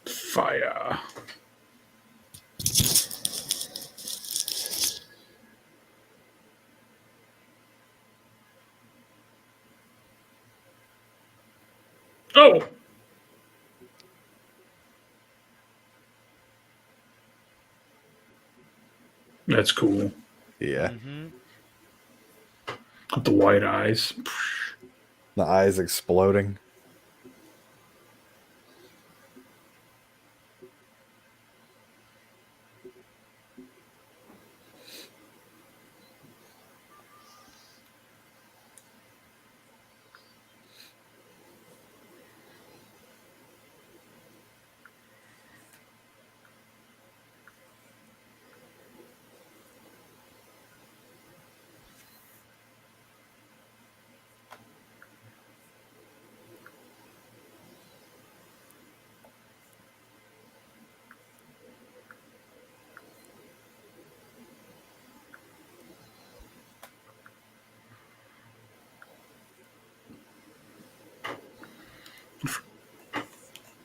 [SPEAKER 2] Fire. Oh, that's cool.
[SPEAKER 6] Yeah.
[SPEAKER 2] With the white eyes.
[SPEAKER 6] The eyes exploding.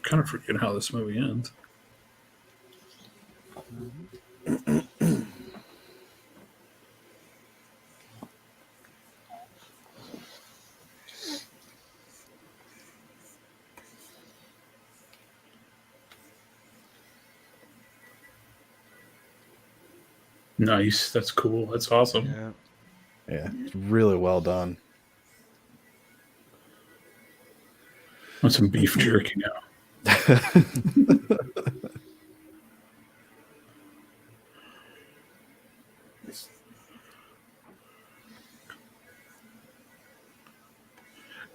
[SPEAKER 2] Kind of forget how this movie ends. Nice. That's cool. That's awesome.
[SPEAKER 1] Yeah.
[SPEAKER 6] Yeah, it's really well done.
[SPEAKER 2] Want some beef jerky now.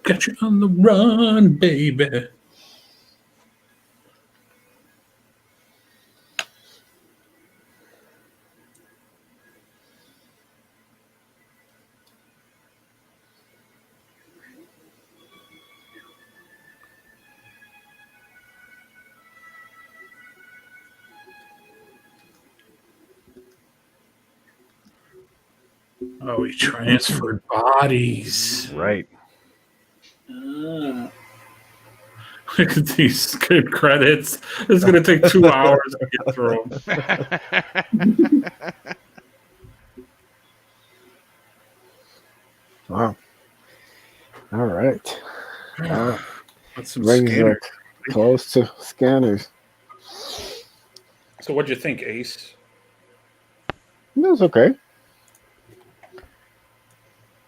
[SPEAKER 2] Got you on the run, baby. Oh, he transferred bodies.
[SPEAKER 6] Right.
[SPEAKER 3] Ah.
[SPEAKER 2] Look at these good credits. It's going to take 2 hours to get through them.
[SPEAKER 5] Wow. All right.
[SPEAKER 2] That's some
[SPEAKER 5] Brings
[SPEAKER 2] scanners.
[SPEAKER 5] us close to Scanners.
[SPEAKER 2] So what'd you think, Ace?
[SPEAKER 5] That was okay.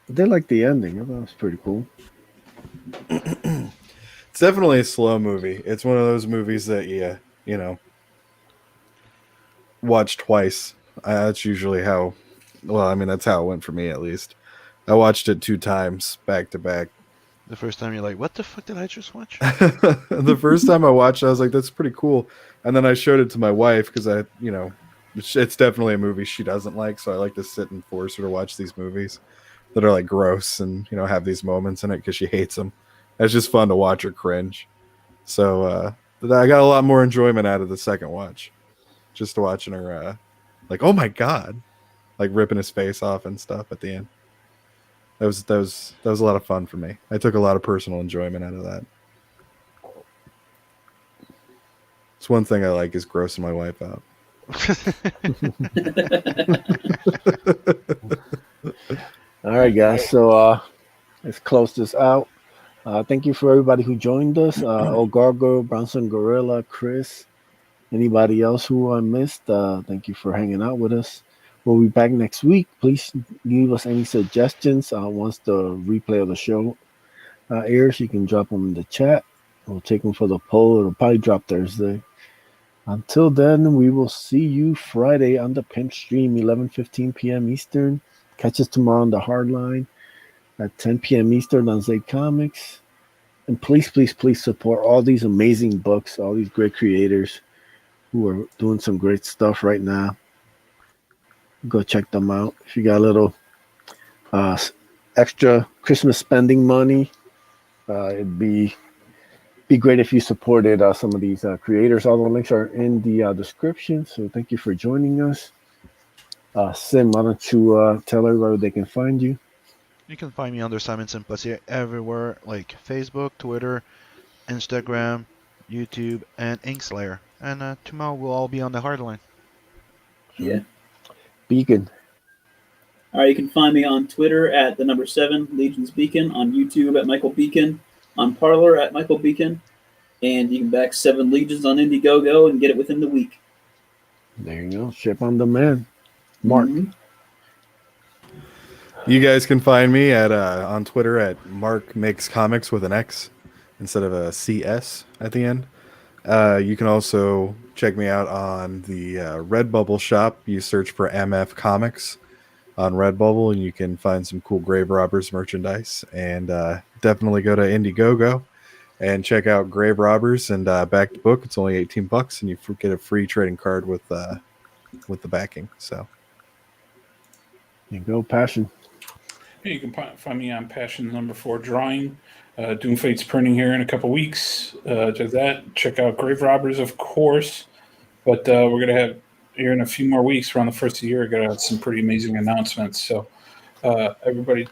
[SPEAKER 5] I did like the ending. I thought it was pretty cool.
[SPEAKER 6] It's definitely a slow movie. It's one of those movies that you know, watch twice. That's usually how. Well, I mean, that's how it went for me at least. I watched it 2 times back to back.
[SPEAKER 1] The first time you're like, what the fuck did I just watch?
[SPEAKER 6] The first time I watched it, I was like, that's pretty cool. And then I showed it to my wife because it's definitely a movie she doesn't like. So I like to sit and force her to watch these movies that are like gross and, have these moments in it because she hates them. It's just fun to watch her cringe. So I got a lot more enjoyment out of the second watch. Just watching her like, oh my God, like ripping his face off and stuff at the end. That was a lot of fun for me. I took a lot of personal enjoyment out of that. It's one thing I like is grossing my wife out.
[SPEAKER 5] All right, guys. So let's close this out. Thank you for everybody who joined us. Ogargo, Bronson Gorilla, Chris, anybody else who I missed. Thank you for hanging out with us. We'll be back next week. Please leave us any suggestions. Once the replay of the show airs, you can drop them in the chat. We'll take them for the poll. It'll probably drop Thursday. Until then, we will see you Friday on the Pimp Stream, 11:15 p.m. Eastern. Catch us tomorrow on the Hardline at 10 p.m. Eastern on Zay Comics. And please, please, please support all these amazing books, all these great creators who are doing some great stuff right now. Go check them out. If you got a little extra Christmas spending money, it'd be great if you supported some of these creators. All the links are in the description. So thank you for joining us. Sim, why don't you tell everybody where they can find you?
[SPEAKER 1] You can find me under Simon Simplicity everywhere, like Facebook, Twitter, Instagram, YouTube, and Inkslayer. And tomorrow we'll all be on the Hardline.
[SPEAKER 3] Yeah.
[SPEAKER 5] Beacon.
[SPEAKER 3] All right, you can find me on Twitter at the number 7 Legions Beacon, on YouTube at Michael Beacon, on Parler at Michael Beacon, and you can back 7 Legions on Indiegogo and get it within the week.
[SPEAKER 5] There you go. Ship on demand. Mark.
[SPEAKER 3] Mm-hmm.
[SPEAKER 6] You guys can find me at on Twitter at Mark Makes Comics with an X instead of a CS at the end. You can also check me out on the Redbubble shop. You search for MF Comics on Redbubble, and you can find some cool Grave Robbers merchandise. And definitely go to Indiegogo and check out Grave Robbers and back the book. It's only $18, and you get a free trading card with the backing. So
[SPEAKER 5] There you go. Passion.
[SPEAKER 2] Hey, you can find me on Passion number 4 Drawing. Doom Fate's printing here in a couple weeks. To that, check out Grave Robbers, of course. But we're going to have, here in a few more weeks, around the first of the year, we're going to have some pretty amazing announcements. So everybody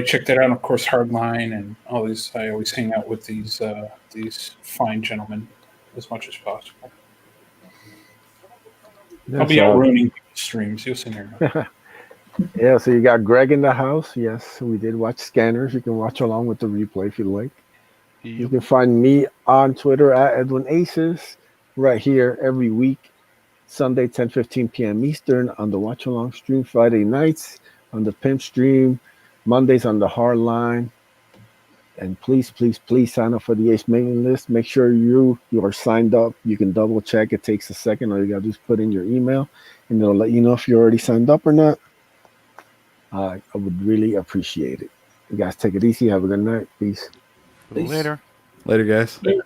[SPEAKER 2] check that out. And of course, Hardline and all these. I always hang out with these fine gentlemen as much as possible. I'll be out ruining people's streams. You'll see here.
[SPEAKER 5] Yeah, so you got Greg in the house. Yes, we did watch Scanners. You can watch along with the replay if you like. You can find me on Twitter at Edwin Aces, right here every week, Sunday, 10:15 p.m. Eastern on the Watch Along stream. Friday nights on the Pimp stream. Mondays on the Hard Line. And please, please, please sign up for the Ace mailing list. Make sure you are signed up. You can double check. It takes a second. All you got to do is put in your email, and it'll let you know if you're already signed up or not. I would really appreciate it. You guys take it easy. Have a good night. Peace.
[SPEAKER 3] Peace.
[SPEAKER 1] Later.
[SPEAKER 6] Later, guys.
[SPEAKER 2] Later.